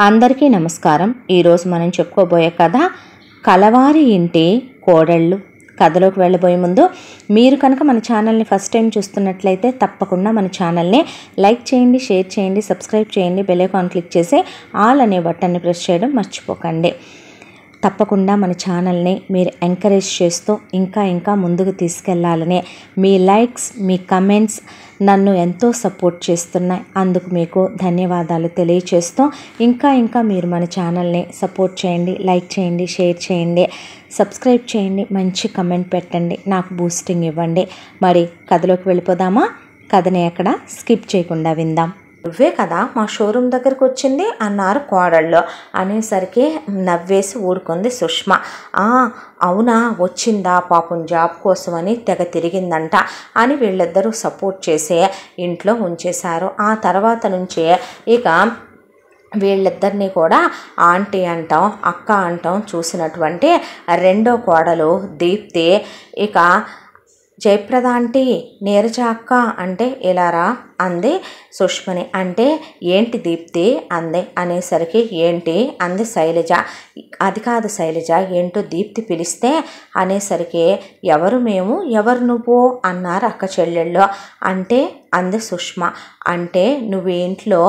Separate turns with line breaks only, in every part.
అందరికీ నమస్కారం. ఈరోజు మనం చెప్పుకోబోయే కథ కలవారి ఇంటి కోడళ్ళు. కథలోకి వెళ్ళబోయే ముందు మీరు కనుక మన ఛానల్ని ఫస్ట్ టైం చూస్తున్నట్లయితే తప్పకుండా మన ఛానల్ని లైక్ చేయండి, షేర్ చేయండి, సబ్స్క్రైబ్ చేయండి, బెల్ ఐకాన్ క్లిక్ చేసి ఆల్ అనే బటన్ని ప్రెస్ చేయడం మర్చిపోకండి. తప్పకుండా మన ఛానల్ని మీరు ఎంకరేజ్ చేస్తూ ఇంకా ముందుకు తీసుకెళ్లాలనే మీ లైక్స్, మీ కమెంట్స్ నన్ను ఎంతో సపోర్ట్ చేస్తున్నాయి. అందుకు మీకు ధన్యవాదాలు తెలియచేస్తూ ఇంకా మీరు మన ఛానల్ని సపోర్ట్ చేయండి, లైక్ చేయండి, షేర్ చేయండి, సబ్స్క్రైబ్ చేయండి, మంచి కమెంట్ పెట్టండి, నాకు బూస్టింగ్ ఇవ్వండి. మరి కథలోకి వెళ్ళిపోదామా? కథని ఎక్కడ స్కిప్ చేయకుండా విందాం. నువ్వే కదా మా షోరూమ్ దగ్గరకు వచ్చింది అన్నారు కోడళ్ళు. అనేసరికి నవ్వేసి ఊరుకుంది సుష్మ. అవునా, వచ్చిందా, పాపం జాబ్ కోసమని తెగ తిరిగిందంట అని వీళ్ళిద్దరూ సపోర్ట్ చేసి ఇంట్లో ఉంచేశారు. ఆ తర్వాత నుంచే ఇక వీళ్ళిద్దరినీ కూడా ఆంటీ అంటాం, అక్క అంటాం చూసినటువంటి రెండో కోడలు దీప్తి ఇక జయప్రద ఆంటీ, నీరజ అక్క అంటే ఇలారా అంది సుష్మని. అంటే ఏంటి దీప్తి అంది. అనేసరికి ఏంటి అంది శైలజ. అది కాదు శైలజ, ఏంటో దీప్తి పిలిస్తే అనేసరికి ఎవరు మేము, ఎవరు నువ్వు అన్నారు అక్క చెల్లెళ్ళు. అంటే అంది సుష్మ. అంటే నువ్వు ఇంట్లో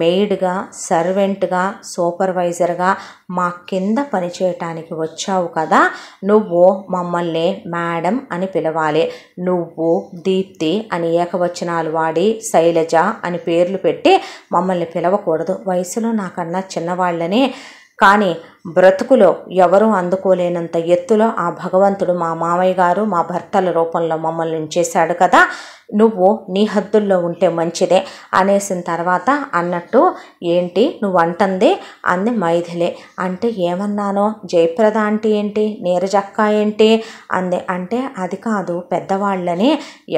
మెయిడ్గా, సర్వెంట్గా, సూపర్వైజర్గా మా కింద పనిచేయటానికి వచ్చావు కదా, నువ్వు మమ్మల్ని మేడం అని పిలవాలి. నువ్వు దీప్తి అని ఏకవచనాలు వాడి శైలజ అని పేర్లు పెట్టి మమ్మల్ని పిలవకూడదు. వయసులో నాకన్నా చిన్నవాళ్ళని, కానీ బ్రతుకులో ఎవరూ అందుకోలేనంత ఎత్తులో ఆ భగవంతుడు మా మామయ్య గారు మా భర్తల రూపంలో మమ్మల్ని ఉంచేశాడు కదా, నువ్వు నీ హద్దుల్లో ఉంటే మంచిదే అనేసిన తర్వాత అన్నట్టు ఏంటి నువ్వు అంటుంది అంది మైథిలి. అంటే ఏమన్నానో, జయప్రద ఆంటీ ఏంటి, నీరజక్క ఏంటి అంది. అంటే అది కాదు, పెద్దవాళ్ళని.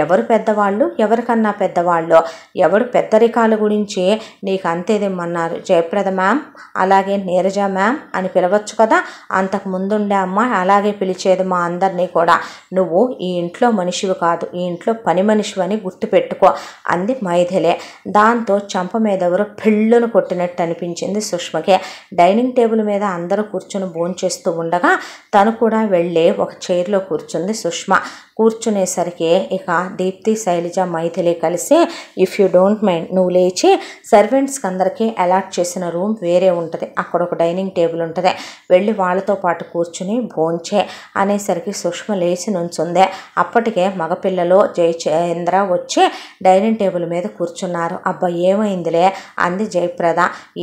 ఎవరు పెద్దవాళ్ళు, ఎవరికన్నా పెద్దవాళ్ళు, ఎవరు పెద్దరికాల గురించి నీకు అంతేదేమన్నారు. జయప్రద మ్యామ్, అలాగే నీరజ మ్యామ్ అని పిలవచ్చు కదా, అంతకు ముందుండే అమ్మాయి అలాగే పిలిచేది మా అందరినీ కూడా. నువ్వు ఈ ఇంట్లో మనిషివి కాదు, ఈ ఇంట్లో పని మనిషివి అని గుర్తుపెట్టుకో అంది మైథిలే. దాంతో చంప మీద ఎవరో పెళ్ళును కొట్టినట్టు అనిపించింది సుష్మకే. డైనింగ్ టేబుల్ మీద అందరూ కూర్చొని భోంచేస్తూ ఉండగా తను కూడా వెళ్ళి ఒక చైర్లో కూర్చుంది సుష్మ. కూర్చునేసరికి ఇక దీప్తి, శైలజ, మైథిలి కలిసి ఇఫ్ యూ డోంట్ మైండ్ నువ్వు లేచి సర్వెంట్స్కి అందరికీ అలాట్ చేసిన రూమ్ వేరే ఉంటుంది, అక్కడ ఒక డైనింగ్ టేబుల్ ఉంటుంది, వెళ్ళి వాళ్ళతో పాటు కూర్చుని భోంచే అనేసరికి సుష్మ లేచి నుంచుందే. అప్పటికే మగపిల్లలు జయచంద్ర వచ్చి డైనింగ్ టేబుల్ మీద కూర్చున్నారు. అబ్బా ఏమైందిలే అంది జయప్రద.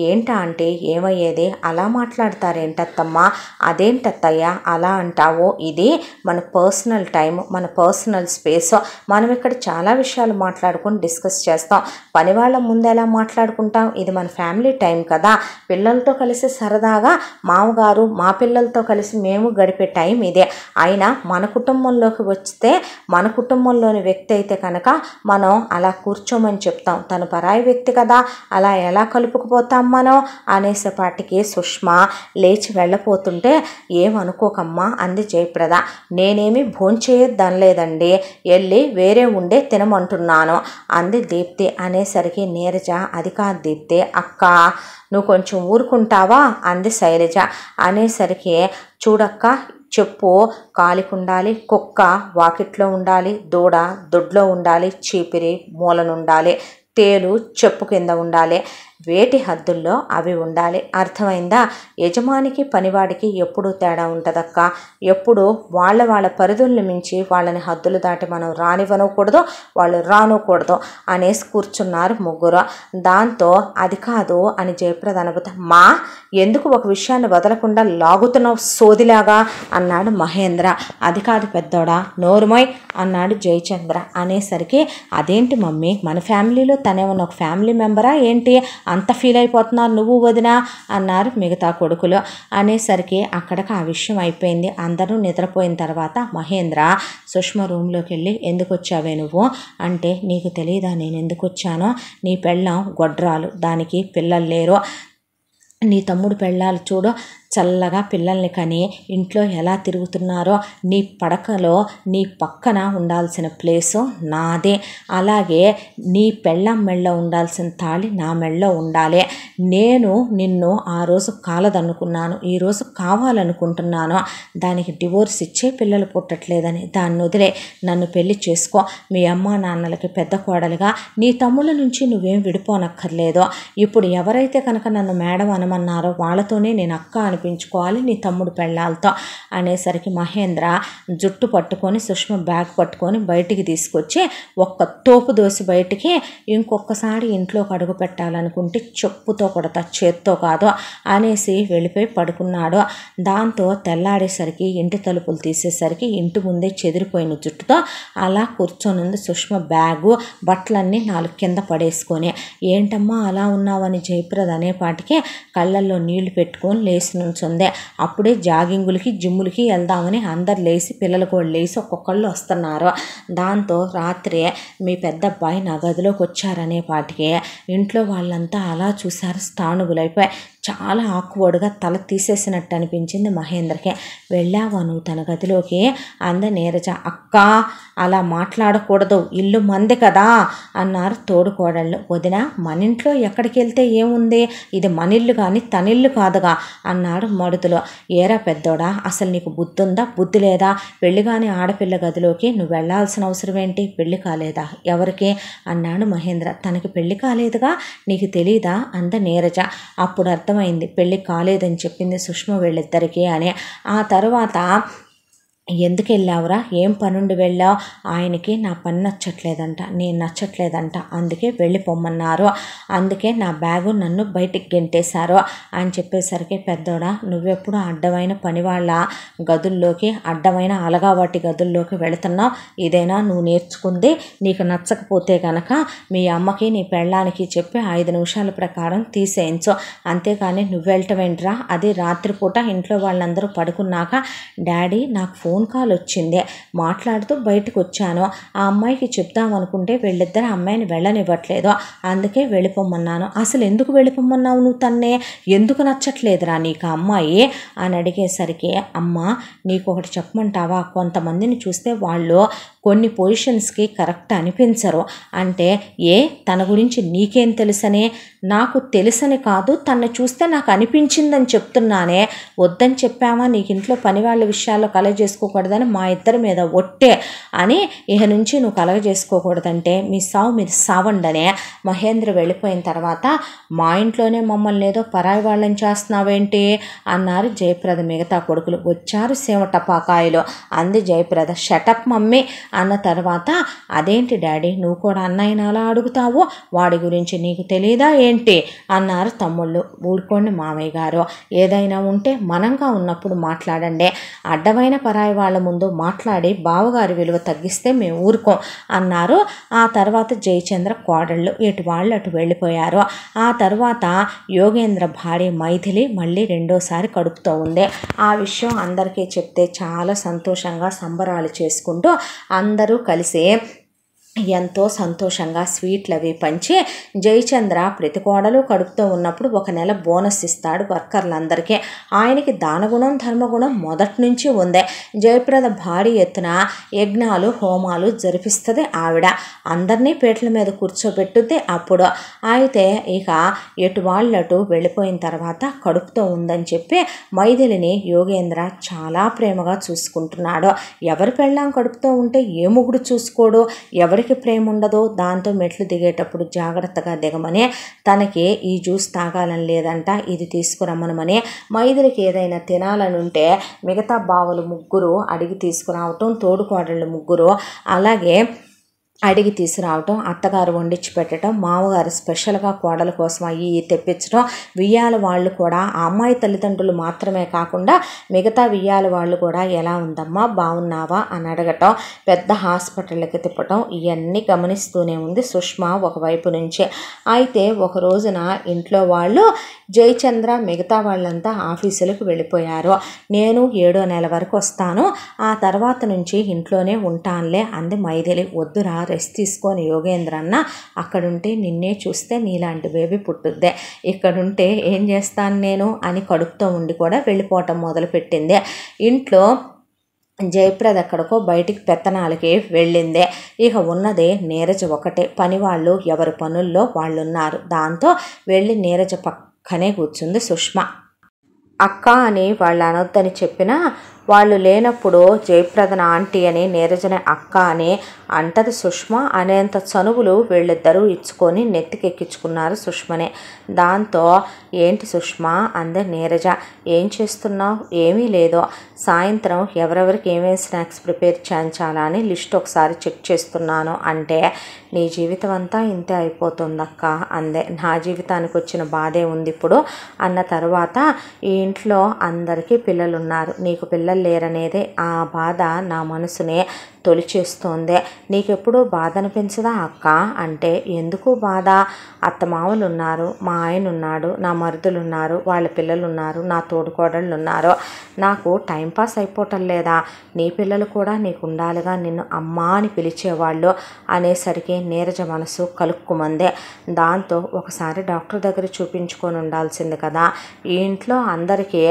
ఏంటా అంటే ఏమయ్యేది, అలా మాట్లాడతారేంటత్తమ్మా? అదేంటత్తయ్యా అలా అంటావు, ఇది మన పర్సనల్ టైం, మన పర్సనల్ స్పేస్, మనం ఇక్కడ చాలా విషయాలు మాట్లాడుకొని డిస్కస్ చేస్తాం, పని వాళ్ళ ముందు ఎలా మాట్లాడుకుంటాం, ఇది మన ఫ్యామిలీ టైం కదా, పిల్లలతో కలిసి సరదాగా మామగారు మా పిల్లలతో కలిసి మేము గడిపే టైం ఇదే. అయినా మన కుటుంబంలోకి వస్తే మన కుటుంబంలోని వ్యక్తి అయితే కనుక మనం అలా కూర్చోమని చెప్తాం, తను పరాయి వ్యక్తి కదా, అలా ఎలా కలుపుకుపోతాం మనం అనేసేపాటికి సుష్మ లేచి వెళ్ళపోతుంటే ఏమనుకోకమ్మా అంది జయప్రద. నేనేమి భోంచేయొద్దనలేదండి, వెళ్ళి వేరే ఉండే తినమంటున్నాను అంది దీప్తి. అనేసరికి నీరజ అది కాదు దీప్తి అక్క, నువ్వు కొంచెం ఊరుకుంటావా అంది శైలజ. అనేసరికి చూడక్క, చెప్పు కాలికుండాలి, కుక్క వాకిట్లో ఉండాలి, దూడ దొడ్లో ఉండాలి, చీపిరి మూలనుండాలి, తేలు చెప్పు కింద ఉండాలి, వేటి హద్దుల్లో అవి ఉండాలి. అర్థమైందా? యజమానికి పనివాడికి ఎప్పుడూ తేడా ఉంటుందక్క. ఎప్పుడు వాళ్ళ పరిధుల్ని మించి వాళ్ళని హద్దులు దాటి మనం రానివ్వనకూడదు, వాళ్ళు రానకూడదు అనేసి కూర్చున్నారు ముగ్గురు. దాంతో అది కాదు అని జయప్రద అనబోతే, మా ఎందుకు ఒక విషయాన్ని వదలకుండా లాగుతున్నావు సోదిలాగా అన్నాడు మహేంద్ర. అది కాదు పెద్దోడా, నోరుమోయ్ అన్నాడు జయచంద్ర. అనేసరికి అదేంటి మమ్మీ, మన ఫ్యామిలీలో తనేమన్నా ఒక ఫ్యామిలీ మెంబరా ఏంటి, అంత ఫీల్ అయిపోతున్నారు నువ్వు వదినా అన్నారు మిగతా కొడుకులు. అనేసరికి అక్కడికి ఆ విషయం అయిపోయింది. అందరూ నిద్రపోయిన తర్వాత మహేంద్ర సుష్మ రూమ్లోకి వెళ్ళి ఎందుకు వచ్చావే నువ్వు అంటే, నీకు తెలియదా నేను ఎందుకు వచ్చానో, నీ పెళ్ళాం గొడ్రాలు, దానికి పిల్లలు లేరు, నీ తమ్ముడు పెళ్ళాలు చూడు చల్లగా పిల్లల్ని కని ఇంట్లో ఎలా తిరుగుతున్నారో నీ పడకలో నీ పక్కన ఉండాల్సిన ప్లేసు నాదే, అలాగే నీ పెళ్ళాం మెళ్ళో ఉండాల్సిన తాళి నా మెళ్ళో ఉండాలి. నేను నిన్ను ఆ రోజు కాలదనుకున్నాను, ఈరోజు కావాలనుకుంటున్నాను. దానికి డివోర్స్ ఇచ్చే పిల్లలు పుట్టట్లేదని దాన్ని వదిలే నన్ను పెళ్లి చేసుకో. మీ అమ్మా నాన్నలకి పెద్ద కోడలుగా నీ తమ్ముళ్ళ నుంచి నువ్వేం విడిపోనక్కర్లేదు. ఇప్పుడు ఎవరైతే కనుక నన్ను మేడం అనమన్నారో వాళ్ళతోనే నేను అక్క అనిపించుకోవాలి నీ తమ్ముడు పెళ్ళాలతో అనేసరికి మహేంద్ర జుట్టు పట్టుకొని సుష్మ బ్యాగ్ పట్టుకొని బయటికి తీసుకొచ్చి ఒక్క తోపు దోసి బయటికి, ఇంకొకసారి ఇంట్లోకి అడుగు పెట్టాలనుకుంటే చెప్పుతో కొడతా చేత్తో కాదు అనేసి వెళ్ళిపోయి పడుకున్నాడు. దాంతో తెల్లాడేసరికి ఇంటి తలుపులు తీసేసరికి ఇంటి ముందే చెదిరిపోయిన జుట్టుతో అలా కూర్చొనుంది సుష్మ. బ్యాగు బట్టలన్నీ 4 కింద పడేసుకొని. ఏంటమ్మా అలా ఉన్నావని జయప్రద అనేపాటికి కళ్ళల్లో నీళ్లు పెట్టుకొని లేచి నుంచుంది. అప్పుడే జాగింగులకి జిమ్ములకి వెళ్దామని అందరు లేచి పిల్లలు కూడా లేచి ఒక్కొక్కళ్ళు వస్తున్నారు. దాంతో రాత్రి మీ పెద్ద అబ్బాయి నా గదిలోకి వచ్చారనేపాటికి ఇంట్లో వాళ్ళంతా అలా చూశారు, స్థానుగులైపోయి. చాలా ఆక్వర్డ్గా తల తీసేసినట్టు అనిపించింది మహేంద్రకి. వెళ్ళావా నువ్వు తన గదిలోకి అంద నీరజ. అక్క అలా మాట్లాడకూడదు, ఇల్లు మంది కదా అన్నారు తోడుకోడళ్ళు. వదిన మన ఇంట్లో ఎక్కడికి వెళ్తే ఏముంది, ఇది మనిల్లు కానీ తనిల్లు కాదుగా అన్నాడు మడుతులో. ఏరా పెద్దోడా, అసలు నీకు బుద్ధి ఉందా బుద్ధి లేదా? పెళ్లి కానీ ఆడపిల్ల గదిలోకి నువ్వు వెళ్లాల్సిన అవసరం ఏంటి? పెళ్లి కాలేదా ఎవరికి అన్నాడు మహేంద్ర. తనకి పెళ్లి కాలేదుగా, నీకు తెలీదా అంద నీరజ. అప్పుడు అర్థమైంది పెళ్ళి కాలేదని చెప్పింది సుష్మ వీళ్ళిద్దరికీ అని. ఆ తర్వాత ఎందుకు వెళ్ళావురా, ఏం పనుండి వెళ్ళావు? ఆయనకి నా పని నచ్చట్లేదంట, నేను నచ్చట్లేదంట, అందుకే వెళ్ళిపోమ్మన్నారు, అందుకే నా బ్యాగు నన్ను బయటికి గెంటేశారు అని చెప్పేసరికి పెద్దోడా నువ్వెప్పుడు అడ్డమైన పని వాళ్ళ గదుల్లోకి, అడ్డమైన అలగావాటి గదుల్లోకి వెళుతున్నావు? ఇదేనా నువ్వు నేర్చుకుంది? నీకు నచ్చకపోతే కనుక మీ అమ్మకి నీ పెళ్ళానికి చెప్పి 5 నిమిషాల ప్రకారం తీసేయించు, అంతేకాని నువ్వు వెళ్ళటమేంట్రా? అది రాత్రిపూట ఇంట్లో వాళ్ళందరూ పడుకున్నాక డాడీ నాకు ఫోన్ కాల్ వచ్చింది, మాట్లాడుతూ బయటకు వచ్చాను, ఆ అమ్మాయికి చెప్దామనుకుంటే వీళ్ళిద్దరు అమ్మాయిని వెళ్ళనివ్వట్లేదు, అందుకే వెళ్ళిపోమన్నాను. అసలు ఎందుకు వెళ్ళిపోమన్నావు నువ్వు తన్నే? ఎందుకు నచ్చట్లేదురా నీకు ఆ అమ్మాయి అని అడిగేసరికి అమ్మ నీకు ఒకటి చెప్పమంటావా, కొంతమందిని చూస్తే వాళ్ళు కొన్ని పొజిషన్స్కి కరెక్ట్ అనిపించరు. అంటే ఏ తన గురించి నీకేం తెలుసనే? నాకు తెలుసని కాదు, తను చూస్తే నాకు అనిపించిందని చెప్తున్నానే. వద్దని చెప్పామా నీకు ఇంట్లో పని వాళ్ళ విషయాల్లో కలగజేసుకోకూడదని మా ఇద్దరి మీద ఒట్టే అని, ఇక నుంచి నువ్వు కలగజేసుకోకూడదంటే మీ సావు మీరు సావండనే. మహేంద్ర వెళ్ళిపోయిన తర్వాత మా ఇంట్లోనే మమ్మల్ని ఏదో పరాయి వాళ్ళని చేస్తున్నావేంటి అన్నారు జయప్రద మిగతా కొడుకులు. వచ్చారు సేవ టపాకాయలు అంది జయప్రద. షటప్ మమ్మీ అన్న తర్వాత అదేంటి డాడీ నువ్వు కూడా అన్నయ్యని అలా అడుగుతావు, వాడి గురించి నీకు తెలీదా ఏంటి అన్నారు తమ్ముళ్ళు. ఊరుకోండి మామయ్య గారు, ఏదైనా ఉంటే మనంగా ఉన్నప్పుడు మాట్లాడండి, అడ్డమైన పరాయి వాళ్ళ ముందు మాట్లాడి బావగారి విలువ తగ్గిస్తే మేము ఊరుకోం అన్నారు. ఆ తర్వాత జయచంద్ర కోడళ్ళు ఇటు వాళ్ళు అటు వెళ్ళిపోయారు. ఆ తర్వాత యోగేంద్ర భార్య మైథిలి మళ్ళీ రెండోసారి కడుపుతో ఉంది. ఆ విషయం అందరికీ చెప్తే చాలా సంతోషంగా సంబరాలు చేసుకుంటూ అందరూ కలిసి ఎంతో సంతోషంగా స్వీట్లు అవి పంచి జయచంద్ర ప్రతి కోడలు కడుపుతో ఉన్నప్పుడు 1 నెల బోనస్ ఇస్తాడు వర్కర్లందరికీ. ఆయనకి దానగుణం ధర్మగుణం మొదటి నుంచి ఉంది. జయప్రద భారీ ఎత్తున యజ్ఞాలు హోమాలు జరిపిస్తుంది ఆవిడ, అందరినీ పీటల మీద కూర్చోబెట్టుద్ది. అప్పుడు అయితే ఇక ఎటు వాళ్ళటు వెళ్ళిపోయిన తర్వాత కడుపుతో ఉందని చెప్పి మైథిలిని యోగేంద్ర చాలా ప్రేమగా చూసుకుంటున్నాడు. ఎవరి పెళ్ళాం కడుపుతో ఉంటే ఏ మొగుడు చూసుకోడు, ఎవరికి ప్రేమ ఉండదో. దాంతో మెట్లు దిగేటప్పుడు జాగ్రత్తగా దిగమని, తనకి ఈ జ్యూస్ తాగాలని లేదంట, ఇది తీసుకురమ్మనమని, మైథిలికి ఏదైనా తినాలని ఉంటే మిగతా బావలు 3 అడిగి తీసుకురావటం, తోడుకోడళ్ళు 3 అలాగే అడిగి తీసుకురావటం, అత్తగారు వండించి పెట్టడం, మామగారు స్పెషల్గా కోడల కోసం అయ్యి తెప్పించడం, వియ్యాల వాళ్ళు కూడా ఆ అమ్మాయి తల్లిదండ్రులు మాత్రమే కాకుండా మిగతా వియ్యాల వాళ్ళు కూడా ఎలా ఉందమ్మా బాగున్నావా అని అడగటం, పెద్ద హాస్పిటల్కి తిప్పటం, ఇవన్నీ గమనిస్తూనే ఉంది సుష్మ ఒకవైపు నుంచి. అయితే ఒక రోజున ఇంట్లో వాళ్ళు జయచంద్ర మిగతా వాళ్ళంతా ఆఫీసులకు వెళ్ళిపోయారు. నేను 7వ నెల వరకు వస్తాను, ఆ తర్వాత నుంచి ఇంట్లోనే ఉంటానులే అంది మైథిలి. వద్దురా రెస్ట్ తీసుకొని యోగేంద్ర అన్న, అక్కడుంటే నిన్నే చూస్తే నీలాంటి బేబీ పుట్టుద్దే, ఇక్కడుంటే ఏం చేస్తాను నేను అని కడుపుతో ఉండి కూడా వెళ్ళిపోవటం మొదలుపెట్టింది. ఇంట్లో జయప్రద ఎక్కడికో బయటికి పెత్తనాలకి వెళ్ళిందే. ఇక ఉన్నదే నీరజ ఒకటే. పని వాళ్ళు ఎవరి పనుల్లో వాళ్ళు ఉన్నారు. దాంతో వెళ్ళి నీరజ పక్కనే కూర్చుంది సుష్మ. అక్క అని వాళ్ళు అనొద్దని చెప్పినా వాళ్ళు లేనప్పుడు జయప్రదన ఆంటీ అని నీరజని అక్క అని అంటది సుష్మ. అనేంత చనువులు వీళ్ళిద్దరూ ఇచ్చుకొని నెత్తికెక్కించుకున్నారు సుష్మనే. దాంతో ఏంటి సుష్మ అందే నీరజ. ఏం చేస్తున్నావు? ఏమీ లేదో, సాయంత్రం ఎవరెవరికి ఏమేమి స్నాక్స్ ప్రిపేర్ చేయించాలా అని లిస్ట్ ఒకసారి చెక్ చేస్తున్నాను అంటే, నీ జీవితం అంతా ఇంతే అయిపోతుందక్క అందే. నా జీవితానికి వచ్చిన బాధే ఉంది ఇప్పుడు అన్న తర్వాత, ఈ ఇంట్లో అందరికీ పిల్లలున్నారు, నీకు పిల్లలు లేరనేదే ఆ బాధ నా మనసునే తొలిచేస్తోందే. నీకెప్పుడు బాధ అనిపించదా అక్క అంటే, ఎందుకు బాధ? అత్తమామలు ఉన్నారు, మా ఆయన ఉన్నాడు, నా మరుదులు ఉన్నారు, వాళ్ళ పిల్లలు ఉన్నారు, నా తోడుకోడళ్ళు ఉన్నారు, నాకు టైంపాస్ అయిపోవటం లేదా? నీ పిల్లలు కూడా నీకు ఉండాలిగా, నిన్ను అమ్మా అని పిలిచేవాళ్ళు అనేసరికి నీరజ మనసు కలుక్కుమందే. దాంతో ఒకసారి డాక్టర్ దగ్గర చూపించుకొని ఉండాల్సింది కదా. ఈ ఇంట్లో అందరికీ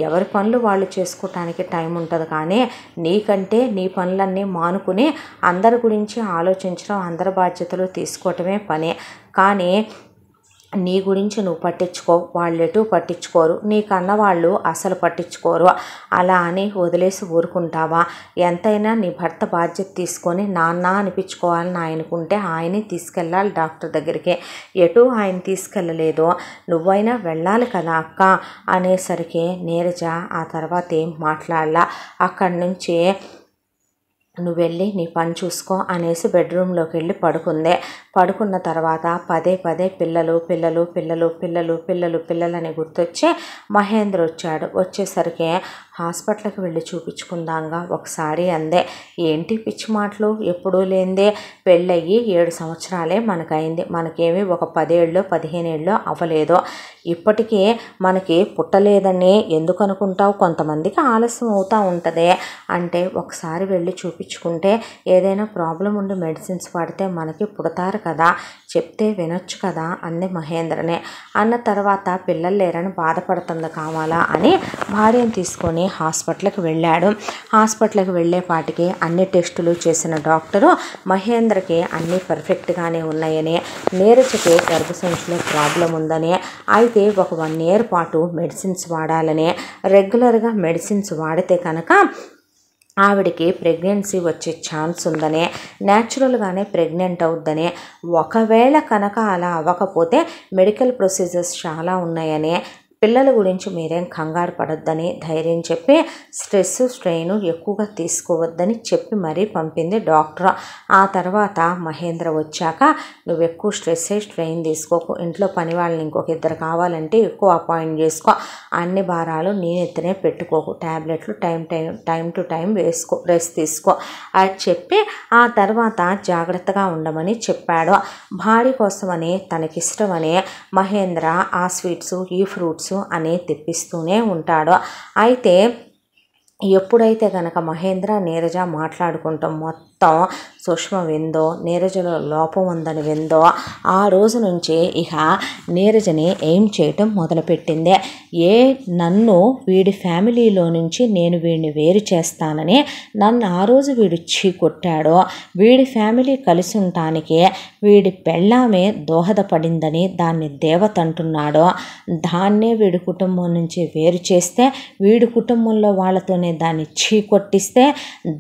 ఎవరి పనులు వాళ్ళు చేసుకోవటానికి టైం ఉంటుంది, కానీ నీకంటే నీ పనులన్నీ మానుకుని అందరి గురించి ఆలోచించడం, అందరి బాధ్యతలు తీసుకోవటమే పని. కానీ నీ గురించి నువ్వు పట్టించుకో, వాళ్ళెటూ పట్టించుకోరు, నీకన్న వాళ్ళు అసలు పట్టించుకోరు. అలా అని వదిలేసి ఊరుకుంటావా? ఎంతైనా నీ భర్త బాధ్యత తీసుకొని నాన్న అనిపించుకోవాలని ఆయనకుంటే ఆయనే తీసుకెళ్ళాలి డాక్టర్ దగ్గరికి. ఎటు ఆయన తీసుకెళ్ళలేదు, నువ్వైనా వెళ్ళాలి కదా అక్క అనేసరికి నీరజ ఆ తర్వాత ఏం మాట్లాడలా. అక్కడి నుంచి నువ్వు వెళ్ళి నీ పని చూసుకో అనేసి బెడ్రూమ్లోకి వెళ్ళి పడుకుందే. పడుకున్న తర్వాత పదే పదే పిల్లలు పిల్లలు పిల్లలు పిల్లలు పిల్లలు పిల్లలని గుర్తొచ్చి మహేంద్ర వచ్చాడు. వచ్చేసరికి హాస్పిటల్కి వెళ్ళి చూపించుకుందాంగా ఒకసారి అందే. ఏంటి పిచ్చి మాటలు, ఎప్పుడూ లేనిదే, పెళ్ళయ్యి 7 సంవత్సరాలే మనకైంది, మనకేమీ ఒక 10 ఏళ్ళో 15 ఏళ్ళో అవ్వలేదు. ఇప్పటికీ మనకి పుట్టలేదని ఎందుకు అనుకుంటావు? కొంతమందికి ఆలస్యం అవుతూ ఉంటుంది అంటే, ఒకసారి వెళ్ళి చూపించుకుంటే ఏదైనా ప్రాబ్లం ఉండి మెడిసిన్స్ వాడితే మనకి పుడతారు కదా, చెప్తే వినొచ్చు కదా అంది మహేంద్రనే. అన్న తర్వాత పిల్లలు లేరని బాధపడుతుంది కావాలా అని భార్యను తీసుకొని హాస్పిటల్కి వెళ్ళాడు. హాస్పిటల్కి వెళ్ళేపాటికి అన్ని టెస్టులు చేసిన డాక్టరు మహేంద్రకి అన్నీ పర్ఫెక్ట్గానే ఉన్నాయని, నీరజకి గర్భసంచిలో ప్రాబ్లం ఉందని, అయితే ఒక 1 ఇయర్ పాటు మెడిసిన్స్ వాడాలని, రెగ్యులర్గా మెడిసిన్స్ వాడితే కనుక ఆవిడికి ప్రెగ్నెన్సీ వచ్చే ఛాన్స్ ఉందని, న్యాచురల్గానే ప్రెగ్నెంట్ అవుద్దని, ఒకవేళ కనుక అలా అవ్వకపోతే మెడికల్ ప్రొసీజర్స్ చాలా ఉన్నాయని, పిల్లల గురించి మీరేం కంగారు పడొద్దని ధైర్యం చెప్పి, స్ట్రెస్ స్ట్రెయిన్ ఎక్కువగా తీసుకోవద్దని చెప్పి మరీ పంపింది డాక్టర్. ఆ తర్వాత మహేంద్ర వచ్చాక, నువ్వు ఎక్కువ స్ట్రెయిన్ తీసుకోకు, ఇంట్లో పని వాళ్ళని ఇంకొక 2 కావాలంటే ఎక్కువ అపాయింట్ చేసుకో, అన్ని భారాలు నీ ఎత్తునే పెట్టుకోకు, ట్యాబ్లెట్లు టైం టు టైం వేసుకో, రెస్ట్ తీసుకో అని చెప్పి ఆ తర్వాత జాగ్రత్తగా ఉండమని చెప్పాడు. భార్య కోసమని తనకిష్టమని మహేంద్ర ఆ స్వీట్స్ ఈ ఫ్రూట్స్ అని తెప్పిస్తూనే ఉంటాడు. అయితే ఎప్పుడైతే కనుక మహేంద్ర నీరజ మాట్లాడుకుంటాం మొత్తం సుష్మ విందో, నీరజలో లోపం ఉందని విందో, ఆ రోజు నుంచి ఇక నీరజని ఏం చేయటం మొదలుపెట్టిందే. నన్ను వీడి ఫ్యామిలీలో నుంచి నేను వీడిని వేరు చేస్తానని నన్ను ఆ రోజు వీడు చీకొట్టాడో, వీడి ఫ్యామిలీ కలిసి ఉండటానికి వీడి పెళ్ళామే దోహదపడిందని దాన్ని దేవత అంటున్నాడో, దాన్నే వీడి కుటుంబం నుంచి వేరు చేస్తే, వీడి కుటుంబంలో వాళ్ళతోనే దాన్ని చీకొట్టిస్తే,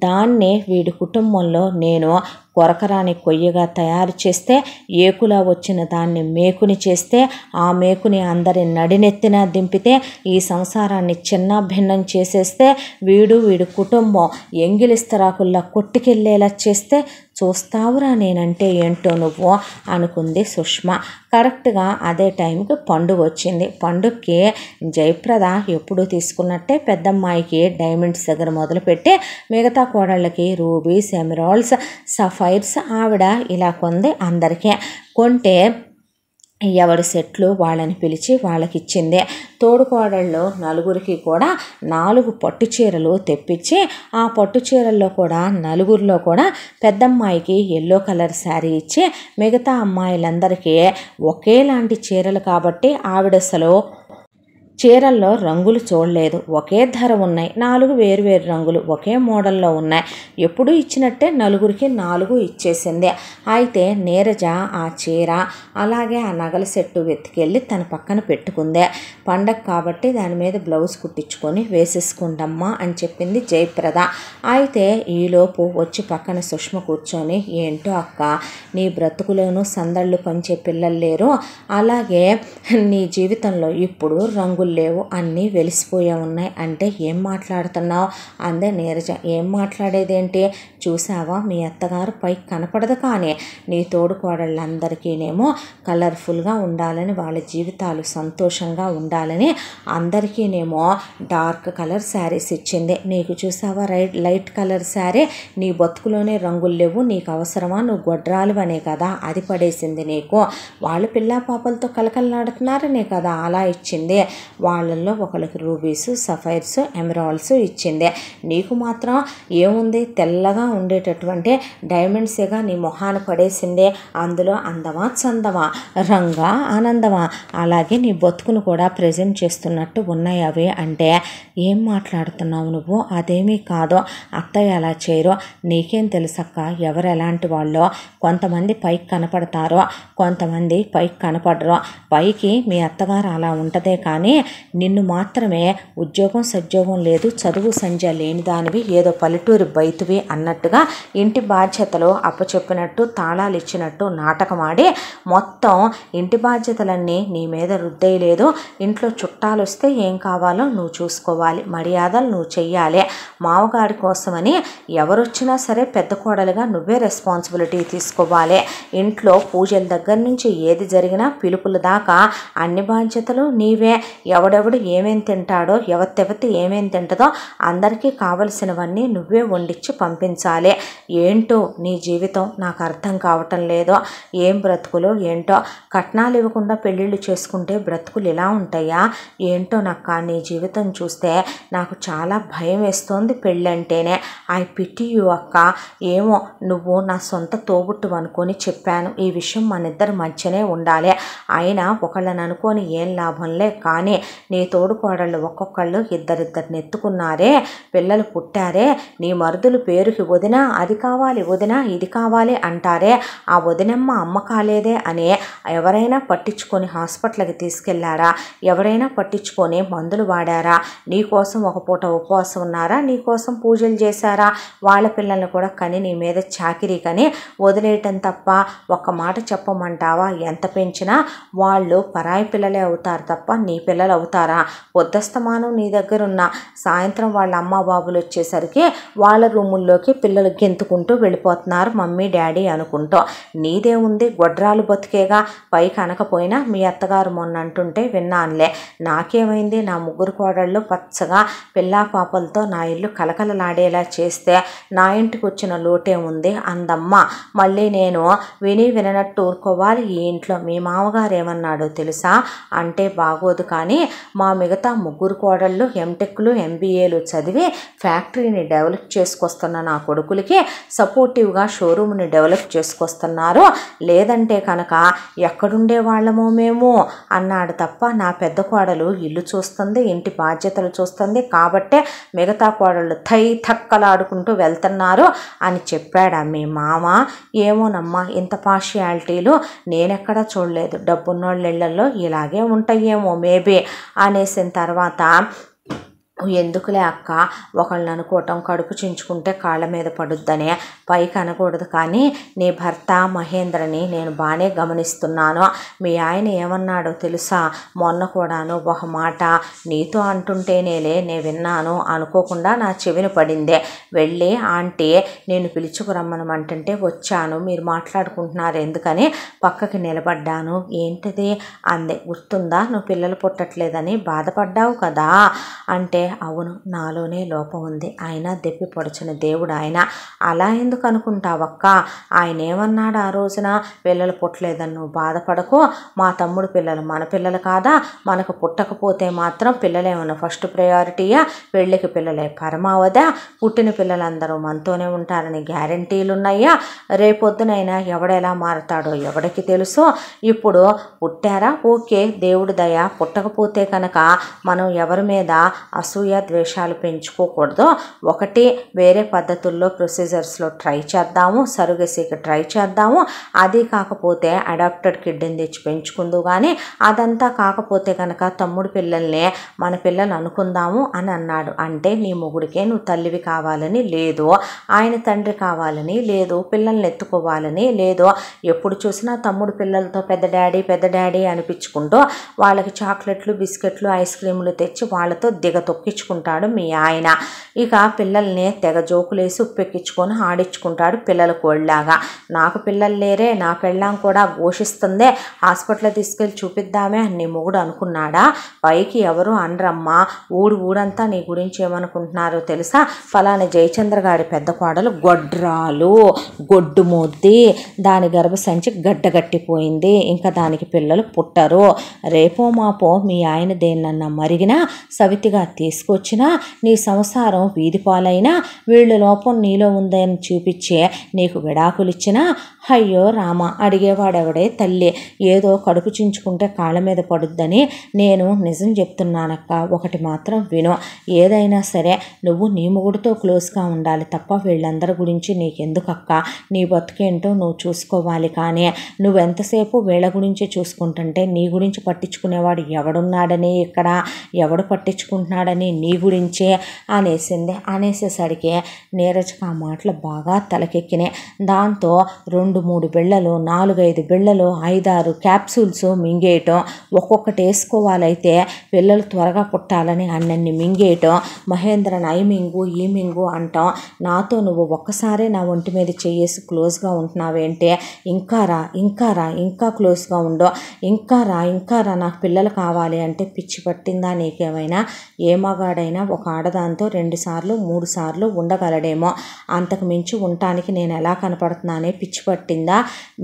దాన్నే వీడి కుటుంబంలో నేను కొరకరాని కొయ్యగా తయారు చేస్తే, ఏకులా వచ్చిన దాన్ని మేకుని చేస్తే, ఆ మేకుని అందరి నడినెత్తిన దింపితే, ఈ సంసారాన్ని చిన్న భిన్నం చేసేస్తే, వీడి కుటుంబం ఎంగిలిస్తరాకుల్లా కొట్టుకెళ్ళేలా చేస్తే చూస్తావురా నేనంటే ఏంటో నువ్వు అనుకుంది సుష్మ. కరెక్ట్గా అదే టైంకి పండుగ వచ్చింది. పండుగకి జయప్రద ఎప్పుడు తీసుకున్నట్టే పెద్దమ్మాయికి డైమండ్స్ దగ్గర మొదలుపెట్టి మిగతా కోడళ్ళకి రూబీస్, ఎమరాల్డ్స్, సఫైర్స్ ఆవిడ ఇలా కొంది. అందరికీ కొంటే ఎవరి సెట్లు వాళ్ళని పిలిచి వాళ్ళకిచ్చింది. తోడుకోడళ్ళు నలుగురికి కూడా 4 పట్టు చీరలు తెప్పించి ఆ పట్టు చీరల్లో కూడా నలుగురిలో కూడా పెద్దమ్మాయికి ఎల్లో కలర్ శారీ ఇచ్చి మిగతా అమ్మాయిలందరికీ ఒకేలాంటి చీరలు కాబట్టి ఆవిడ అసలు చీరల్లో రంగులు చూడలేదు. ఒకే ధర ఉన్నాయి, 4 వేరువేరు రంగులు ఒకే మోడల్లో ఉన్నాయి. ఎప్పుడు ఇచ్చినట్టే నలుగురికి 4 ఇచ్చేసింది. అయితే నీరజ ఆ చీర అలాగే ఆ నగల సెట్టు వెతికెళ్ళి తన పక్కన పెట్టుకుంది. పండగ కాబట్టి దాని మీద బ్లౌజ్ కుట్టించుకొని వేసేసుకుంటమ్మా అని చెప్పింది జయప్రద. అయితే ఈలోపు వచ్చి పక్కన సుష్మ కూర్చొని, ఏంటో అక్క నీ బ్రతుకులోనూ సందళ్ళు పంచే పిల్లలు లేరు, అలాగే నీ జీవితంలో ఇప్పుడు రంగులు లేవు, అన్నీ వెలిసిపోయే ఉన్నాయి అంటే ఏం మాట్లాడుతున్నావు అందే నీరజ. ఏం మాట్లాడేదేంటి, చూసావా మీ అత్తగారు పైకి కనపడదు కానీ నీ తోడుకోడళ్ళందరికీనేమో కలర్ఫుల్గా ఉండాలని, వాళ్ళ జీవితాలు సంతోషంగా ఉండాలని అందరికీనేమో డార్క్ కలర్ శారీస్ ఇచ్చింది. నీకు చూసావా లైట్ కలర్ శారీ, నీ బతుకులోనే రంగులు లేవు, నీకు అవసరమా, నువ్వు గొడ్రాలు అనే కదా అది పడేసింది నీకు, వాళ్ళు పిల్లా పాపలతో కలకలలాడుతున్నారనే కదా అలా ఇచ్చింది. వాళ్ళల్లో ఒకళ్ళకి రూబీస్, సఫైర్స్, ఎమరాల్డ్స్ ఇచ్చింది. నీకు మాత్రం ఏముంది, తెల్లగా ఉండేటటువంటి డైమండ్సేగా నీ మొహాన పడేసిందే, అందులో అందమా చందమా, రంగా ఆనందమా, అలాగే నీ బతుకును కూడా ప్రజెంట్ చేస్తున్నట్టు ఉన్నాయి అవి అంటే ఏం మాట్లాడుతున్నావు నువ్వు, అదేమీ కాదు అత్తయ్య అలా చేయరు, నీకేం తెలుసక్క ఎవరు ఎలాంటి వాళ్ళో, కొంతమంది పైకి కనపడతారో కొంతమంది పైకి కనపడరు, పైకి మీ అత్తగారు అలా ఉంటదే కానీ నిన్ను మాత్రమే ఉద్యోగం సద్యోగం లేదు, చదువు సంధ్య లేని దానివి, ఏదో పల్లెటూరి బయటివి అన్నట్టుగా ఇంటి బాధ్యతలు అప్పచెప్పినట్టు తాళాలు ఇచ్చినట్టు నాటకమాడి మొత్తం ఇంటి బాధ్యతలన్నీ నీ మీద రుద్దేయలేదు. ఇంట్లో చుట్టాలు వస్తే ఏం కావాలో నువ్వు చూసుకోవాలి, మర్యాదలు నువ్వు చెయ్యాలి, మామగారి కోసమని ఎవరొచ్చినా సరే పెద్ద కోడలుగా నువ్వే రెస్పాన్సిబిలిటీ తీసుకోవాలి, ఇంట్లో పూజల దగ్గర నుంచి ఏది జరిగినా పిలుపుల దాకా అన్ని బాధ్యతలు నీవే, ఎవడెవడు ఏమేం తింటాడో ఎవతెవతి ఏమేం తింటుందో అందరికీ కావలసినవన్నీ నువ్వే వండించి పంపించాలి. ఏంటో నీ జీవితం నాకు అర్థం కావటం లేదో, ఏం బ్రతుకులు ఏంటో, కట్నాలు ఇవ్వకుండా పెళ్ళిళ్ళు చేసుకుంటే బ్రతుకులు ఇలా ఉంటాయా ఏంటో, నాకు నీ జీవితం చూస్తే నాకు చాలా భయం వేస్తోంది పెళ్ళంటేనే. ఐ పిటీ యూ అక్క, ఏమో నువ్వు నా సొంత తోబుట్టు అనుకొని చెప్పాను, ఈ విషయం మన ఇద్దరి మధ్యనే ఉండాలి, అయినా ఒకళ్ళని అనుకొని ఏం లాభంలే, కానీ నీ తోడుకోడళ్ళు ఒక్కొక్కళ్ళు ఇద్దరిద్దరిని ఎత్తుకున్నారే, పిల్లలు పుట్టారే, నీ మరుదులు పేరుకి వదిన అది కావాలి వదిన ఇది కావాలి అంటారే, ఆ వదినమ్మ అమ్మ కాలేదే అని ఎవరైనా పట్టించుకొని హాస్పిటల్కి తీసుకెళ్లారా, ఎవరైనా పట్టించుకొని మందులు వాడారా, నీకోసం ఒక పూట ఉపవాసం ఉన్నారా, నీకోసం పూజలు చేశారా, వాళ్ళ పిల్లల్ని కూడా కని నీ మీద చాకిరీ కని వదిలేయటం తప్ప ఒక్క మాట చెప్పమంటావా, ఎంత పెంచినా వాళ్ళు పరాయి పిల్లలే అవుతారు తప్ప నీ పిల్లలు అవుతారా, పొద్దస్తమానం నీ దగ్గర ఉన్న సాయంత్రం వాళ్ళ అమ్మ బాబులు వచ్చేసరికి వాళ్ళ రూముల్లోకి పిల్లలు గెంతుకుంటూ వెళ్ళిపోతున్నారు మమ్మీ డాడీ అనుకుంటూ, నీదేముంది గొడ్రాలు బతికేగా, పైకి అనకపోయినా మీ అత్తగారు మొన్న అంటుంటే విన్నానులే, నాకేమైంది, నా ముగ్గురు కోడళ్ళు పచ్చగా పిల్లా పాపలతో నా ఇల్లు కలకలలాడేలా చేస్తే నా ఇంటికి వచ్చిన లోటే ఉంది అందమ్మ, మళ్ళీ నేను విని విననట్టు ఊరుకోవాలి, ఈ ఇంట్లో మీ మామగారు ఏమన్నాడో తెలుసా అంటే బాగోదు, కానీ మా మిగతా ముగ్గురు కోడళ్ళు ఎంటెక్లు ఎంబీఏలు చదివి ఫ్యాక్టరీని డెవలప్ చేసుకొస్తున్న నా కొడుకులకి సపోర్టివ్గా షోరూమ్ని డెవలప్ చేసుకొస్తున్నారు, లేదంటే కనుక ఎక్కడుండే వాళ్ళమో మేము అన్నాడు తప్ప, నా పెద్ద కోడలు ఇల్లు చూస్తుంది, ఇంటి బాధ్యతలు చూస్తుంది, కాబట్టే మిగతా కోడళ్ళు థక్కలాడుకుంటూ వెళ్తున్నారు అని చెప్పాడా మీ మామ. ఏమోనమ్మా ఇంత పార్షియాలిటీలు నేనెక్కడా చూడలేదు, డబ్బున్నోళ్ళ ఇళ్లలో ఇలాగే ఉంటాయేమో మేబీ అనేసిన తర్వాత, ఎందుకులే అక్క ఒకళ్ళని అనుకోవటం, కడుపు చించుకుంటే కాళ్ళ మీద పడుద్దనే, పైకి అనకూడదు, కానీ నీ భర్త మహేంద్రని నేను బాగానే గమనిస్తున్నాను, మీ ఆయన ఏమన్నాడో తెలుసా, మొన్న కూడాను ఒక మాట నీతో అంటుంటేనేలే నేను విన్నాను, అనుకోకుండా నా చెవిని పడిందే, వెళ్ళి ఆంటీ నేను పిలుచుకురమ్మనమంటుంటే వచ్చాను, మీరు మాట్లాడుకుంటున్నారు ఎందుకని పక్కకి నిలబడ్డాను, ఏంటిది అందే, గుర్తుందా నువ్వు పిల్లలు పుట్టట్లేదని బాధపడ్డావు కదా అంటే, అవును, నాలోనే లోపం ఉంది, అయినా దెప్పి పొడచిన దేవుడు ఆయన. అలా ఎందుకు అనుకుంటావక్క? ఆయన ఏమన్నాడు ఆ రోజున? పిల్లలు పుట్టలేదని నువ్వు బాధపడకు, మా తమ్ముడు పిల్లలు మన పిల్లలు కాదా, మనకు పుట్టకపోతే మాత్రం పిల్లలేమన్నా ఫస్ట్ ప్రయారిటీయా, పెళ్ళికి పిల్లలే పరమావధా, పుట్టిన పిల్లలందరూ మనతోనే ఉంటారని గ్యారంటీలు ఉన్నాయా, రేపొద్దునైనా ఎవడెలా మారతాడో ఎవడికి తెలుసు. ఇప్పుడు పుట్టారా ఓకే, దేవుడి దయ. పుట్టకపోతే కనుక మనం ఎవరి మీద అసూయ ద్వేషాలు పెంచుకోకూడదు. ఒకటి, వేరే పద్ధతుల్లో ప్రొసీజర్స్లో ట్రై చేద్దాము, సరుగసీకి ట్రై చేద్దాము. అది కాకపోతే అడాప్టెడ్ కిడ్ని తెచ్చి పెంచుకుందు కానీ, అదంతా కాకపోతే కనుక తమ్ముడు పిల్లల్నే మన పిల్లలు అనుకుందాము అని అన్నాడు. అంటే నీ మొగుడికే నువ్వు తల్లివి కావాలని లేదు, ఆయన తండ్రి కావాలని లేదు, పిల్లల్ని ఎత్తుకోవాలని లేదు. ఎప్పుడు చూసినా తమ్ముడు పిల్లలతో పెద్ద డాడీ అనిపించుకుంటూ వాళ్ళకి చాక్లెట్లు బిస్కెట్లు ఐస్ క్రీములు తెచ్చి వాళ్ళతో దిగ తొక్కించుకుంటాడు మీ ఆయన. ఇక పిల్లల్ని తెగ జోకులేసి ఉప్పెక్కించుకొని ఆడించుకుంటాడు పిల్లల కోళ్ళలాగా. నాకు పిల్లలు లేరే, నా పెళ్ళాం కూడా ఘోషిస్తుందే, హాస్పిటల్ తీసుకెళ్ళి చూపిద్దామే అని నీ మొగుడు అనుకున్నాడా? పైకి ఎవరు అనరమ్మా, ఊడంతా నీ గురించి ఏమనుకుంటున్నారో తెలుసా? ఫలానా జయచంద్ర గారి పెద్ద కోడలు గొడ్రాలు, గొడ్డు మొద్ది, దాని గర్భసంచి గడ్డగట్టిపోయింది, ఇంకా దానికి పిల్లలు పుట్టరు. రేపో మాపో మీ ఆయన దేన్నన్నా మరిగినా సవితిగా తీసుకొచ్చినా నీ సంసారం వీధి పాలైనా వీళ్ళ లోపం నీలో ఉందని చూపించే నీకు విడాకులిచ్చినా అయ్యో రామ అడిగేవాడెవడే తల్లి. ఏదో కడుపు చించుకుంటే కాళ్ళ మీద పడుద్దని నేను నిజం చెప్తున్నానక్క. ఒకటి మాత్రం విను, ఏదైనా సరే నువ్వు నీ మొగుడితో క్లోజ్గా ఉండాలి తప్ప వీళ్ళందరి గురించి నీకెందుకక్క? నీ బతుకేంటో నువ్వు చూసుకోవాలి. కానీ నువ్వెంతసేపు వీళ్ళ గురించి చూసుకుంటుంటే నీ గురించి పట్టించుకునేవాడు ఎవడున్నాడని, ఇక్కడ ఎవడు పట్టించుకుంటున్నాడని నీ గురించే అనేసింది. అనేసేసరికి నీరజ్కి ఆ మాటలు బాగా తలకెక్కినాయి. దాంతో 2-3 బిళ్ళలు, 4-5 బిళ్ళలు, 5-6 క్యాప్సూల్స్ మింగేయటం, ఒక్కొక్కటి వేసుకోవాలైతే పిల్లలు త్వరగా పుట్టాలని అన్నన్ని మింగేయటం, మహేంద్రన్ ఐ మింగు ఈ మింగు అంటాం. నాతో నువ్వు ఒక్కసారే నా ఒంటి మీద చేయేసి క్లోజ్గా ఉంటున్నావేంటే, ఇంకా క్లోజ్గా ఉండో, ఇంకా రా నాకు పిల్లలు కావాలి అంటే పిచ్చి పట్టిందా నీకేమైనా? ఏ మగాడైనా ఒక ఆడదాంతో 2 సార్లు 3 సార్లు ఉండగలడేమో, అంతకు మించి ఉండటానికి నేను ఎలా కనపడుతున్నానే? పిచ్చి పట్టిందా?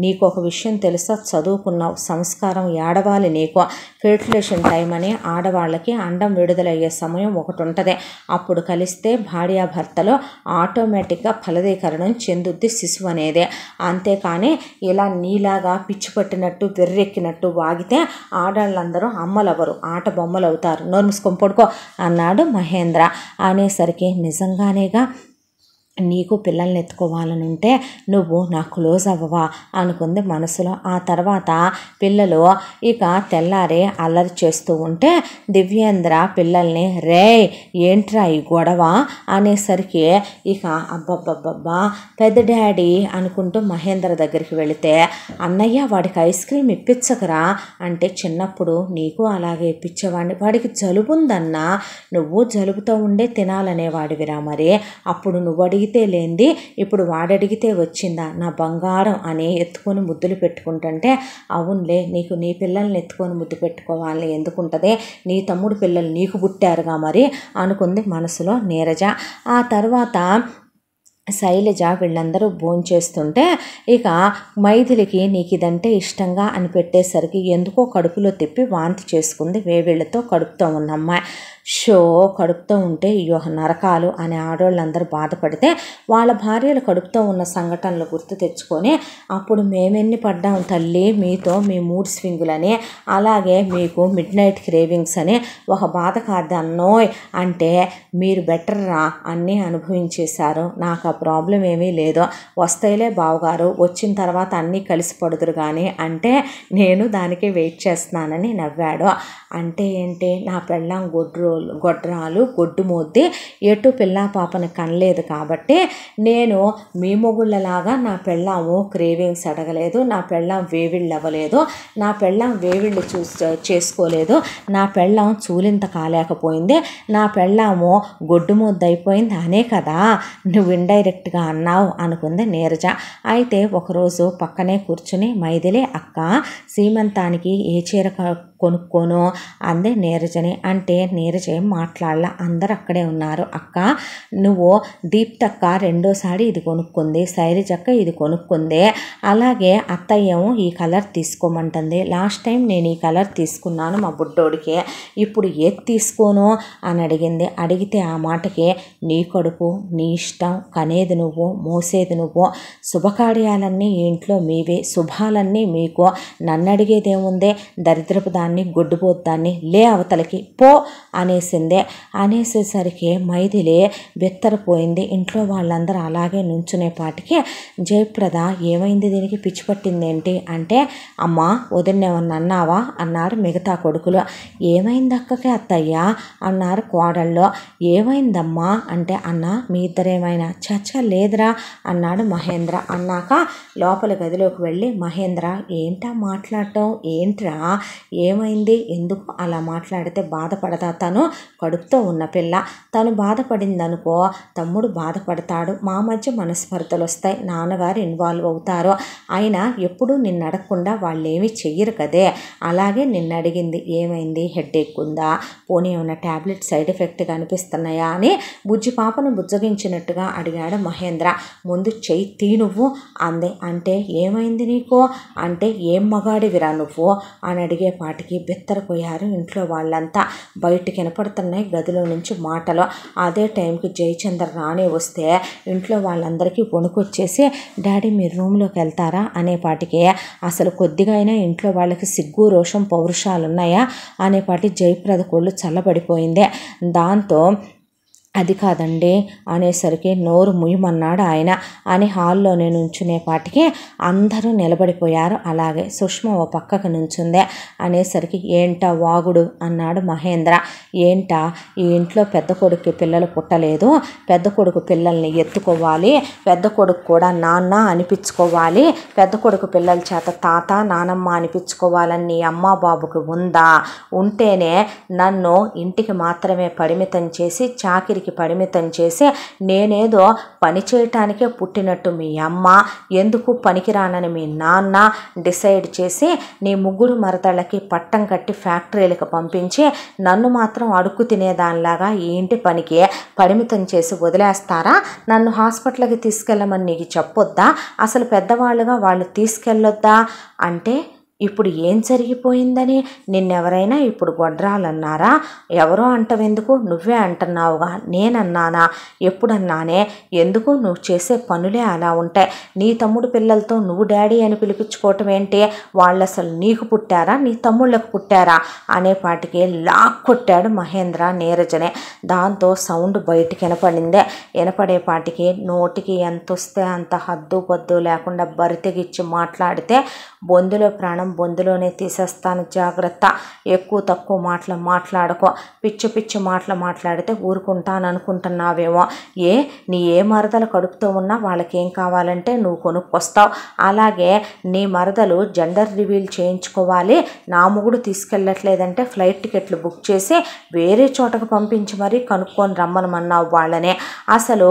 నీకు ఒక విషయం తెలుసా? చదువుకున్నావు, సంస్కారం ఏడవాలి నీకు. ఫెర్టిలేషన్ టైం అని ఆడవాళ్ళకి అండం విడుదలయ్యే సమయం ఒకటి ఉంటుంది. అప్పుడు కలిస్తే భార్యాభర్తలో ఆటోమేటిక్గా ఫలదీకరణం చెందుద్ది శిశువు అనేదే. అంతేకాని ఇలా నీలాగా పిచ్చి పట్టినట్టు వెర్రెక్కినట్టు వాగితే ఆడవాళ్ళందరూ అమ్మలెవరు, ఆట బొమ్మలు అవుతారు. నోరు మూసుకొని పడుకో అన్నాడు మహేంద్ర. అనేసరికి నిజంగానేగా నీకు పిల్లల్ని ఎత్తుకోవాలని ఉంటే నువ్వు నా క్లోజ్ అవ్వవా అనుకుంది మనసులో. ఆ తర్వాత పిల్లలు ఇక తెల్లారి అల్లరి చేస్తూ ఉంటే దివ్యేంద్ర పిల్లల్ని రే ఏంట్రా ఈ గొడవ అనేసరికి ఇక అబ్బబ్బబ్బబ్బా పెద్ద డాడీ అనుకుంటూ మహేంద్ర దగ్గరికి వెళితే అన్నయ్య వాడికి ఐస్ క్రీమ్ ఇప్పించకరా అంటే, చిన్నప్పుడు నీకు అలాగే ఇప్పించేవాడిని, వాడికి జలుబుందన్నా, నువ్వు జలుబుతో ఉండే తినాలనేవాడివిరా, మరి అప్పుడు నువ్వు అడిగితే లేంది ఇప్పుడు వాడడిగితే వచ్చిందా నా బంగారం అని ఎత్తుకొని ముద్దులు పెట్టుకుంటుంటే, అవునులే నీకు నీ పిల్లల్ని ఎత్తుకొని ముద్దు పెట్టుకోవాలని ఎందుకుంటుంది, నీ తమ్ముడు పిల్లలు నీకు పుట్టారుగా మరి అనుకుంది మనసులో నీరజ. ఆ తర్వాత శైలజ వీళ్ళందరూ భోంచేస్తుంటే ఇక మైథిలికి నీకు ఇదంటే ఇష్టంగా అని పెట్టేసరికి ఎందుకో కడుపులో తిప్పి వాంతి చేసుకుంది. వేవిళ్ళతో కడుపుతో ఉన్న అమ్మాయి కడుపుతో ఉంటే అయ్యో నరకాలు అని ఆడవాళ్ళందరూ బాధపడితే వాళ్ళ భార్యలు కడుపుతో ఉన్న సంఘటనలు గుర్తు తెచ్చుకొని, అప్పుడు మేమెన్ని పడ్డాం తల్లి మీతో, మీ మూడ్ స్వింగులని, అలాగే మీకు మిడ్ నైట్ క్రేవింగ్స్ అని ఒక బాధ కాదన్నోయ్ అంటే, మీరు బెటర్ రా, అన్నీ అనుభవించేశారు, నాకు ఆ ప్రాబ్లం ఏమీ లేదు, వస్తాయిలే బావగారు, వచ్చిన తర్వాత అన్నీ కలిసి పడుదురు కానీ అంటే, నేను దానికే వెయిట్ చేస్తున్నానని నవ్వాడు. అంటే ఏంటి, నా పెళ్ళాం గొడ్రాలు గొడ్డు మోద్ది, ఎటు పిల్లా పాపని కనలేదు కాబట్టి నేను మీ మొగుళ్ళలాగా నా పెళ్ళాము క్రేవింగ్స్ అడగలేదు, నా పెళ్ళాం వేవిళ్ళు అవ్వలేదు, నా పెళ్ళాం వేవిళ్ళు చేసుకోలేదు, నా పెళ్ళాం చూలింత కాలేకపోయింది, నా పెళ్ళాము గొడ్డు ముద్దు అయిపోయింది అనే కదా నువ్వు ఇండైరెక్ట్గా అన్నావు అనుకుంది నీరజ. అయితే ఒకరోజు పక్కనే కూర్చుని మైథిలి అక్క సీమంతానికి ఏ చీర కొనుక్కోను అందే నీరజని. అంటే నీరజ ఏం మాట్లాడలా, అందరు అక్కడే ఉన్నారు. అక్క నువ్వు దీప్తక్క రెండోసారి ఇది కొనుక్కుంది, శైలజక్క ఇది కొనుక్కుంది, అలాగే అత్తయ్యేమో ఈ కలర్ తీసుకోమంటుంది. లాస్ట్ టైం నేను ఈ కలర్ తీసుకున్నాను మా బుడ్డోడికి, ఇప్పుడు ఏది తీసుకోను అని అడిగింది. అడిగితే ఆ మాటకి నీ కడుపు నీ ఇష్టం, కనేది నువ్వు మోసేది నువ్వు, శుభకార్యాలన్నీ ఈ ఇంట్లో మీవే, శుభాలన్నీ మీకు, నన్ను అడిగేదేముందే, దరిద్రపు దాన్ని గొడ్డుపోద్దాన్ని లే అవతలకి పో అనేసిందే. అనేసేసరికి మైథిలి బెత్తరపోయింది. ఇంట్లో వాళ్ళందరూ అలాగే నుంచునేపాటికి జయప్రద ఏమైంది దీనికి పిచ్చి పట్టిందేంటి అంటే, అమ్మా వదిలేమన్నా అన్నావా అన్నారు మిగతా కొడుకులు. ఏమైంది అక్కకి అత్తయ్య అన్నారు కోడళ్ళు. ఏమైందమ్మా అంటే, అన్న మీ ఇద్దరేమైనా చచ్చ లేదురా అన్నాడు మహేంద్ర. అన్నాక లోపల గదిలోకి వెళ్ళి మహేంద్ర ఏంటా మాట్లాడటం, ఏంట్రా ఏమైంది, ఎందుకు అలా మాట్లాడితే బాధపడతా, తను కడుపుతో ఉన్న పిల్ల, తను బాధపడిందనుకో తమ్ముడు బాధపడతాడు, మా మధ్య మనస్పర్ధలు వస్తాయి, నాన్నగారు ఇన్వాల్వ్ అవుతారు, అయినా ఎప్పుడూ నిన్ను అడగకుండా వాళ్ళు ఏమీ చెయ్యరు కదే. అలాగే నిన్ను అడిగింది ఏమైంది, హెడేక్ ఉందా, పోనీ ఏమైనా ట్యాబ్లెట్ సైడ్ ఎఫెక్ట్గా అనిపిస్తున్నాయా అని బుజ్జి పాపను బుజ్జగించినట్టుగా అడిగాడు మహేంద్ర. ముందు చెయ్యి తీ నువ్వు అంది. అంటే ఏమైంది నీకు అంటే, ఏం మగాడివిరా నువ్వు అని అడిగేపాటికి బెత్తరపోయారు ఇంట్లో వాళ్ళంతా. బయటికి వినపడుతున్నాయి గదిలో నుంచి మాటలు. అదే టైంకి జయచంద్ర రాణి వస్తే ఇంట్లో వాళ్ళందరికీ వణుకొచ్చేసి డాడీ మీరు రూమ్లోకి వెళ్తారా అనేపాటికి అసలు కొద్దిగా అయినా ఇంట్లో వాళ్ళకి సిగ్గు రోషం పౌరుషాలు ఉన్నాయా అనేపాటి జయప్రద కొళ్ళు చల్లబడిపోయిందే. దాంతో అది కాదండి అనేసరికి నోరు ముయ్యమన్నాడు ఆయన అని హాల్లోనే నుంచునేపాటికి అందరూ నిలబడిపోయారు. అలాగే సుష్మ ఓ పక్కకు నుంచుందే. అనేసరికి ఏంటా వాగుడు అన్నాడు మహేంద్ర. ఏంటా ఈ ఇంట్లో పెద్ద కొడుకు పిల్లలు పుట్టలేదు, పెద్ద కొడుకు పిల్లల్ని ఎత్తుకోవాలి, పెద్ద కొడుకు కూడా నాన్న అనిపించుకోవాలి, పెద్ద కొడుకు పిల్లల చేత తాత నానమ్మ అనిపించుకోవాలని నీ అమ్మ బాబుకి ఉందా? ఉంటేనే నన్ను ఇంటికి మాత్రమే పరిమితం చేసి చాకిరి పరిమితం చేసి నేనేదో పని చేయటానికే పుట్టినట్టు మీ అమ్మ, ఎందుకు పనికిరానని మీ నాన్న డిసైడ్ చేసి నీ ముగ్గురు మరదళ్ళకి పట్టం కట్టి ఫ్యాక్టరీలకు పంపించి నన్ను మాత్రం అడుక్కు తినేదానిలాగా ఈ ఇంటి పనికి పరిమితం చేసి వదిలేస్తారా? నన్ను హాస్పిటల్కి తీసుకెళ్ళమని నీకు చెప్పొద్దా? అసలు పెద్దవాళ్ళుగా వాళ్ళు తీసుకెళ్ళొద్దా? అంటే ఇప్పుడు ఏం జరిగిపోయిందని నిన్నెవరైనా ఇప్పుడు గొడ్రాలన్నారా? ఎవరో అంటవెందుకు, నువ్వే అంటున్నావుగా. నేనన్నానా? ఎప్పుడన్నానే? ఎందుకు నువ్వు చేసే పనులే అలా ఉంటాయి. నీ తమ్ముడు పిల్లలతో నువ్వు డాడీ అని పిలిపించుకోవటం ఏంటి? వాళ్ళు అసలు నీకు పుట్టారా నీ తమ్ముళ్ళకు పుట్టారా అనేపాటికి లాక్కొట్టాడు మహేంద్ర నీరజనే. దాంతో సౌండ్ బయటికి వినపడిందే. వినపడేపాటికి నోటికి ఎంత వస్తే అంత హద్దు పద్దు లేకుండా బరితెగిచ్చి మాట్లాడితే బొందులో ప్రాణం బొందులోనే తీసేస్తాను, జాగ్రత్త, ఎక్కువ తక్కువ మాటలు మాట్లాడుకో, పిచ్చి పిచ్చి మాటలు మాట్లాడితే ఊరుకుంటాను అనుకుంటున్నావేమో. నీ ఏ మరదలు కడుపుతో ఉన్నా వాళ్ళకేం కావాలంటే నువ్వు కొనుక్కొస్తావు. అలాగే నీ మరదలు జెండర్ రివీల్ చేయించుకోవాలి, నా మొగుడు తీసుకెళ్ళట్లేదంటే ఫ్లైట్ టికెట్లు బుక్ చేసి వేరే చోటకు పంపించి మరీ కనుక్కొని రమ్మనమన్నావు వాళ్ళనే. అసలు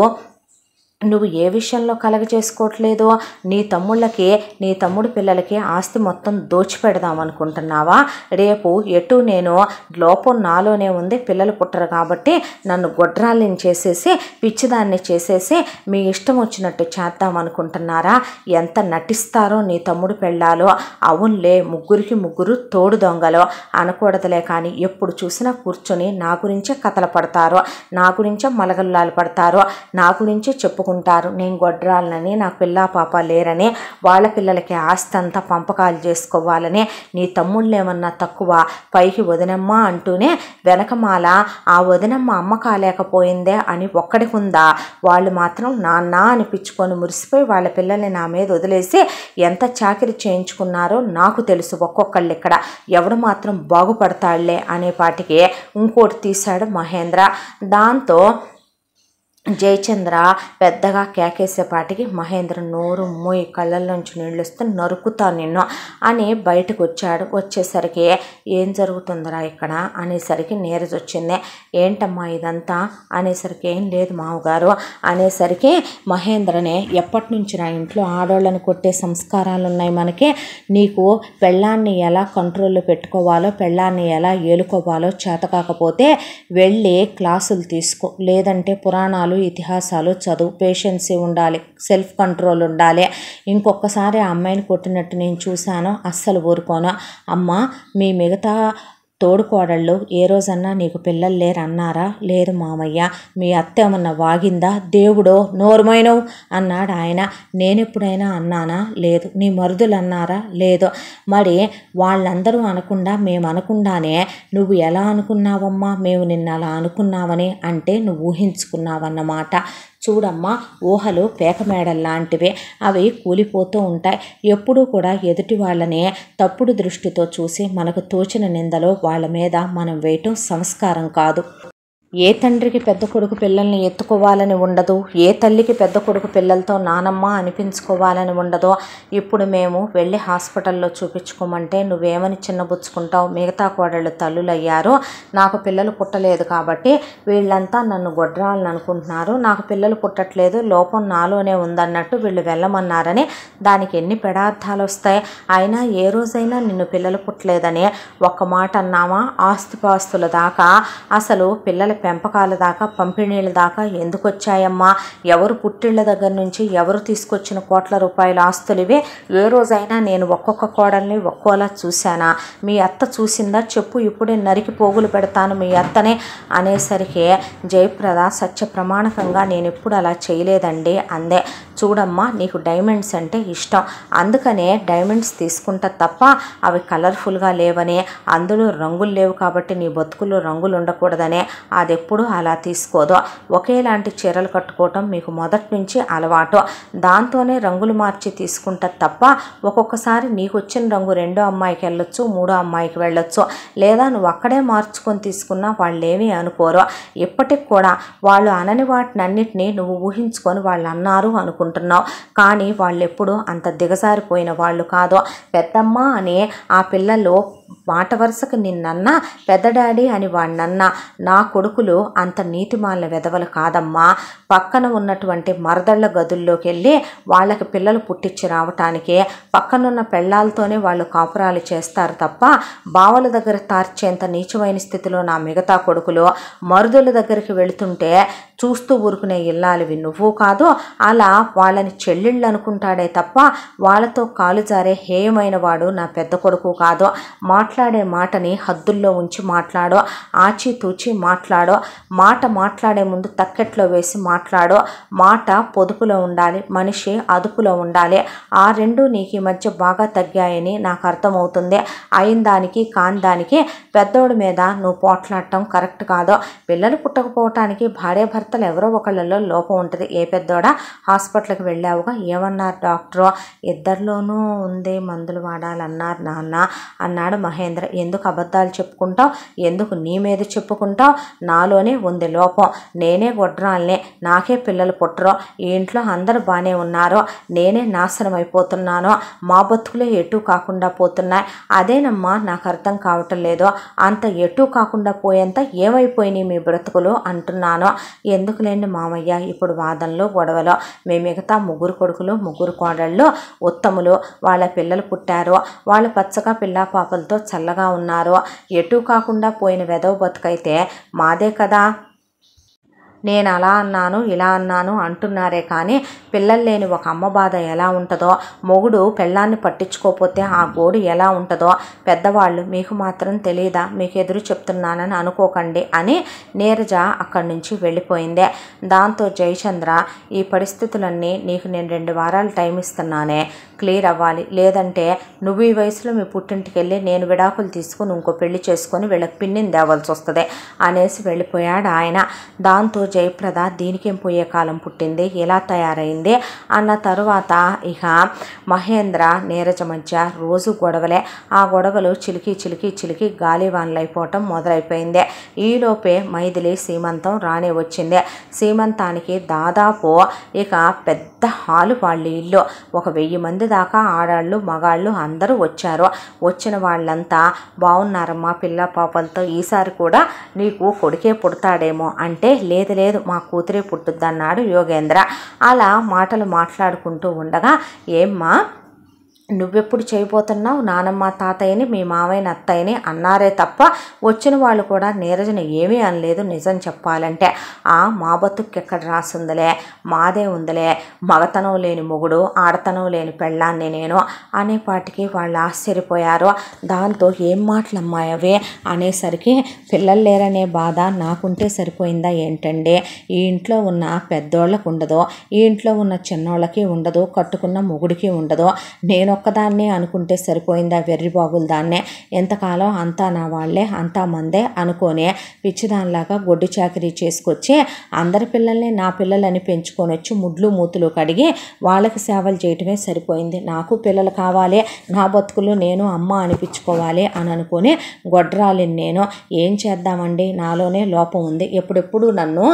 నువ్వు ఏ విషయంలో కలగ చేసుకోవట్లేదో, నీ తమ్ముళ్ళకి నీ తమ్ముడు పిల్లలకి ఆస్తి మొత్తం దోచిపెడదాం అనుకుంటున్నావా? రేపు ఎటు నేను లోపం నాలోనే ఉంది, పిల్లలు పుట్టరు కాబట్టి నన్ను గొడ్రాలిని చేసేసి పిచ్చిదాన్ని చేసేసి మీ ఇష్టం వచ్చినట్టు చేద్దాం అనుకుంటున్నారా? ఎంత నటిస్తారో నీ తమ్ముడు పెళ్ళాలో. అవునులే ముగ్గురికి ముగ్గురు తోడు దొంగలో అనకూడదులే, కానీ ఎప్పుడు చూసినా కూర్చొని నా గురించే కథలు పడతారో, నా గురించే మలగల్లాలు పడతారో, నా గురించే చెప్పుకుంటారు నేను గొడ్రాలనని, నా పిల్ల పాప లేరని, వాళ్ళ పిల్లలకి ఆస్తి అంతా పంపకాలు చేసుకోవాలని. నీ తమ్ముళ్ళు ఏమన్నా తక్కువ? పైకి వదినమ్మ అంటూనే వెనకమాల ఆ వదినమ్మ అమ్మ కాలేకపోయిందే అని ఒక్కడికి ఉందా? వాళ్ళు మాత్రం నాన్న అనిపించుకొని మురిసిపోయి వాళ్ళ పిల్లల్ని నా మీద వదిలేసి ఎంత చాకిరి చేయించుకున్నారో నాకు తెలుసు. ఒక్కొక్కళ్ళు ఇక్కడ ఎవడు మాత్రం బాగుపడతాళ్లే అనేపాటికి ఇంకోటి తీశాడు మహేంద్ర. దాంతో జయచంద్ర పెద్దగా కేకేసేపాటికి మహేంద్ర నోరు మూయి కళ్ళల్లోంచి నీళ్ళు వస్తే నరుకుతా నిన్ను అని బయటకు వచ్చాడు. వచ్చేసరికి ఏం జరుగుతుందిరా ఇక్కడ అనేసరికి నీరజ వచ్చింది. ఏంటమ్మా ఇదంతా అనేసరికి ఏం లేదు మామగారు అనేసరికి మహేంద్రనే ఎప్పటి నుంచి నా ఇంట్లో ఆడవాళ్ళని కొట్టే సంస్కారాలు ఉన్నాయి మనకి, నీకు పెళ్ళాన్ని ఎలా కంట్రోల్లో పెట్టుకోవాలో పెళ్ళాన్ని ఎలా ఏలుకోవాలో చేత కాకపోతే వెళ్ళి క్లాసులు తీసుకో, లేదంటే పురాణాలు ఇతిహాసాలు చదువు, పేషెన్సీ ఉండాలి, సెల్ఫ్ కంట్రోల్ ఉండాలి. ఇంకొకసారి ఆ అమ్మాయిని కొట్టినట్టు నేను చూశాను, అస్సలు ఊరుకోను. అమ్మ మీ మిగతా తోడుకోడళ్ళు ఏ రోజన్నా నీకు పిల్లలు లేరు అన్నారా? లేదు మామయ్య. మీ అత్త ఏమన్నా వాగిందా? దేవుడో నోరుమైనవు అన్నాడు ఆయన. నేనెప్పుడైనా అన్నానా? లేదు. నీ మరుదులు అన్నారా? లేదు. మరి వాళ్ళందరూ అనకుండా మేము అనకుండానే నువ్వు ఎలా అనుకున్నావమ్మా మేము నిన్న అలా అనుకున్నావని అంటే నువ్వు ఊహించుకున్నావన్నమాట. చూడమ్మా, ఊహలు పేకమేడల్లాంటివే, అవి కూలిపోతూ ఉంటాయి. ఎప్పుడూ కూడా ఎదుటి వాళ్ళని తప్పుడు దృష్టితో చూసి మనకు తోచిన నిందలో వాళ్ళ మీద మనం వేయటం సంస్కారం కాదు. ఏ తండ్రికి పెద్ద కొడుకు పిల్లల్ని ఎత్తుకోవాలని ఉండదు, ఏ తల్లికి పెద్ద కొడుకు పిల్లలతో నానమ్మ అనిపించుకోవాలని ఉండదు. ఇప్పుడు మేము వెళ్ళి హాస్పిటల్లో చూపించుకోమంటే నువ్వేమని చిన్నబుచ్చుకుంటావు? మిగతా కోడళ్ళు తల్లులయ్యారు, నాకు పిల్లలు పుట్టలేదు కాబట్టి వీళ్ళంతా నన్ను గొడ్రాలని అనుకుంటున్నారు, నాకు పిల్లలు పుట్టట్లేదు, లోపం నాలోనే ఉందన్నట్టు వీళ్ళు వెళ్ళమన్నారని దానికి ఎన్ని పెడార్థాలు వస్తాయి? అయినా ఏ రోజైనా నిన్ను పిల్లలు పుట్టలేదని ఒక్క మాట అన్నామా? ఆస్తిపాస్తుల దాకా, అసలు పిల్లల పెంపకాల దాకా, పంపిణీల దాకా ఎందుకు వచ్చాయమ్మా? ఎవరు పుట్టిళ్ళ దగ్గర నుంచి ఎవరు తీసుకొచ్చిన కోట్ల రూపాయల ఆస్తులివే? ఏ రోజైనా నేను ఒక్కొక్క కోడల్ని ఒక్కోలా చూశానా? మీ అత్త చూసిందా చెప్పు, ఇప్పుడే నరికి పోగులు పెడతాను మీ అత్తనే అనేసరికి జయప్రద సత్య ప్రమాణకంగా నేను ఎప్పుడు అలా చేయలేదండి అందే. చూడమ్మా, నీకు డైమండ్స్ అంటే ఇష్టం, అందుకనే డైమండ్స్ తీసుకుంటా తప్ప అవి కలర్ఫుల్గా లేవని, అందులో రంగులు లేవు కాబట్టి నీ బతుకుల్లో రంగులు ఉండకూడదనే అది ఎప్పుడు అలా తీసుకోదు. ఒకేలాంటి చీరలు కట్టుకోవటం మీకు మొదటి నుంచి అలవాటు, దాంతోనే రంగులు మార్చి తీసుకుంటా తప్ప ఒక్కొక్కసారి నీకు వచ్చిన రంగు రెండో అమ్మాయికి వెళ్ళొచ్చు, మూడో అమ్మాయికి వెళ్ళొచ్చు, లేదా నువ్వు అక్కడే మార్చుకొని తీసుకున్నా వాళ్ళేమీ అనుకోరు. ఇప్పటికి కూడా వాళ్ళు అనని వాటినన్నిటినీ నువ్వు ఊహించుకొని వాళ్ళు అన్నారు అనుకుంటున్నావు, కానీ వాళ్ళు ఎప్పుడు అంత దిగజారిపోయిన వాళ్ళు కాదు. పెద్దమ్మ అని ఆ పిల్లలు మాట వరుసకు నిన్నన్నా, పెద్ద డాడీ అని వాడినన్నా, నా కొడుకులు అంత నీతిమాలిన వెధవలు కాదమ్మా. పక్కన ఉన్నటువంటి మరదళ్ళ గదుల్లోకి వెళ్ళి వాళ్ళకి పిల్లలు పుట్టించి రావటానికే పక్కనున్న పెళ్ళాలతోనే వాళ్ళు కాపురాలు చేస్తారు తప్ప బావల దగ్గర తార్చేంత నీచమైన స్థితిలో నా మిగతా కొడుకులు మరుదుల దగ్గరికి వెళుతుంటే చూస్తూ ఊరుకునే ఇల్లాలివి నువ్వు కాదు. అలా వాళ్ళని చెల్లెళ్ళు అనుకుంటాడే తప్ప వాళ్ళతో కాలు జారే హేయమైన వాడు నా పెద్ద కొడుకు కాదు. మాట్లాడే మాటని హద్దుల్లో ఉంచి మాట్లాడు, ఆచితూచి మాట్లాడు, మాట మాట్లాడే ముందు తక్కెట్లో వేసి మాట్లాడు. మాట పొదుపులో ఉండాలి, మనిషి అదుపులో ఉండాలి. ఆ రెండు నీకు ఈ మధ్య బాగా తగ్గాయని నాకు అర్థమవుతుంది. అయిన దానికి కాని దానికి పెద్దోడి మీద నువ్వు పోట్లాడటం కరెక్ట్ కాదు. పిల్లలు పుట్టకపోవటానికి భార్య భర్తలు ఎవరో ఒకళ్ళలో లోపం ఉంటుంది. ఏ పెద్దోడా హాస్పిటల్కి వెళ్ళావుగా, ఏమన్నారు డాక్టరు? ఇద్దరిలోనూ ఉంది, మందులు వాడాలన్నారు నాన్న అన్నాడు మహేంద్ర. ఎందుకు అబద్ధాలు చెప్పుకుంటావు? ఎందుకు నీ మీద చెప్పుకుంటావు? నాలోనే ఉంది లోపం, నేనే గొడ్రాల్ని, నాకే పిల్లలు పుట్టరు, ఈ ఇంట్లో అందరూ బాగానే ఉన్నారు, నేనే నాశనం అయిపోతున్నాను, మా బతుకులే ఎటు కాకుండా పోతున్నాయి. అదేనమ్మా నాకు అర్థం కావటం లేదు, అంత ఎటు కాకుండా పోయేంత ఏమైపోయినాయి మీ బ్రతుకులు అంటున్నాను. ఎందుకులేండి మామయ్య ఇప్పుడు వాదనలు గొడవలు. మీ మిగతా ముగ్గురు కొడుకులు ముగ్గురు కోడళ్ళు ఉత్తములు, వాళ్ళ పిల్లలు పుట్టారు, వాళ్ళు పచ్చగా పిల్లా పాపలతో చల్లగా ఉన్నారు. ఎటు కాకుండా పోయిన వెధవ బతుకైతే మాదే కదా. నేను అలా అన్నాను ఇలా అన్నాను అంటున్నారే కానీ పిల్లలు లేని ఒక అమ్మ బాధ ఎలా ఉంటుందో, మొగుడు పెళ్ళాన్ని పట్టించుకోకపోతే ఆ గోడు ఎలా ఉంటుందో పెద్దవాళ్ళు మీకు మాత్రం తెలియదా? మీకు ఎదురు చెప్తున్నానని అనుకోకండి అని నీరజ అక్కడి నుంచి వెళ్ళిపోయిందే. దాంతో జయచంద్ర, ఈ పరిస్థితులన్నీ నీకు నేను 2 వారాలు టైం ఇస్తున్నానే, క్లియర్ అవ్వాలి, లేదంటే నువ్వు ఈ వయసులో మీ పుట్టింటికి వెళ్ళి నేను విడాకులు తీసుకుని ఇంకో పెళ్లి చేసుకొని వీళ్ళకి పిన్నిని తేవాల్సి వస్తుంది అనేసి వెళ్ళిపోయాడు ఆయన. దాంతో జయప్రద దీనికేం పోయే కాలం పుట్టింది, ఎలా తయారైంది అన్న తరువాత ఇక మహేంద్ర నీరజ మధ్య రోజు గొడవలే. ఆ గొడవలు చిలికి గాలివాన్లైపోవటం మొదలైపోయింది. ఈలోపే మైథిలి సీమంతం రానే వచ్చింది. సీమంతానికి దాదాపు ఇక పెద్ద హాలు వాళ్ళ ఇల్లు. 1000 మంది దాకా ఆడాళ్ళు మగాళ్ళు అందరూ వచ్చారు. వచ్చిన వాళ్ళంతా బాగున్నారమ్మా పిల్ల పాపలతో, ఈసారి కూడా నీకు కొడుకే పుడతాడేమో అంటే లేదు మా కూతురే పుట్టుద్దన్నాడు యోగేంద్ర. అలా మాటలు మాట్లాడుకుంటూ ఉండగా ఏమ్మా నువ్వెప్పుడు చేయబోతున్నావు, నానమ్మ తాతయ్యని మీ మావయ్యని అత్తయ్యని అన్నారే తప్ప వచ్చిన వాళ్ళు కూడా నీరజను ఏమీ అనలేదు. నిజం చెప్పాలంటే మా బతుక్కి ఎక్కడ రాసుందిలే, మాదే ఉందిలే, మగతనం లేని మొగుడు ఆడతనం లేని పెళ్ళాన్ని నేను అనేపాటికి వాళ్ళు ఆశ్చర్యపోయారు. దాంతో ఏం మాటలమ్మాయి అవి అనేసరికి పిల్లలు లేరనే బాధ నాకుంటే సరిపోయిందా ఏంటండి, ఈ ఇంట్లో ఉన్న పెద్దోళ్ళకు ఉండదు, ఈ ఇంట్లో ఉన్న చిన్నోళ్ళకి ఉండదు, కట్టుకున్న మొగుడికి ఉండదు, నేను ఒక్కదాన్నే అనుకుంటే సరిపోయిందా వెర్రిబాబులు దాన్నే, ఎంతకాలం అంతా నా వాళ్లే అంతా మందే అనుకోనే పిచ్చిదానిలాగా గొడ్డు చాకరీ చేసుకొచ్చి అందరి పిల్లల్ని నా పిల్లలని పెంచుకొని వచ్చి ముడ్లు మూతులు కడిగి వాళ్ళకి సేవలు చేయటమే సరిపోయింది. నాకు పిల్లలు కావాలి, నా బతుకులు నేను అమ్మ అనిపించుకోవాలి అని అనుకుని గొడ్రాలిని నేను. ఏం చేద్దామండి, నాలోనే లోపం ఉంది. ఎప్పుడెప్పుడు నన్ను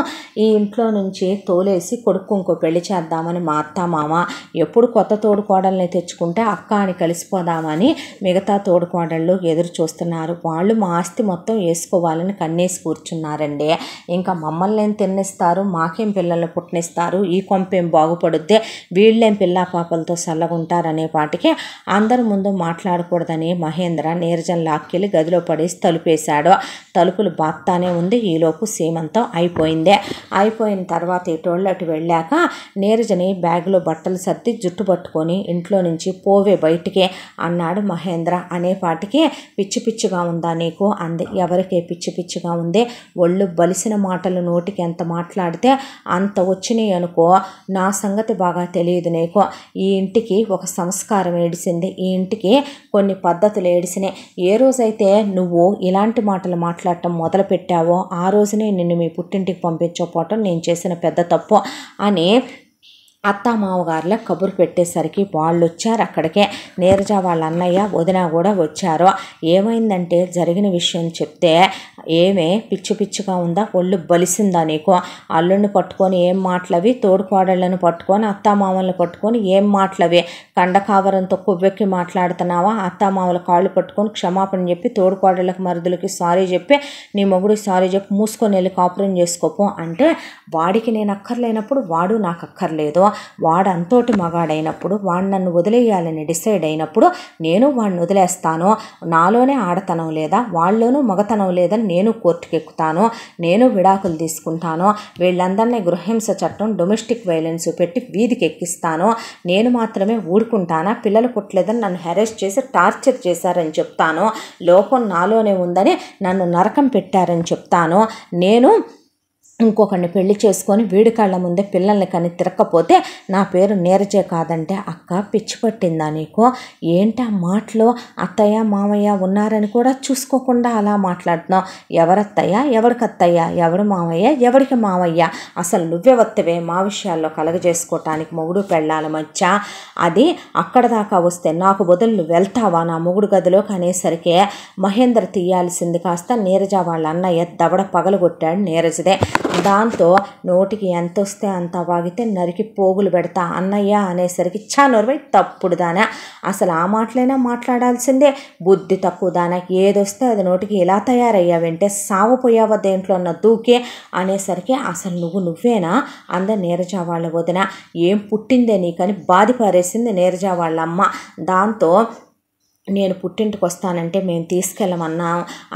ఈ ఇంట్లో నుంచి తోలేసి కొడుకు ఇంకో పెళ్లి చేద్దామని మా అత్త మామ ఎప్పుడు కొత్త తోడుకోడల్ని తెచ్చుకుంటే అక్క అని కలిసిపోదామని మిగతా తోడుకోడళ్ళు ఎదురు చూస్తున్నారు. వాళ్ళు మా ఆస్తి మొత్తం వేసుకోవాలని కన్నేసి కూర్చున్నారండి. ఇంకా మమ్మల్ని ఏం తిన్నిస్తారు, మాకేం పిల్లల్ని పుట్టినిస్తారు, ఈ కొంపేం బాగుపడుద్ది, వీళ్ళేం పిల్లా పాపలతో చల్లగుంటారనే పాటికి అందరి ముందు మాట్లాడకూడదని మహేంద్ర నీరజం లాక్కెళ్ళి గదిలో పడేసి తలుపేశాడు. తలుపులు బాత్తానే ఉంది. ఈలోపు సీమంతం అయిపోయింది. అయిపోయిన తర్వాత ఇటోళ్ళు అటు వెళ్ళాక నీరజని బ్యాగులో బట్టలు సర్ది జుట్టు పట్టుకొని ఇంట్లో నుంచి పోవే బయటికి అన్నాడు మహేంద్ర. అనేపాటికి పిచ్చిగా ఉందా నీకు అంది. ఎవరికే పిచ్చిగా ఉంది, ఒళ్ళు బలిసిన మాటలు నోటికి ఎంత మాట్లాడితే అంత వచ్చినాయి అనుకో, నా సంగతి బాగా తెలియదు నీకు. ఈ ఇంటికి ఒక సంస్కారం ఏడిసింది, ఈ ఇంటికి కొన్ని పద్ధతులు ఏడిసినాయి. ఏ రోజైతే నువ్వు ఇలాంటి మాటలు మాట్లాడటం మొదలు పెట్టావో ఆ రోజునే నిన్ను మీ పుట్టింటికి పంపించకపోవటం నేను చేసిన పెద్ద తప్పు అని అత్తామావగారుల కబురు పెట్టేసరికి వాళ్ళు వచ్చారు. అక్కడికే నీరజ వాళ్ళ అన్నయ్య వదిన కూడా వచ్చారు. ఏమైందంటే జరిగిన విషయం చెప్తే ఏమే పిచ్చిగా ఉందా, ఒళ్ళు బలిసిందా నీకు, అల్లుడిని పట్టుకొని ఏం మాటలవి, తోడుకోడళ్ళను పట్టుకొని అత్తామామలను పట్టుకొని ఏం మాటలవి, కండకావరంతో కొవ్వెక్కి మాట్లాడుతున్నావా, అత్తామామల కాళ్ళు పట్టుకొని క్షమాపణ చెప్పి తోడుకోడళ్ళకి మరుదులకి సారీ చెప్పి నీ మొగుడికి సారీ చెప్పి మూసుకొని వెళ్ళి కాపురం చేసుకోపో అంటే, వాడికి నేను అక్కర్లేనప్పుడు వాడు నాకు అక్కర్లేదు, వాడు అంతోటి మగాడైనప్పుడు వాడు నన్ను వదిలేయాలని డిసైడ్ అయినప్పుడు నేను వాడిని వదిలేస్తాను, నాలోనే ఆడతనం లేదా వాళ్ళలోనూ మగతనం లేదని నేను కోర్టుకు ఎక్కుతాను, నేను విడాకులు తీసుకుంటాను, వీళ్ళందరినీ గృహహింస చట్టం డొమెస్టిక్ వైలెన్స్ పెట్టి వీధికి ఎక్కిస్తాను, నేను మాత్రమే ఊరుకుంటానా, పిల్లలు పుట్టలేదని నన్ను హెరాస్ చేసి టార్చర్ చేశారని చెప్తాను, లోపం నాలోనే ఉందని నన్ను నరకం పెట్టారని చెప్తాను, నేను ఇంకొకరిని పెళ్లి చేసుకొని వీడి కళ్ళ ముందే పిల్లల్ని కానీ తిరగకపోతే నా పేరు నీరజే కాదంటే, అక్క పిచ్చి పట్టిందా నీకు, ఏంటి ఆ మాటలు, అత్తయ్య మామయ్య ఉన్నారని కూడా చూసుకోకుండా అలా మాట్లాడుతున్నావు, ఎవరత్తయ్య ఎవరికి అత్తయ్య, ఎవరు మామయ్య ఎవరికి మామయ్య, అసలు నువ్వే వత్తవే మా విషయాల్లో కలగజేసుకోవటానికి మొగుడు పెళ్ళాల మధ్య, అది అక్కడ దాకా వస్తే నాకు బదులు నువ్వు వెళ్తావా నా మొగుడు గదిలోకి అనేసరికి మహేంద్ర తీయాల్సింది కాస్త నీరజ వాళ్ళ అన్నయ్య దవడ పగలగొట్టాడు నీరజదే. దాంతో నోటికి ఎంత వస్తే అంత వాగితే నరికి పోగులు పెడతా అన్నయ్య అనేసరికి చానోర్వై తప్పుడు దానా, అసలు ఆ మాటలైనా మాట్లాడాల్సిందే, బుద్ధి తక్కువ దానా, ఏదొస్తే అది నోటికి ఎలా తయారయ్యావంటే సాగుపోయావా దేంట్లో ఉన్న దూకే అనేసరికి అసలు నువ్వేనా అంద నీరజ వాళ్ళ వదిన, ఏం పుట్టిందే నీకని బాధపారేసింది నీరజ వాళ్ళ అమ్మ. దాంతో నేను పుట్టింటికి వస్తానంటే మేము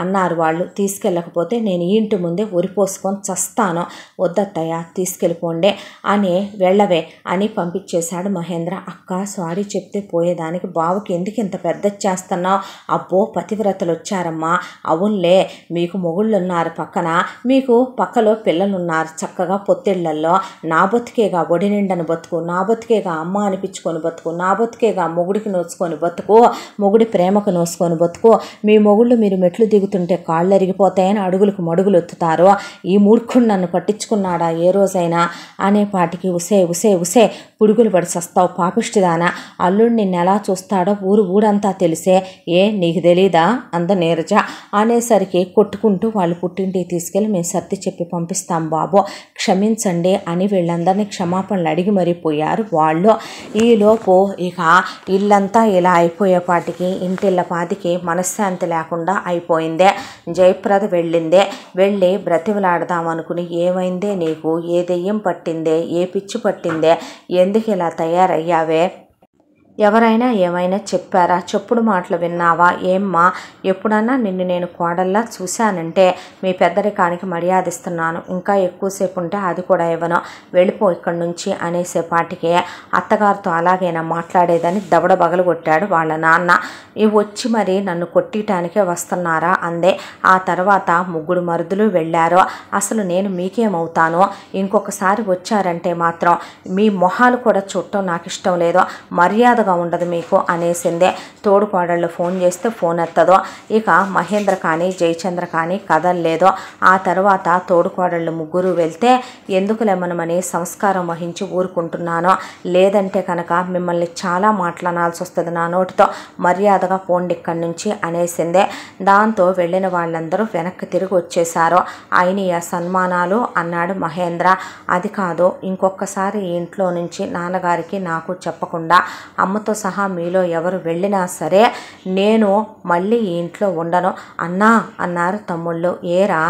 అన్నారు వాళ్ళు, తీసుకెళ్ళకపోతే నేను ఈ ఇంటి ముందే ఉరిపోసుకొని చస్తాను, వద్దత్తయ్య తీసుకెళ్ళిపోండే అని వెళ్ళవే అని పంపించేశాడు మహేంద్ర. అక్క సారీ చెప్తే పోయేదానికి బావకి ఎందుకు ఇంత పెద్ద చేస్తున్నావు, అబ్బో పతివ్రతలు వచ్చారమ్మా, అవునులే మీకు మొగుళ్ళు ఉన్నారు పక్కన, మీకు పక్కలో పిల్లలు ఉన్నారు చక్కగా పొత్తిళ్లల్లో, నా బతుకేగా ఒడి నిండని బతుకు, నా బతుకేగా అమ్మ అనిపించుకొని బతుకు, నా బతుకేగా మొగుడికి నోచుకొని బతుకు, మొగుడి మొగుడి ప్రేమకు నోసుకొని బతుకు, మీ మొగుళ్ళు మీరు మెట్లు దిగుతుంటే కాళ్ళు ఎరిగిపోతాయని అడుగులకు మడుగులు ఎత్తుతారు, ఈ మూర్ఖుడు నన్ను పట్టించుకున్నాడా ఏ రోజైనా అనేపాటికి ఉసే ఉసే ఉసే పురుగులు పడి సస్తావు పాపిష్టిదానా, అల్లుడు నిన్ను ఎలా చూస్తాడో ఊరంతా తెలిసే, ఏ నీకు తెలీదా అంద నీరజ అనేసరికి కొట్టుకుంటూ వాళ్ళు పుట్టింటికి తీసుకెళ్ళి మేము సర్ది చెప్పి పంపిస్తాం బాబు, క్షమించండి అని వీళ్ళందరినీ క్షమాపణలు అడిగి మరీ పోయారు వాళ్ళు. ఈలోపు ఇక ఇల్లంతా ఇలా అయిపోయేపాటికి ఇంటిళ్ళపాటికి మనశ్శాంతి లేకుండా అయిపోయిందే. జయప్రద వెళ్ళి బ్రతిమలాడదామనుకుని ఏమైందే నీకు, ఏ దెయ్యం పట్టిందే, ఏ పిచ్చి పట్టిందే, ఎందుకు ఇలా తయారయ్యావే, ఎవరైనా ఏమైనా చెప్పారా, చెప్పుడు మాటలు విన్నావా, ఏమ్మా ఎప్పుడన్నా నిన్ను నేను కోడల్లా చూశానంటే మీ పెద్దరికానికి మర్యాదిస్తున్నాను, ఇంకా ఎక్కువసేపు ఉంటే అది కూడా ఇవ్వను, వెళ్ళిపో ఇక్కడి నుంచి అనేసేపాటికే అత్తగారితో అలాగైనా మాట్లాడేదని దవడ బగలగొట్టాడు వాళ్ళ నాన్న. ఇవి వచ్చి మరి నన్ను కొట్టడానికే వస్తున్నారా అందే. ఆ తర్వాత ముగ్గురు మరుదులు వెళ్ళారు. అసలు నేను మీకేమవుతానో, ఇంకొకసారి వచ్చారంటే మాత్రం మీ మొహాలు కూడా చూడటం నాకు ఇష్టం లేదు, మర్యాదగా ఉండదు మీకు అనేసిందే. తోడుకోడళ్ళు ఫోన్ చేస్తే ఫోన్ ఎత్తదో. ఇక మహేంద్ర కానీ జయచంద్ర కానీ కదలలేదు. ఆ తర్వాత తోడుకోడళ్ళు ముగ్గురు వెళ్తే ఎందుకు లేమనమని సంస్కారం వహించి ఊరుకుంటున్నాను, లేదంటే కనుక మిమ్మల్ని చాలా మాట్లాడాల్సి వస్తుంది నా నోటితో, మర్యాదగా పోండి ఇక్కడి నుంచి అనేసిందే. దాంతో వెళ్ళిన వాళ్ళందరూ వెనక్కి తిరిగి వచ్చేశారు. అయినయ సన్మానాలు అన్నాడు మహేంద్ర. అది కాదు, ఇంకొకసారి ఈ ఇంట్లో నుంచి నాన్నగారికి నాకు చెప్పకుండా అమ్మతో సహా మీలో ఎవరు వెళ్ళినా సరే నేను మళ్ళీ ఈ ఇంట్లో ఉండను అన్నా అన్నారు తమ్ముళ్ళు. ఏరా,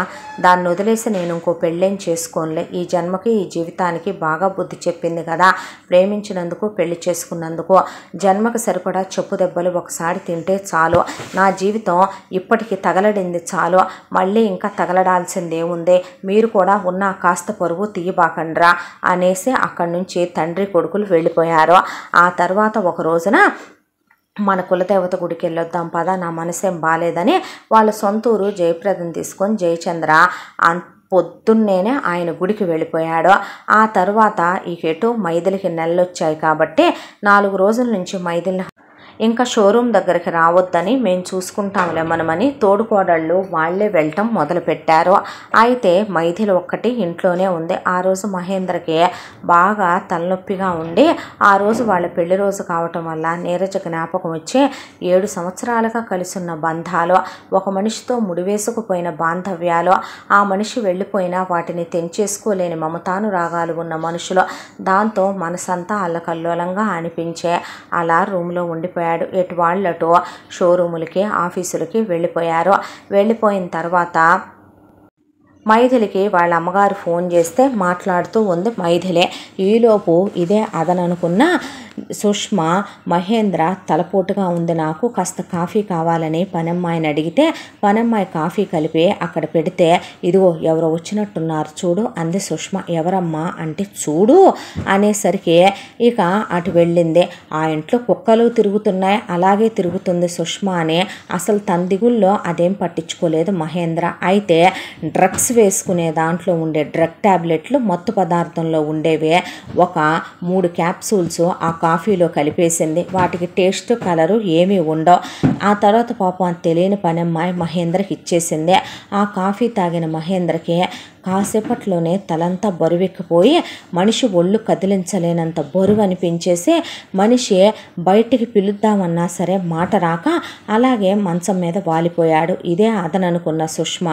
దాన్ని వదిలేసి నేను ఇంకో పెళ్ళేం చేసుకోనులే, ఈ జన్మకి ఈ జీవితానికి బాగా బుద్ధి చెప్పింది కదా, ప్రేమించినందుకు పెళ్లి చేసుకున్నందుకు జన్మకు సరిపడా చెప్పు దెబ్బలు ఒకసారి తింటే చాలు, నా జీవితం ఇప్పటికి తగలడింది చాలు, మళ్ళీ ఇంకా తగలడాల్సిందే ఉంది, మీరు కూడా ఉన్న కాస్త పరువు తీయబాకండ్రా అనేసి అక్కడి నుంచి తండ్రి కొడుకులు వెళ్ళిపోయారు. ఆ తర్వాత ఒక రోజున మన కులదేవత గుడికి వెళ్ళొద్దాం పదా, నా మనసేం బాగాలేదని వాళ్ళ సొంతూరు జయప్రదం తీసుకొని జయచంద్ర పొద్దున్నేనే ఆయన గుడికి వెళ్ళిపోయాడు. ఆ తర్వాత ఈ ఎటు మైథిలికి నెలలొచ్చాయి కాబట్టి 4 రోజుల నుంచి మైథిలిని ఇంకా షోరూమ్ దగ్గరికి రావద్దని మేము చూసుకుంటాంలే మనమని తోడుకోడళ్ళు వాళ్లే వెళ్ళటం మొదలుపెట్టారు. అయితే మైథిలి ఒక్కటి ఇంట్లోనే ఉంది. ఆ రోజు మహేంద్రకి బాగా తలనొప్పిగా ఉండి ఆ రోజు వాళ్ళ పెళ్లి రోజు కావటం వల్ల నీరజ జ్ఞాపకం వచ్చి 7 సంవత్సరాలుగా కలిసున్న బంధాలు, ఒక మనిషితో ముడివేసుకుపోయిన బాంధవ్యాలు, ఆ మనిషి వెళ్ళిపోయినా వాటిని తెంచేసుకోలేని మమతానురాగాలు ఉన్న మనుషులు, దాంతో మనసంతా అల్లకల్లోలంగా అనిపించే అలా రూమ్లో ఉండిపోయాడు. ఎటు వాళ్ళటు షోరూములకి ఆఫీసులకి వెళ్ళిపోయారు. వెళ్ళిపోయిన తర్వాత మైథిలికి వాళ్ళ అమ్మగారు ఫోన్ చేస్తే మాట్లాడుతూ ఉంది మైథిలే. ఈలోపు ఇదే అదననుకున్న సుష్మ మహేంద్ర తలపోటుగా ఉంది, నాకు కాస్త కాఫీ కావాలని పనమ్మాయిని అడిగితే పనమ్మాయి కాఫీ కలిపి అక్కడ పెడితే ఇదిగో ఎవరో వచ్చినట్టున్నారు చూడు అంది సుష్మ. ఎవరమ్మా అంటే చూడు అనేసరికి ఇక అటు వెళ్ళింది. ఆ ఇంట్లో కుక్కలు తిరుగుతున్నాయి, అలాగే తిరుగుతుంది సుష్మ అని అసలు తన దిగుల్లో అదేం పట్టించుకోలేదు మహేంద్ర. అయితే డ్రగ్స్ వేసుకునే దాంట్లో ఉండే డ్రగ్ ట్యాబ్లెట్లు మత్తు పదార్థంలో ఉండేవే ఒక 3 క్యాప్సూల్స్ ఆ కాఫీలో కలిపేసింది. వాటికి టేస్ట్ కలరు ఏమీ ఉండవు. ఆ తర్వాత పాపం తెలియని పనమ్మాయి మహేంద్రకి ఇచ్చేసింది. ఆ కాఫీ తాగిన మహేంద్రకి కాసేపట్లోనే తలంతా బరువెక్కిపోయి మనిషి ఒళ్ళు కదిలించలేనంత బరువు అనిపించేసి మనిషి బయటికి పిలుద్దామన్నా సరే మాట రాక అలాగే మంచం మీద వాలిపోయాడు. ఇదే అదననుకున్న సుష్మ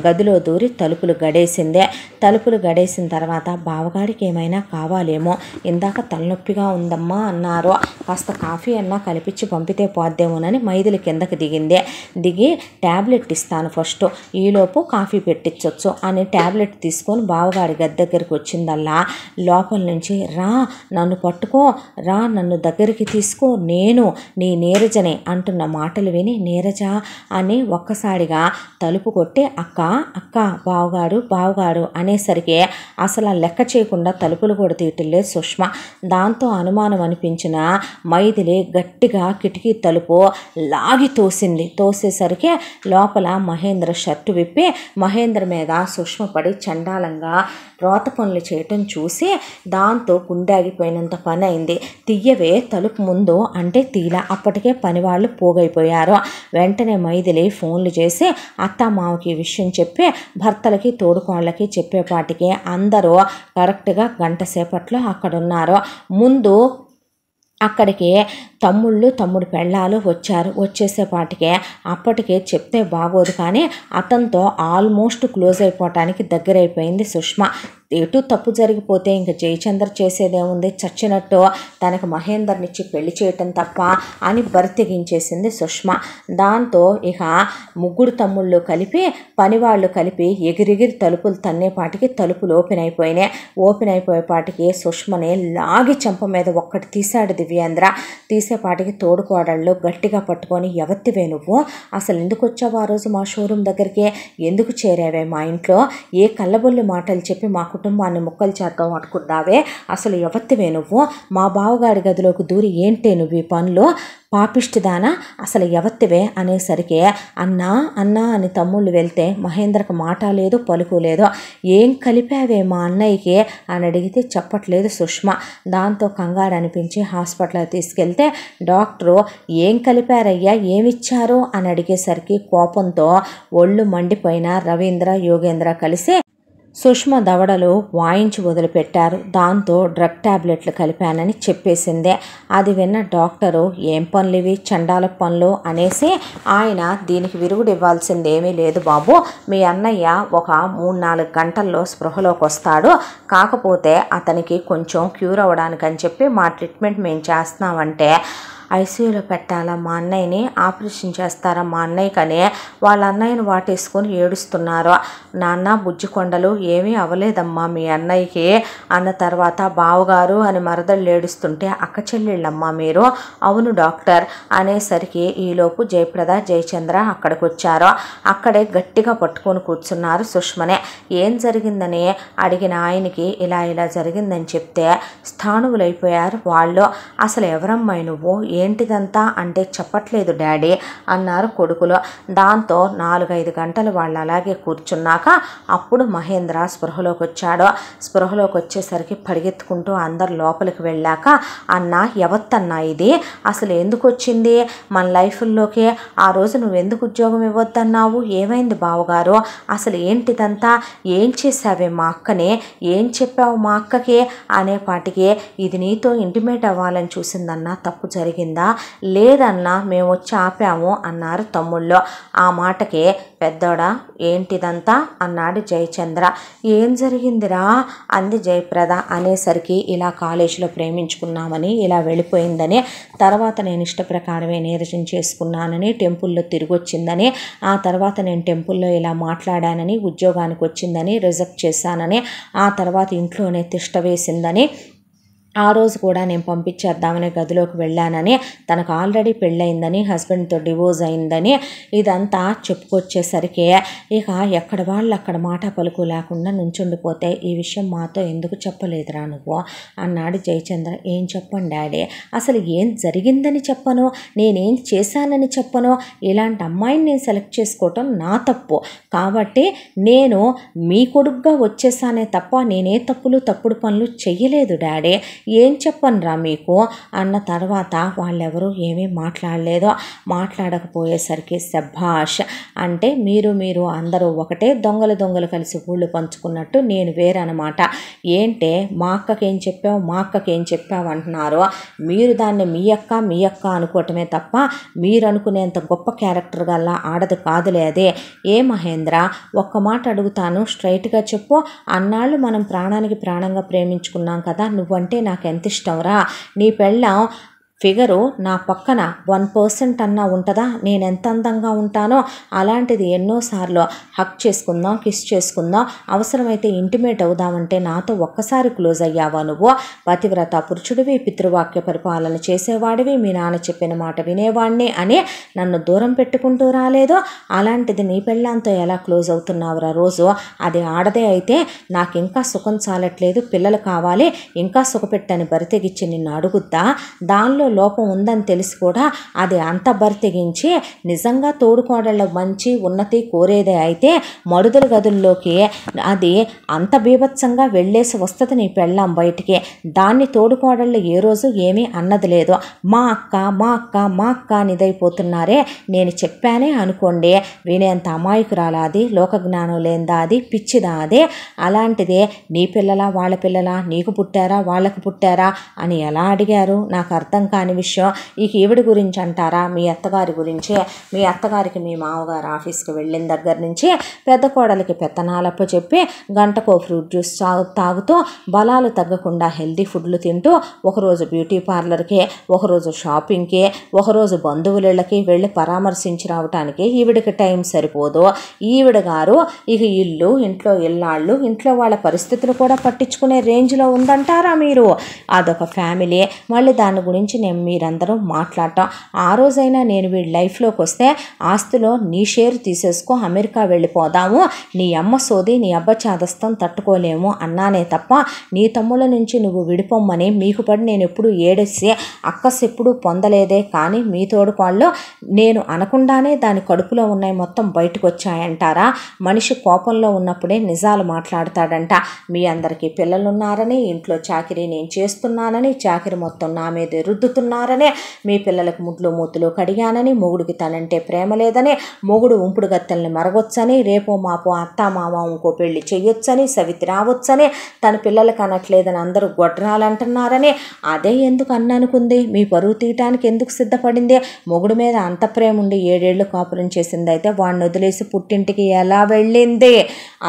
గదిలో దూరి తలుపులు గడేసిందే. తలుపులు గడేసిన తర్వాత బావగారికి ఏమైనా కావాలేమో, ఇందాక తలనొప్పిగా ఉందమ్మా అన్నారు, కాస్త కాఫీ అన్నా కలిపించి పంపితే పోద్దేమోనని మైథిలి కిందకి దిగి ట్యాబ్లెట్ ఇస్తాను ఫస్ట్, ఈలోపు కాఫీ పెట్టించవచ్చు అని ట్యాబ్లెట్ తీసుకొని బావగారి గది దగ్గరికి వచ్చిందల్లా లోపల నుంచి రా నన్ను పట్టుకో, రా నన్ను దగ్గరికి తీసుకో, నేను నీ నీరజని అంటున్న మాటలు విని నీరజ అని ఒక్కసారిగా తలుపు కొట్టి అక్క అక్క బావగారు అనేసరికి అసలు లెక్క చేయకుండా తలుపులు కూడా తీయటంలేదు సుష్మ. దాంతో అనుమానం అనిపించిన మైథిలి గట్టిగా కిటికీ తలుపు లాగి తోసేసరికి లోపల మహేంద్ర షర్టు విప్పి మహేంద్ర మీద సుష్మ పడి చండాలంగా రోత పనులు చేయటం చూసి దాంతో గుండాగిపోయినంత పని అయింది. తీయవే తలుపు ముందు అంటే తీలా. అప్పటికే పనివాళ్ళు పోగైపోయారు. వెంటనే మైథిలి ఫోన్లు చేసి అత్తామావకి ఈ విషయం చెప్పి భర్తలకి తోడుకోళ్ళకి చెప్పేపాటికి అందరూ కరెక్ట్గా గంట సేపట్లో అక్కడున్నారు. ముందు అక్కడికి తమ్ముడు పెళ్ళాలు వచ్చేసేపాటికే అప్పటికే చెప్తే బాగోదు కానీ అతనితో ఆల్మోస్ట్ క్లోజ్ అయిపోవటానికి దగ్గరైపోయింది సుష్మ. ఎటు తప్పు జరిగిపోతే ఇంక జయచంద్ర చేసేదేముంది, చచ్చినట్టు తనకు మహేందర్నిచ్చి పెళ్లి చేయటం తప్ప అని బరితెగించేసింది సుష్మ. దాంతో ఇక ముగ్గురు తమ్ముళ్ళు కలిపి పనివాళ్ళు కలిపి ఎగిరిగిరి తలుపులు తన్నేపాటికి తలుపులు ఓపెన్ అయిపోయేపాటికి సుష్మని లాగి చెంప మీద ఒక్కటి తీశాడు దివ్యేంద్ర. తీసేపాటికి తోడుకోడళ్ళు గట్టిగా పట్టుకొని ఎవత్తివే నువ్వు, అసలు ఎందుకు వచ్చావు ఆ రోజు మా షోరూమ్ దగ్గరికి, ఎందుకు చేరావే మా ఇంట్లో, ఏ కళ్ళబొల్లి మాటలు చెప్పి మా కుటుంబాన్ని ముక్కలు చేద్దాం అనుకున్నావే, అసలు ఎవత్తివే నువ్వు, మా బావగారి గదిలోకి దూరి ఏంటే నువ్వు ఈ పనులు, పాపిష్టిదానా, అసలు ఎవత్తివే అనేసరికి అన్నా అని తమ్ముళ్ళు వెళ్తే మహేంద్రకు మాట లేదు పలుకు లేదు. ఏం కలిపావే మా అన్నయ్యకి అని అడిగితే చెప్పట్లేదు సుష్మ. దాంతో కంగారు అనిపించి హాస్పిటల్కి తీసుకెళ్తే డాక్టరు ఏం కలిపారయ్యా ఏమిచ్చారు అని అడిగేసరికి కోపంతో ఒళ్ళు మండిపోయిన రవీంద్ర యోగేంద్ర కలిసి సుష్మ దవడలు వాయించి వదిలిపెట్టారు. దాంతో డ్రగ్ టాబ్లెట్లు కలిపానని చెప్పేసిందే. అది విన్న డాక్టరు ఏం పనులు ఇవి చండాల పనులు అనేసి ఆయన దీనికి విరుగుడు ఇవ్వాల్సింది ఏమీ లేదు బాబు, మీ అన్నయ్య ఒక 3-4 గంటల్లో స్పృహలోకి వస్తాడు, కాకపోతే అతనికి కొంచెం క్యూర్ అవ్వడానికని చెప్పి మా ట్రీట్మెంట్ మేము చేస్తున్నామంటే ఐసీయూలో పెట్టాలా మా అన్నయ్యని, ఆపరేషన్ చేస్తారా మా అన్నయ్యకని వాళ్ళ అన్నయ్యని వాటేసుకొని ఏడుస్తున్నారు. నాన్న బుజ్జికొండలు ఏమీ అవ్వలేదమ్మా మీ అన్నయ్యకి అన్న తర్వాత బావగారు అని మరదళ్ళు ఏడుస్తుంటే అక్క చెల్లెళ్ళమ్మా మీరు, అవును డాక్టర్ అనేసరికి ఈలోపు జయప్రద జయచంద్ర అక్కడికి వచ్చారు. అక్కడే గట్టిగా పట్టుకొని కూర్చున్నారు సుష్మనే. ఏం జరిగిందని అడిగిన ఆయనకి ఇలా జరిగిందని చెప్తే స్థానువులైపోయారు వాళ్ళు. అసలు ఎవరమ్మాయి నువ్వు, ఏంటిదంతా అంటే చెప్పట్లేదు డాడీ అన్నారు కొడుకులు. దాంతో 4-5 గంటలు వాళ్ళు అలాగే కూర్చున్నాక అప్పుడు మహేంద్ర స్పృహలోకి వచ్చాడు. స్పృహలోకి వచ్చేసరికి పరిగెత్తుకుంటూ అందరు లోపలికి వెళ్ళాక అన్న ఎవత్తన్నా ఇది, అసలు ఎందుకు వచ్చింది మన లైఫ్లోకి, ఆ రోజు నువ్వెందుకు ఉద్యోగం ఇవ్వద్దన్నావు, ఏమైంది బావగారు, అసలు ఏంటిదంతా, ఏం చేసావే మా అక్కని, ఏం చెప్పావు మా అక్కకి అనేపాటికి ఇది నీతో ఇంటిమేట్ అవ్వాలని చూసిందన్నా తప్పు జరిగిందా, లేదన్నా మేము వచ్చి ఆపాము అన్నారు తమ్ముళ్ళు. ఆ మాటకి పెద్దోడా ఏంటిదంతా అన్నాడు జయచంద్ర. ఏం జరిగిందిరా అంది జయప్రద. అనేసరికి ఇలా కాలేజీలో ప్రేమించుకున్నామని ఇలా వెళ్ళిపోయిందని, తర్వాత నేను ఇష్ట ప్రకారమే నీరజం చేసుకున్నానని, టెంపుల్లో తిరిగి వచ్చిందని, ఆ తర్వాత నేను టెంపుల్లో ఇలా మాట్లాడానని, ఉద్యోగానికి వచ్చిందని, రిజెక్ట్ చేశానని, ఆ తర్వాత ఇంట్లోనే తిష్ట వేసిందని, ఆ రోజు కూడా నేను పంపించేద్దామని గదిలోకి వెళ్ళానని, తనకు ఆల్రెడీ పెళ్ళయిందని, హస్బెండ్తో డివోర్స్ అయిందని ఇదంతా చెప్పుకొచ్చేసరికి ఇక ఎక్కడ వాళ్ళు అక్కడ మాట పలుకు లేకుండా నుంచుండిపోతే ఈ విషయం మాతో ఎందుకు చెప్పలేదురా నువ్వు అన్నాడు జయచంద్ర. ఏం చెప్పను డాడీ, అసలు ఏం జరిగిందని చెప్పను, నేనేం చేశానని చెప్పను, ఇలాంటి అమ్మాయిని నేను సెలెక్ట్ చేసుకోవటం నా తప్పు కాబట్టి నేను మీ కొడుకుగా వచ్చేసానే తప్ప నేనే తప్పుడు పనులు చెయ్యలేదు డాడీ, ఏం చెప్పనురా మీకు అన్న తర్వాత వాళ్ళెవరూ ఏమీ మాట్లాడలేదు. మాట్లాడకపోయేసరికి శభాష్ అంటే మీరు అందరూ ఒకటే, దొంగలు కలిసి ఊళ్ళు పంచుకున్నట్టు నేను వేరనమాట, ఏంటే మా అక్కకేం చెప్పావు అంటున్నారు, మీరు దాన్ని మీ అక్క అనుకోవటమే తప్ప మీరు అనుకునేంత గొప్ప క్యారెక్టర్ గల్లా ఆడదు కాదులే అదే. ఏ మహేంద్ర ఒక్క మాట అడుగుతాను స్ట్రైట్గా చెప్పు, అన్నాళ్ళు మనం ప్రాణానికి ప్రాణంగా ప్రేమించుకున్నాం కదా, నువ్వంటే నాకు ఎంత ఇష్టంరా, నీ పెళ్ళాం ఫిగరు నా పక్కన 1% అన్నా ఉంటుందా? నేను ఎంత అందంగా ఉంటానో అలాంటిది ఎన్నోసార్లు హక్ చేసుకుందాం, కిస్ చేసుకుందాం, అవసరమైతే ఇంటిమేట్ అవుదామంటే నాతో ఒక్కసారి క్లోజ్ అయ్యావా నువ్వు? పతివ్రత పురుషుడివి, పితృవాక్య పరిపాలన చేసేవాడివి, మీ నాన్న చెప్పిన మాట వినేవాడిని అని నన్ను దూరం పెట్టుకుంటూ రాలేదు. అలాంటిది నీ పెళ్ళాంతో ఎలా క్లోజ్ అవుతున్నావురా రోజు? అది ఆడదే అయితే నాకు ఇంకా సుఖం చాలట్లేదు, పిల్లలు కావాలి, ఇంకా సుఖపెట్టని బరితెగిచ్చి నిన్ను అడుగుద్దా? దానిలో లోపం ఉందని తెలిసి కూడా అది అంత బరితెగించి నిజంగా తోడుకోడళ్ళ మంచి ఉన్నతి కోరేదే అయితే మడుదల గదుల్లోకి అది అంత బీభత్సంగా వెళ్ళేసి వస్తుంది నీ పెళ్ళాం బయటికి. దాన్ని తోడుకోడళ్ళు ఏ రోజు ఏమీ అన్నది లేదు. మా అక్క మా అక్క మా అక్క నిదైపోతున్నారే, నేను చెప్పానే అనుకోండి, వినేంత అమాయకురాలా అది? లోకజ్ఞానం లేనిదా అది? పిచ్చిదా అదే? అలాంటిదే నీ పిల్లలా వాళ్ళ పిల్లలా, నీకు పుట్టారా వాళ్ళకు పుట్టారా అని ఎలా అడిగారు? నాకు అర్థం కాని విషయం. ఇక ఈవిడ గురించి అంటారా? మీ అత్తగారి గురించే. మీ అత్తగారికి మీ మామగారు ఆఫీస్కి వెళ్ళిన దగ్గర నుంచి పెద్ద కోడలికి పెత్తనాలప్ప చెప్పి గంటకో ఫ్రూట్ జ్యూస్ తాగుతూ బలాలు తగ్గకుండా హెల్దీ ఫుడ్లు తింటూ ఒకరోజు బ్యూటీ పార్లర్కి, ఒకరోజు షాపింగ్కి, ఒకరోజు బంధువులకి వెళ్ళి పరామర్శించి రావటానికి ఈవిడికి టైం సరిపోదు. ఈవిడ గారు ఇక ఇల్లు, ఇంట్లో ఇల్లాళ్ళు, ఇంట్లో వాళ్ళ పరిస్థితులు కూడా పట్టించుకునే రేంజ్లో ఉందంటారా మీరు? అదొక ఫ్యామిలీ. మళ్ళీ దాని గురించి నేను మీరందరూ మాట్లాడటం. ఆ రోజైనా నేను వీడి లైఫ్లోకి వస్తే ఆస్తిలో నీ షేర్ తీసేసుకో, అమెరికా వెళ్ళిపోదాము, నీ అమ్మ సోది నీ అబ్బ చాదస్తం తట్టుకోలేము అన్నానే తప్ప నీ తమ్ముళ్ళ నుంచి నువ్వు విడిపోమ్మని మీకు పడి నేను ఎప్పుడు ఏడేసి అక్కస్ ఎప్పుడు పొందలేదే. కానీ మీ తోడుకోళ్ళు నేను అనకుండానే దాని కడుపులో ఉన్నాయి మొత్తం బయటకు వచ్చాయంటారా? మనిషి కోపంలో ఉన్నప్పుడే నిజాలు మాట్లాడతాడంట. మీ అందరికీ పిల్లలున్నారని, ఇంట్లో చాకిరీ నేను చేస్తున్నానని, చాకిరీ మొత్తం నా మీద రుద్దుతున్నారని, మీ పిల్లలకు ముడ్లు మూతులు కడిగానని, మొగుడికి తనంటే ప్రేమ లేదని, మొగుడు ఉంపుడు గత్తెల్ని మరగొచ్చని, రేపో మాపో అత్త మామ ఇంకో పెళ్లి చెయ్యొచ్చని, సవితి రావచ్చని, తన పిల్లలకు అనట్లేదని అందరూ గొడ్రాలంటున్నారని, అదే ఎందుకు అన్ననుకుంది? మీ పరువు తీయటానికి ఎందుకు సిద్ధపడింది? మొగుడు మీద అంత ప్రేమ ఉండి 7 ఏళ్ళు కాపురం చేసింది అయితే వాడిని వదిలేసి పుట్టింటికి ఎలా వెళ్ళింది?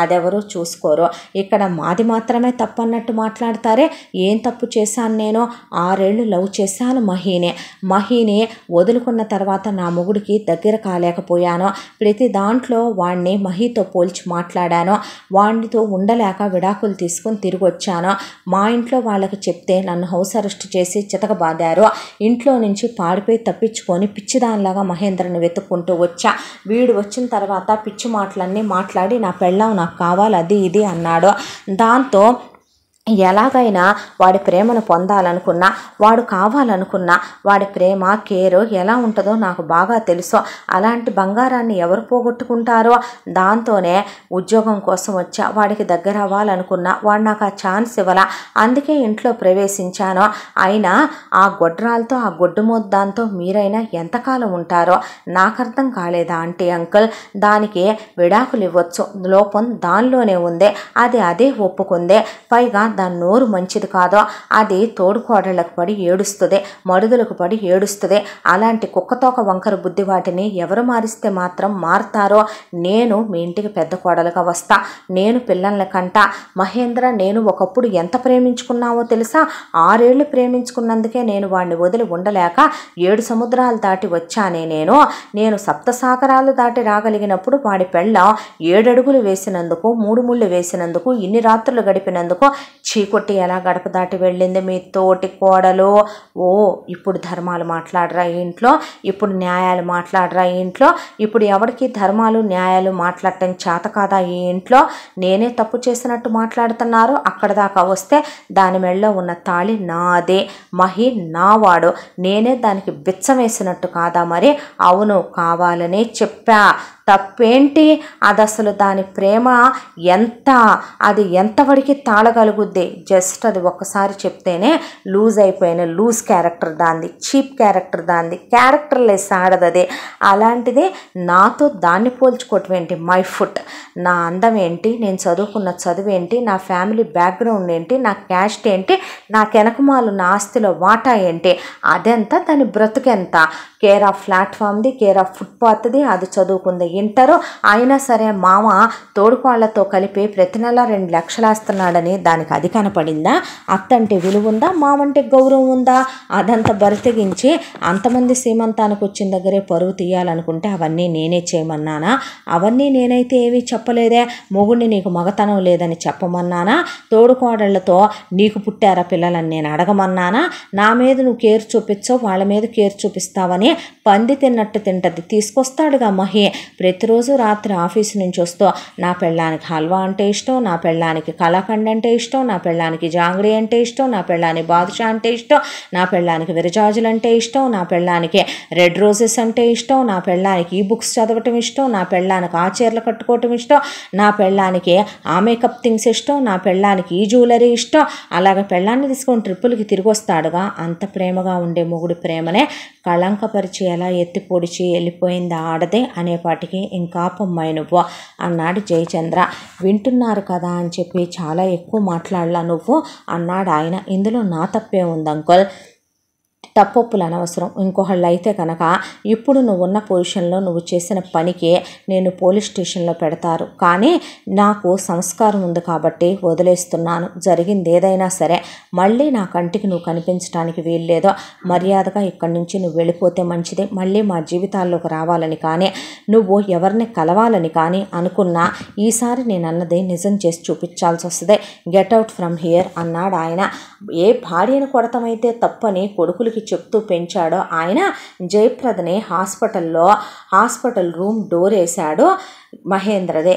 అదెవరూ చూసుకోరు. ఇక్కడ మాది మాత్రమే తప్పన్నట్టు మాట్లాడతారే. ఏం తప్పు చేశాను నేను? 6 ఏళ్ళు లవ్ చేశాను మహీని వదులుకున్న తర్వాత నా మొగుడికి దగ్గర కాలేకపోయాను. ప్రతి దాంట్లో వాణ్ణి మహీతో పోల్చి మాట్లాడాను. వాణ్ణితో ఉండలేక విడాకులు తీసుకుని తిరిగి వచ్చాను. మా ఇంట్లో వాళ్ళకి చెప్తే నన్ను హౌస్ అరెస్ట్ చేసి చితకబాదారు. ఇంట్లో నుంచి పారిపోయి తప్పించుకొని పిచ్చిదానిలాగా మహేంద్రని వెతుక్కుంటూ వచ్చా. వీడు వచ్చిన తర్వాత పిచ్చి మాటలన్నీ మాట్లాడి నా పెళ్ళాం నాకు కావాలి అది ఇది అన్నాడు. దాంతో ఎలాగైనా వాడి ప్రేమను పొందాలనుకున్నా, వాడు కావాలనుకున్నా, వాడి ప్రేమ కేరు ఎలా ఉంటుందో నాకు బాగా తెలుసు. అలాంటి బంగారాన్ని ఎవరు పోగొట్టుకుంటారో? దాంతోనే ఉద్యోగం కోసం వచ్చా. వాడికి దగ్గర అవ్వాలనుకున్నా, వాడు నాకు ఆ ఛాన్స్ ఇవ్వాల. అందుకే ఇంట్లో ప్రవేశించాను. అయినా ఆ గొడ్రాలతో, ఆ గొడ్డు మొద్దాంతో మీరైనా ఎంతకాలం ఉంటారో నాకు అర్థం కాలేదా ఆంటీ అంకుల్? దానికి విడాకులు ఇవ్వచ్చు, లోపం దానిలోనే ఉంది. అది అదే ఒప్పుకుందే. పైగా దాని నోరు మంచిది కాదో, అది తోడుకోడళ్ళకు పడి ఏడుస్తుంది, మడుదులకు పడి ఏడుస్తుంది. అలాంటి కుక్కతోక వంకర బుద్ధి వాటిని ఎవరు మారిస్తే మాత్రం మారుతారో? నేను మీ ఇంటికి పెద్ద కోడలుగా వస్తా, నేను పిల్లల కంట. మహేంద్ర నేను ఒకప్పుడు ఎంత ప్రేమించుకున్నావో తెలుసా? 6 ఏళ్ళు ప్రేమించుకున్నందుకే నేను వాడిని వదిలి ఉండలేక 7 సముద్రాలు దాటి వచ్చానే. నేను సప్తసాగరాలు దాటి రాగలిగినప్పుడు వాడి పెళ్ళం 7 అడుగులు వేసినందుకు, 3 ముళ్ళు వేసినందుకు, ఇన్ని రాత్రులు గడిపినందుకు చీకొట్టి ఎలా గడప దాటి వెళ్ళింది మీ తోటి కోడలు. ఓ ఇప్పుడు ధర్మాలు మాట్లాడరా ఇంట్లో, ఇప్పుడు న్యాయాలు మాట్లాడరా ఇంట్లో, ఇప్పుడు ఎవరికి ధర్మాలు న్యాయాలు మాట్లాడటం చేత కాదా ఈ ఇంట్లో? నేనే తప్పు చేసినట్టు మాట్లాడుతున్నారు. అక్కడ దాకా వస్తే దాని మెళ్ళలో ఉన్న తాళి నాదే, మహి నావాడు, నేనే దానికి బిచ్చం వేసినట్టు కాదా మరి? అవును, కావాలనే చెప్పా. తప్పేంటి? అది అసలు దాని ప్రేమ ఎంత, అది ఎంతవరకు తాళగలుగుద్ది? జస్ట్ అది ఒక్కసారి చెప్తేనే లూజ్ అయిపోయిన లూజ్ క్యారెక్టర్ దాంది, చీప్ క్యారెక్టర్ దాంది, క్యారెక్టర్ లెస్ ఆడదది. అలాంటిది నాతో దాన్ని పోల్చుకోవటం ఏంటి? మై ఫుట్, నా అందం ఏంటి, నేను చదువుకున్న చదువు ఏంటి, నా ఫ్యామిలీ బ్యాక్గ్రౌండ్ ఏంటి, నా క్యాస్ట్ ఏంటి, నా వెనకమాలు నా ఆస్తిలో వాటా ఏంటి, అదెంత, దాని బ్రతుకెంత? కేర్ ఆఫ్ ప్లాట్ఫామ్ది, కేర్ ఆఫ్ ఫుట్పాత్ది, అది చదువుకుంది ఇంటరు. అయినా సరే మామ తోడుకోళ్లతో కలిపి ప్రతి నెల 2 లక్షలు వేస్తున్నాడని దానికి అది కనపడిందా? అత్తంటే విలువ ఉందా, మామంటే గౌరవం ఉందా? అదంతా బరితెగించి అంతమంది సీమంతానికి వచ్చిన దగ్గరే పరువు తీయాలనుకుంటే అవన్నీ నేనే చేయమన్నానా? అవన్నీ నేనైతే ఏమీ చెప్పలేదే. మొగుడిని నీకు మగతనం లేదని చెప్పమన్నానా? తోడుకోడళ్లతో నీకు పుట్టారా పిల్లలని నేను అడగమన్నానా? నా మీద నువ్వు కేర్ చూపించో వాళ్ళ మీద కేర్ చూపిస్తావని పంది తిన్నట్టు తింటది. తీసుకొస్తాడుగా మహి ప్రతిరోజు రాత్రి ఆఫీసు నుంచి వస్తూ నా పెళ్ళానికి హల్వా అంటే ఇష్టం, నా పెళ్ళానికి కలాకండ్ అంటే ఇష్టం, నా పెళ్ళానికి జాంగ్రీ అంటే ఇష్టం, నా పెళ్ళానికి బాదుషా అంటే ఇష్టం, నా పెళ్ళానికి విరజాజులు అంటే ఇష్టం, నా పెళ్ళానికి రెడ్ రోజెస్ అంటే ఇష్టం, నా పెళ్ళానికి ఈ బుక్స్ చదవటం ఇష్టం, నా పెళ్ళానికి ఆ చీరలు కట్టుకోవటం ఇష్టం, నా పెళ్ళానికి ఆ మేకప్ థింగ్స్ ఇష్టం, నా పెళ్ళానికి ఈ జ్యువెలరీ ఇష్టం. అలాగే పెళ్ళాన్ని తీసుకొని ట్రిప్పులకి తిరిగి వస్తాడుగా. అంత ప్రేమగా ఉండే మొగుడి ప్రేమనే కళంకపరిచి ఎలా ఎత్తి పొడిచి వెళ్ళిపోయింది ఆడదే అనేపాటికి ఇంకా పొమ్మాయి నువ్వు అన్నాడు జయచంద్ర. వింటున్నారు కదా అని చెప్పి చాలా ఎక్కువ మాట్లాడలా నువ్వు అన్నాడు ఆయన. ఇందులో నా తప్పే ఉంది అంకుల్, తప్పొప్పులు అనవసరం. ఇంకొకళ్ళు అయితే కనుక ఇప్పుడు నువ్వు ఉన్న పొజిషన్లో నువ్వు చేసిన పనికి నేను పోలీస్ స్టేషన్లో పెడతారు. కానీ నాకు సంస్కారం ఉంది కాబట్టి వదిలేస్తున్నాను. జరిగింది ఏదైనా సరే మళ్ళీ నా కంటికి నువ్వు కనిపించడానికి వీల్లేదో మర్యాదగా ఇక్కడి నుంచి నువ్వు వెళ్ళిపోతే మంచిది. మళ్ళీ మా జీవితాల్లోకి రావాలని కానీ నువ్వు ఎవరిని కలవాలని కానీ అనుకున్నా ఈసారి నేను అన్నది నిజం చేసి చూపించాల్సి వస్తుంది. గెట్ అవుట్ ఫ్రమ్ హియర్ అన్నాడు ఆయన. ఏ భార్యను కొడతామైతే తప్పని కొడుకులకి చెప్తూ పెంచాడో ఆయన జయప్రదని హాస్పిటల్ రూమ్ డోర్ వేశాడు మహేంద్రదే.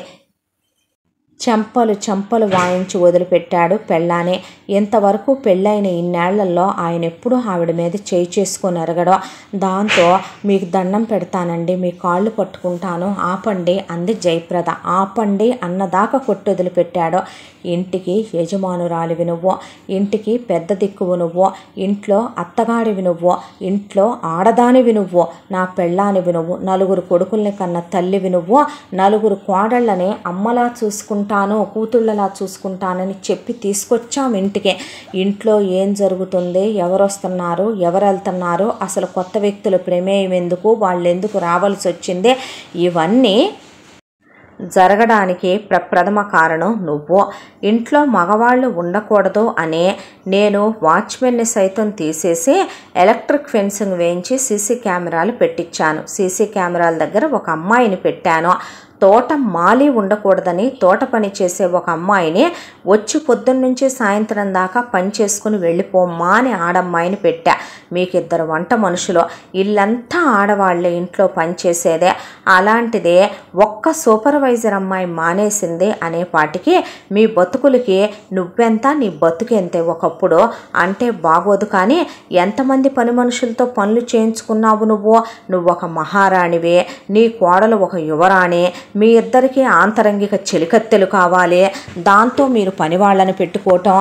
చెంపలు వాయించి వదిలిపెట్టాడు పెళ్ళానే. ఇంతవరకు పెళ్ళైన ఇన్నేళ్లలో ఆయన ఎప్పుడూ ఆవిడ మీద చేయి చేసుకొని ఎరగడం. దాంతో మీకు దండం పెడతానండి, మీ కాళ్ళు పట్టుకుంటాను ఆపండి అంది జయప్రద. ఆపండి అన్నదాకా కొట్టి వదిలిపెట్టాడు. ఇంటికి యజమానురాలివి నువ్వు, ఇంటికి పెద్ద దిక్కువు నువ్వు, ఇంట్లో అత్తగాడివి నువ్వు, ఇంట్లో ఆడదానివి నువ్వు, నా పెళ్ళానివి నువ్వు, నలుగురు కొడుకుల్ని కన్న తల్లివి నువ్వు, నలుగురు కోడళ్ళని అమ్మలా చూసుకుంటాను కూతుళ్ళలా చూసుకుంటానని చెప్పి తీసుకొచ్చాం ఇంటికి. ఇంట్లో ఏం జరుగుతుంది, ఎవరు వస్తున్నారు, ఎవరు వెళ్తున్నారు, అసలు కొత్త వ్యక్తుల ప్రమేయం ఎందుకు, వాళ్ళు ఎందుకు రావాల్సి వచ్చింది, ఇవన్నీ జరగడానికి ప్రథమ కారణం నువ్వు. ఇంట్లో మగవాళ్ళు ఉండకూడదు అనే నేను వాచ్మెన్ని సైతం తీసేసి ఎలక్ట్రిక్ ఫెన్సింగ్ వేయించి సీసీ కెమెరాలు పెట్టించాను. సీసీ కెమెరాల దగ్గర ఒక అమ్మాయిని పెట్టాను. తోట మాలి ఉండకూడదని తోట పని చేసే ఒక అమ్మాయిని వచ్చి పొద్దున్నుంచి సాయంత్రం దాకా పని చేసుకుని వెళ్ళిపోమ్మా అని ఆడమ్మాయిని పెట్టా. మీకిద్దరు వంట మనుషులు, ఇల్లంతా ఆడవాళ్ళే ఇంట్లో పనిచేసేదే. అలాంటిదే ఒక్క సూపర్వైజర్ అమ్మాయి మానేసింది అనేపాటికి మీ బతుకులకి నువ్వెంత నీ బతుకెంతే ఒకప్పుడు అంటే బాగోదు. కానీ ఎంతమంది పని మనుషులతో పనులు చేయించుకున్నావు నువ్వు ఒక మహారాణివే, నీ కోడలు ఒక యువరాణి, మీ ఇద్దరికీ ఆంతరంగిక చెలికత్తెలు కావాలి. దాంతో మీరు పని వాళ్ళని పెట్టుకోవటం,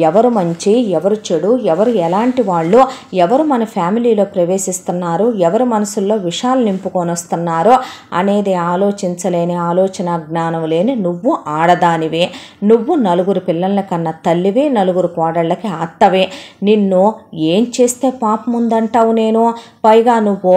ఎవరు మంచి ఎవరు చెడు, ఎవరు ఎలాంటి వాళ్ళు, ఎవరు మన ఫ్యామిలీలో ప్రవేశిస్తున్నారు, ఎవరు మనసుల్లో విషాలు నింపుకొని వస్తున్నారు అనేది ఆలోచించలేని ఆలోచన జ్ఞానం లేని నువ్వు ఆడదానివే. నువ్వు నలుగురు పిల్లల కన్నా తల్లివే, నలుగురు కోడళ్ళకి అత్తవే. నిన్ను ఏం చేస్తే పాపం ఉందంటావు నేను? పైగా నువ్వు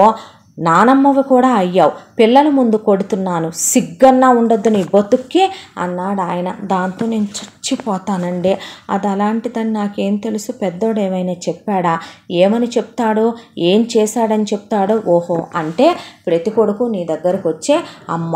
నానమ్మవి కూడా అయ్యావు. పిల్లల ముందు కొడుతున్నాను, సిగ్గన్నా ఉండొద్దు నీ బతుక్కి అన్నాడు ఆయన. దాంతో నేను చచ్చిపోతానండి. అది అలాంటిదని నాకేం తెలుసు? పెద్దోడు ఏమైనా చెప్పాడా? ఏమని చెప్తాడో, ఏం చేశాడని చెప్తాడో? ఓహో, అంటే ప్రతి కొడుకు నీ దగ్గరకు వచ్చే అమ్మ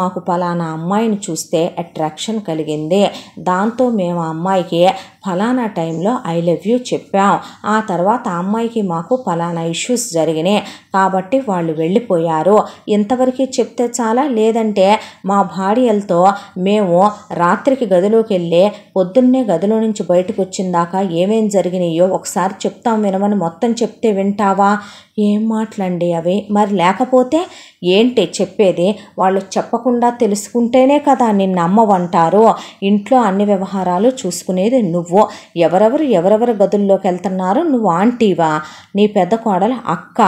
మాకు ఫలానా అమ్మాయిని చూస్తే అట్రాక్షన్ కలిగింది, దాంతో మేము ఆ అమ్మాయికి ఫలానా టైంలో ఐ లవ్ యూ చెప్పాం, ఆ తర్వాత ఆ అమ్మాయికి మాకు ఫలానా ఇష్యూస్ జరిగినాయి కాబట్టి వాళ్ళు వెళ్ళిపోయారు, ఇంతవరకు చెప్తే చాలా. లేదంటే మా భార్యలతో మేము రాత్రికి గదిలోకి వెళ్ళి పొద్దున్నే గదిలో నుంచి బయటకు వచ్చిందాకా ఏమేం జరిగినాయో ఒకసారి చెప్తాం వినమని మొత్తం చెప్తే వింటావా? ఏం మాటలండి అవి? మరి లేకపోతే ఏంటి చెప్పేది? వాళ్ళు చెప్పకుండా తెలుసుకుంటేనే కదా నిన్ను అమ్మవంటారు. ఇంట్లో అన్ని వ్యవహారాలు చూసుకునేది నువ్వు. ఎవరెవరు గదుల్లోకి వెళ్తున్నారు? నువ్వు ఆంటీవా? నీ పెద్ద కోడలు అక్క.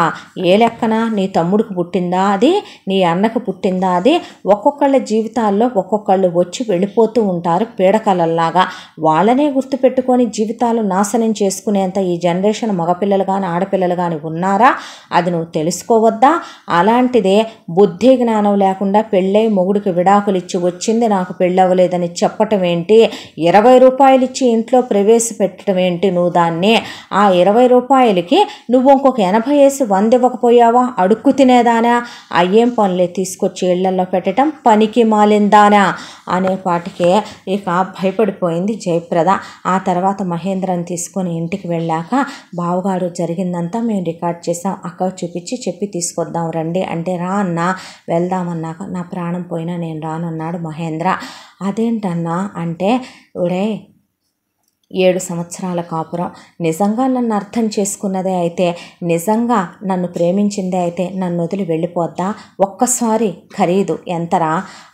ఏ లెక్కన? నీ తమ్ముడికి పుట్టిందా అది? నీ అన్నకు పుట్టిందా అది? ఒక్కొక్కళ్ళ జీవితాల్లో ఒక్కొక్కళ్ళు వచ్చి వెళ్ళిపోతూ ఉంటారు పీడకలల్లాగా. వాళ్ళనే గుర్తుపెట్టుకొని జీవితాలు నాశనం చేసుకునేంత ఈ జనరేషన్ మగపిల్లలు కానీ ఆడపిల్లలు కానీ ఉన్నారా? అది నువ్వు తెలుసుకోవద్దా? అలాంటిదే బుద్ధి జ్ఞానం లేకుండా పెళ్ళై మొగుడికి విడాకులు ఇచ్చి వచ్చింది నాకు పెళ్ళవలేదని చెప్పటం ఏంటి? 20 రూపాయలు ఇచ్చి ఇంట్లో ప్రవేశపెట్టడం ఏంటి నువ్వు దాన్ని? ఆ 20 రూపాయలకి నువ్వు ఇంకొక 80 వేసి 100 ఇవ్వకపోయావా? అడుక్కు తినేదానా? అయ్యేం పనులే తీసుకొచ్చి ఇళ్లలో పెట్టడం, పనికి మాలిందానా అనే పాటికే ఇక భయపడిపోయింది జయప్రద. ఆ తర్వాత మహేంద్రని తీసుకొని ఇంటికి వెళ్ళాక బావగారు జరిగిందంతా మేము రికార్డ్ చేసాం, అక్క చూపించి చెప్పి తీసుకొద్దాం రండి అంటే రా అన్న వెళ్దామన్నాక నా ప్రాణం పోయినా నేను రానన్నాడు మహేంద్ర. అదేంటన్నా అంటే, ఒరే 7 సంవత్సరాల కాపురం, నిజంగా నన్ను అర్థం చేసుకున్నదే అయితే, నిజంగా నన్ను ప్రేమించిందే అయితే నన్ను వదిలి వెళ్ళిపోద్దా? ఒక్కసారి ఖరీదు ఎంతరా?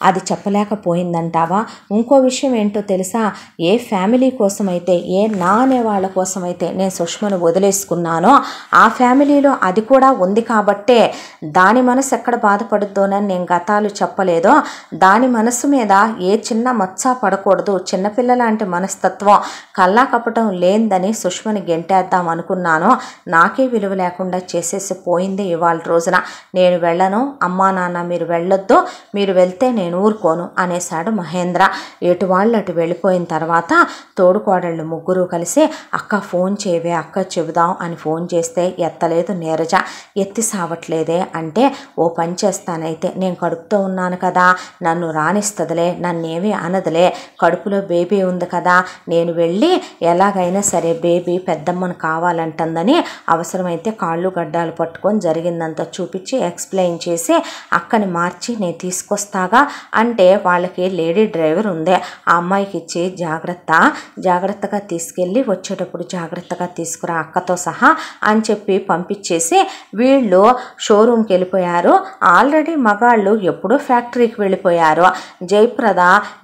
అది చెప్పలేకపోయిందంటావా? ఇంకో విషయం ఏంటో తెలుసా? ఏ ఫ్యామిలీ కోసమైతే, ఏ నా అనే వాళ్ళ కోసమైతే నేను సుష్మను వదిలేసుకున్నానో ఆ ఫ్యామిలీలో అది కూడా ఉంది కాబట్టే దాని మనసు ఎక్కడ బాధపడుద్దోనని నేను గతాలు చెప్పలేదో, దాని మనసు మీద ఏ చిన్న మచ్చ పడకూడదు, చిన్నపిల్ల లాంటి మనస్తత్వం కల్లా కపటం లేందని సుష్మని గెంటేద్దాం అనుకున్నాను. నాకే విలువ లేకుండా చేసేసి పోయింది ఇవాళ రోజున. నేను వెళ్ళను, అమ్మా నాన్న మీరు వెళ్ళొద్దు, మీరు వెళ్తే నేను ఊరుకోను అనేశాడు మహేంద్ర. ఎటు వాళ్ళు అటు వెళ్ళిపోయిన తర్వాత తోడుకోడళ్ళు ముగ్గురు కలిసి అక్క ఫోన్ చేయవే, అక్క చెబుదాం అని ఫోన్ చేస్తే ఎత్తలేదు నీరజ. ఎత్తి సావట్లేదే అంటే, ఓ పని చేస్తానైతే, నేను కడుపుతో ఉన్నాను కదా, నన్ను రానిస్తుందిలే, నన్నేమీ అనదులే, కడుపులో బేబీ ఉంది కదా, నేను వెళ్ళి ఎలాగైనా సరే బేబీ పెద్దమ్మను కావాలంటుందని అవసరమైతే కాళ్ళు గడ్డాలు పట్టుకొని జరిగిందంతా చూపించి ఎక్స్ప్లెయిన్ చేసి అక్కని మార్చి నేను తీసుకొస్తాగా అంటే, వాళ్ళకి లేడీ డ్రైవర్ ఉంది, ఆ అమ్మాయికి ఇచ్చి జాగ్రత్తగా తీసుకెళ్ళి వచ్చేటప్పుడు జాగ్రత్తగా తీసుకురా అక్కతో సహా అని చెప్పి పంపించేసి వీళ్ళు షోరూమ్కి వెళ్ళిపోయారు. ఆల్రెడీ మగాళ్ళు ఎప్పుడో ఫ్యాక్టరీకి వెళ్ళిపోయారు. జయప్రద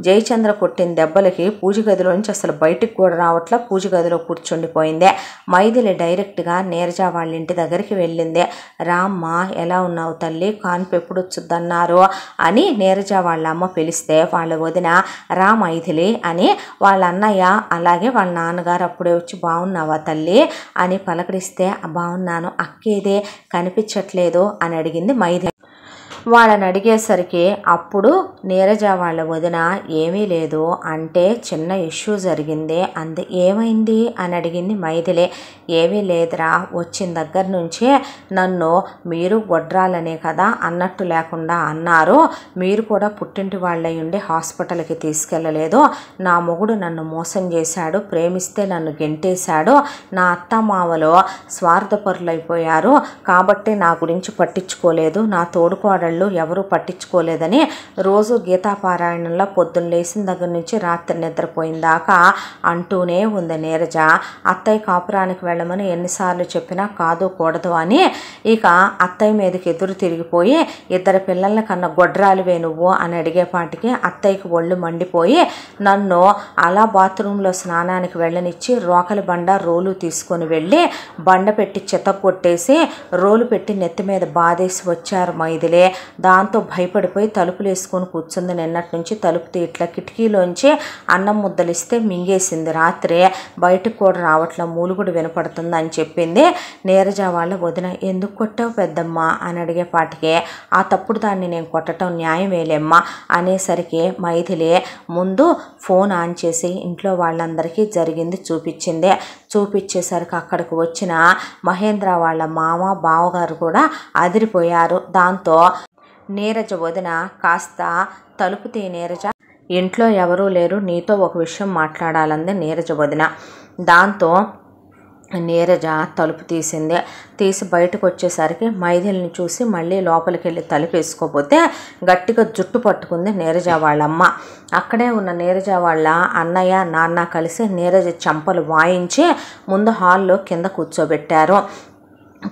జయచంద్ర కొట్టిన దెబ్బలకి పూజ గదిలోంచి అసలు బయటికి కూడా రావట్లా, పూజ గదిలో కూర్చుండిపోయిందే. మైథిలి డైరెక్ట్గా నీరజ వాళ్ళ ఇంటి దగ్గరికి వెళ్ళింది. రామ్మ ఎలా ఉన్నావు తల్లి, కాన్పు ఎప్పుడు వచ్చుద్దన్నారు అని నీరజ వాళ్ళ అమ్మ పిలిస్తే వాళ్ళ వదిన రా మైథిలి అని, వాళ్ళ అన్నయ్య అలాగే వాళ్ళ నాన్నగారు అప్పుడే వచ్చి బాగున్నావా తల్లి అని పలకరిస్తే బాగున్నాను అక్కేదే కనిపించట్లేదు అని అడిగింది మైథిలి. వాళ్ళని అడిగేసరికి అప్పుడు నీరజ వాళ్ళ వదిన ఏమీ లేదు అంటే చిన్న ఇష్యూ జరిగింది అంది. ఏమైంది అని అడిగింది మైథిలి. ఏమీ లేదురా, వచ్చిన దగ్గర నుంచే నన్ను మీరు గొడ్రాలనే కదా అన్నట్టు లేకుండా అన్నారు, మీరు కూడా పుట్టింటి వాళ్ళై ఉండి హాస్పిటల్కి తీసుకెళ్ళలేదు, నా మొగుడు నన్ను మోసం చేశాడు, ప్రేమిస్తే నన్ను గెంటేశాడు, నా అత్తమామలో స్వార్థపరులైపోయారు కాబట్టి నా గురించి పట్టించుకోలేదు, నా తోడుకోడళ్ళు ఎవరూ పట్టించుకోలేదని రోజు గీతాపారాయణంలో పొద్దున్న లేచిన దగ్గర నుంచి రాత్రి నిద్రపోయిందాకా అంటూనే ఉంది నీరజ. అత్తయ్య కాపురానికి వెళ్ళమని ఎన్నిసార్లు చెప్పినా కాదు కూడదు అని ఇక అత్తయ్య మీదకి ఎదురు తిరిగిపోయి, ఇద్దరు పిల్లల్ని కన్నా గొడ్రాలివే నువ్వు అని అడిగేపాటికి అత్తయ్యకి ఒళ్ళు మండిపోయి నన్ను అలా బాత్రూంలో స్నానానికి వెళ్ళనిచ్చి రోకలి బండ రోలు తీసుకొని వెళ్ళి బండ పెట్టి చెత్త కొట్టేసి రోలు పెట్టి నెత్తి మీద బాధేసి వచ్చారు మైథిలి. దాంతో భయపడిపోయి తలుపులు వేసుకొని కూర్చుంది. నిన్నటి నుంచి తలుపు ఇట్లా కిటికీలోంచి అన్నం ముద్దలిస్తే మింగేసింది. రాత్రి బయటకు కూడా రావట్ల, మూలుగుడు వినపడుతుంది అని చెప్పింది. నీరజ వాళ్ళ వదిన ఎందుకు కొట్టావు పెద్దమ్మ అని అడిగేపాటికే ఆ తప్పుడు దాన్ని నేను కొట్టడం న్యాయమేలేమ్మా అనేసరికి మైథిలి ముందు ఫోన్ ఆన్ చేసి ఇంట్లో వాళ్ళందరికీ జరిగింది చూపించింది. చూపించేసరికి అక్కడికి వచ్చిన మహేంద్ర వాళ్ళ మామ బావగారు కూడా అదిరిపోయారు. దాంతో నీరజ వదిన కాస్త తలుపు తీ నీరజ, ఇంట్లో ఎవరూ లేరు, నీతో ఒక విషయం మాట్లాడాలంది నీరజ వదిన. దాంతో నీరజ తలుపు తీసి బయటకు వచ్చేసరికి మైథిలిని చూసి మళ్ళీ లోపలికి వెళ్ళి తలుపు వేసుకోపోతే గట్టిగా జుట్టు పట్టుకుంది నీరజ వాళ్ళమ్మ. అక్కడే ఉన్న నీరజ వాళ్ళ అన్నయ్య నాన్న కలిసి నీరజ చంపలు వాయించి ముందు హాల్లో కింద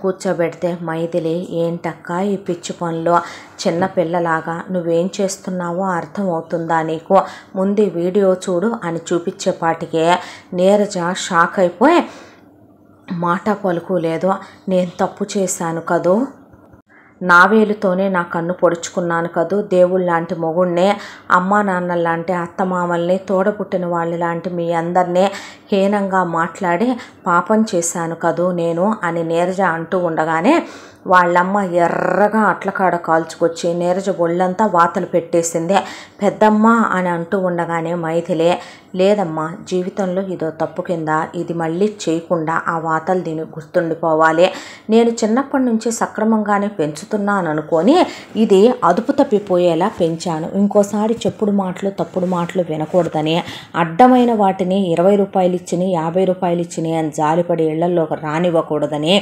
కూర్చోబెడితే మైథిలి ఏంటక్క ఈ పిచ్చి పనులు, చిన్నపిల్లలాగా నువ్వేం చేస్తున్నావో అర్థం అవుతుందా నీకు, ముందు వీడియో చూడు అని చూపించేపాటికే నీరజ షాక్ అయిపోయి మాట పలుకు లేదు. నేను తప్పు చేశాను కదూ, నా వేలుతోనే నా కన్ను పొడుచుకున్నాను కదూ, దేవుళ్ళ లాంటి మొగుడినే, అమ్మా నాన్న లాంటి అత్తమామల్ని, తోడపుట్టిన వాళ్ళు లాంటి మీ అందరినీ హీనంగా మాట్లాడి పాపం చేశాను కదూ నేను అని నీరజ అంటూ ఉండగానే వాళ్ళమ్మ ఎర్రగా అట్లకాడ కాల్చుకొచ్చి నీరజ ఒళ్ళంతా వాతలు పెట్టేసింది. పెద్దమ్మ అని అంటూ ఉండగానే మైథిలి, లేదమ్మా, జీవితంలో ఇదో తప్పు కింద, ఇది మళ్ళీ చేయకుండా ఆ వాతలు దీనికి గుర్తుండిపోవాలి. నేను చిన్నప్పటి నుంచి సక్రమంగానే పెంచుతున్నాను అనుకొని ఇది అదుపు తప్పిపోయేలా పెంచాను. ఇంకోసారి చెప్పుడు మాటలు తప్పుడు మాటలు వినకూడదని, అడ్డమైన వాటిని 20 రూపాయలు ఇచ్చిని 50 రూపాయలు ఇచ్చిని అని జాలిపడి ఇళ్లల్లోకి రానివ్వకూడదని,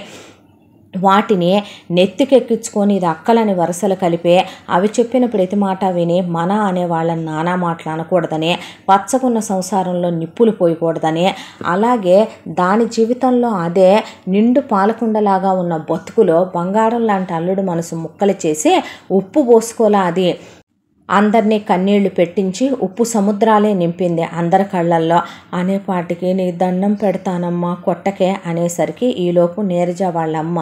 వాటిని నెత్తికెక్కించుకొని ఇది అక్కలని వరుసలు కలిపే అవి చెప్పిన ప్రతి మాట విని మన అనే వాళ్ళని నానా మాటలు అనకూడదని, పచ్చకున్న సంసారంలో నిప్పులు పోయకూడదని, అలాగే దాని జీవితంలో అదే నిండు పాలకుండలాగా ఉన్న బతుకులో బంగారం లాంటి అల్లుడు మనసు ముక్కలు చేసి ఉప్పు పోసుకోలా అది అందరినీ కన్నీళ్లు పెట్టించి ఉప్పు సముద్రాలే నింపింది అందరి కళ్ళల్లో. అనేపాటికి నీ దండం పెడతానమ్మా కొట్టకే అనేసరికి ఈలోపు నీరజ వాళ్ళమ్మ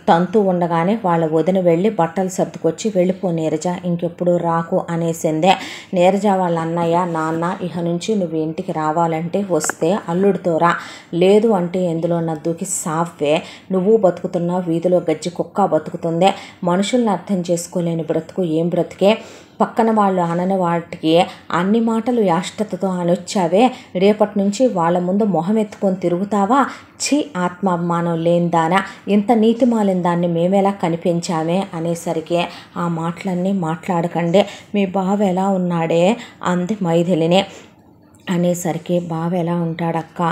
తంతు ఉండగానే వాళ్ళ వదిన వెళ్ళి బట్టలు సర్దుకొచ్చి వెళ్ళిపో నీరజ, ఇంకెప్పుడు రాకు అనేసిందే. నీరజ వాళ్ళ అన్నయ్య, నాన్న, ఇహ నుంచి నువ్వు ఇంటికి రావాలంటే వస్తే అల్లుడితో రా, లేదు అంటే ఎందులో నద్దుకి సావ్వే, నువ్వు బతుకుతున్నావు, వీధిలో గజ్జి కుక్క బతుకుతుందే, మనుషుల్ని అర్థం చేసుకోలేని బ్రతుకు ఏం బ్రతికే, పక్కన వాళ్ళు అనని వాటికి అన్ని మాటలు యాష్టతతో అనొచ్చావే, రేపటి నుంచి వాళ్ళ ముందు మొహం ఎత్తుకొని తిరుగుతావా, ఛీ ఆత్మాభిమానం లేనిదానా, ఇంత నీతి మాలిన దాన్ని మేమేలా కనిపించామే అనేసరికి ఆ మాటలన్నీ మాట్లాడకండి, మీ బావ ఎలా ఉన్నాడే అంది మైథిలిని. అనేసరికి బావ ఎలా ఉంటాడక్క,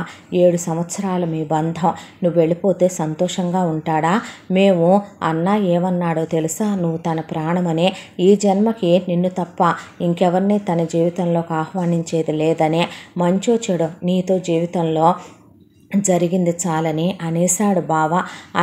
7 సంవత్సరాలు మీ బంధం, నువ్వు వెళ్ళిపోతే సంతోషంగా ఉంటాడా, మేము అన్న ఏమన్నాడో తెలుసా, నువ్వు తన ప్రాణమనే, ఈ జన్మకి నిన్ను తప్ప ఇంకెవరిని తన జీవితంలోకి ఆహ్వానించేది లేదనే, మంచో చెడో నీతో జీవితంలో జరిగింది చాలని అనేశాడు బావ.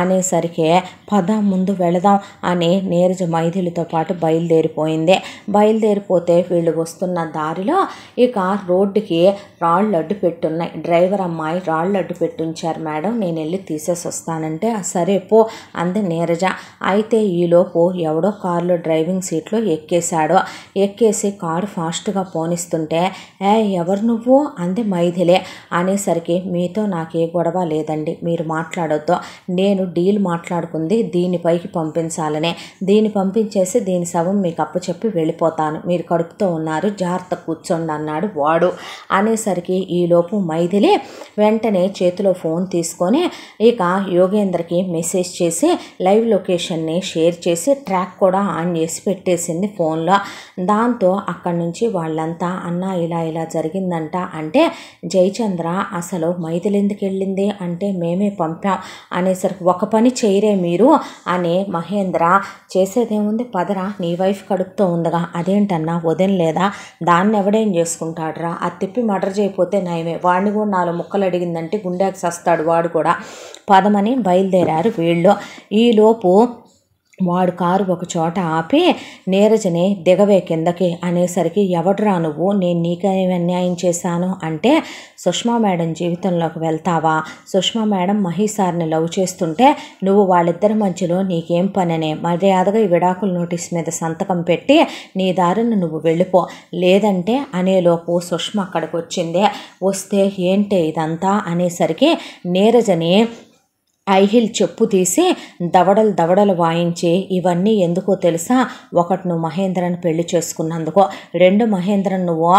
అనేసరికి పద ముందు వెళదాం అని నీరజ మైథిలితో పాటు బయలుదేరిపోయింది. బయలుదేరిపోతే వీళ్ళు వస్తున్న దారిలో ఇక రోడ్డుకి రాళ్ళు అడ్డు పెట్టున్నాయి. డ్రైవర్ అమ్మాయి రాళ్ళు అడ్డు పెట్టుంచారు మేడం, నేను వెళ్ళి తీసేసి వస్తానంటే సరే పో అంది నీరజ. అయితే ఈలోపు ఎవడో కారులో డ్రైవింగ్ సీట్లో ఎక్కేశాడు. ఎక్కేసి కారు ఫాస్ట్గా పోనిస్తుంటే ఎవరు నువ్వు అంది మైథిలి. అనేసరికి మీతో నాకు ఏ గొడవ లేదండి, మీరు మాట్లాడొద్దు, నేను డీల్ మాట్లాడుకుంది దీనిపైకి పంపించాలనే, దీన్ని పంపించేసి దీని శవం మీకు అప్పచెప్పి వెళ్ళిపోతాను, మీరు కడుపుతో ఉన్నారు, జాగ్రత్త కూర్చోండి అన్నాడు వాడు. అనేసరికి ఈలోపు మైథిలి వెంటనే చేతిలో ఫోన్ తీసుకొని ఇక యోగేంద్రకి మెసేజ్ చేసి లైవ్ లొకేషన్ని షేర్ చేసి ట్రాక్ కూడా ఆన్ చేసి పెట్టేసింది ఫోన్లో. దాంతో అక్కడి నుంచి వాళ్ళంతా అన్న ఇలా ఇలా జరిగిందంట అంటే, జయచంద్ర అసలు మైథిలి ఎందుకు వెళ్ళింది అంటే మేమే పంపాం అనేసరికి, ఒక పని చేయరే మీరు అని మహేంద్ర, చేసేదేముంది పదరా, నీ వైఫ్ కడుపుతో ఉందగా, అదేంటన్నా వదినలేదా, దాన్ని ఎవడేం చేసుకుంటాడురా, అది తిప్పి మర్డర్ చేయకపోతే నయమే, వాడిని కూడా 4 ముక్కలు అడిగిందంటే గుండెకి సస్తాడు వాడు కూడా, పదమని బయలుదేరారు వీళ్ళు. ఈలోపు వాడు కారు ఒక చోట ఆపి నీరజని దిగవే కిందకి అనేసరికి, ఎవడ్రా నువ్వు, నేను నీకేం అన్యాయం చేశాను అంటే, సుష్మా మేడం జీవితంలోకి వెళ్తావా, సుష్మా మేడం మహీసార్ని లవ్ చేస్తుంటే నువ్వు వాళ్ళిద్దరి మధ్యలో నీకేం పననే, మర్యాదగా ఈ విడాకుల నోటీస్ మీద సంతకం పెట్టి నీ దారిని నువ్వు వెళ్ళిపో, లేదంటే అనేలోపు సుష్మ అక్కడికి వచ్చిందే. వస్తే ఏంటే ఇదంతా అనేసరికి నీరజని ఐహిల్ చెప్పు తీసి దవడలు వాయించి, ఇవన్నీ ఎందుకో తెలుసా, ఒకటి నువ్వు మహేంద్రని పెళ్లి చేసుకున్నందుకో, 2 మహేంద్రన్ నువ్వు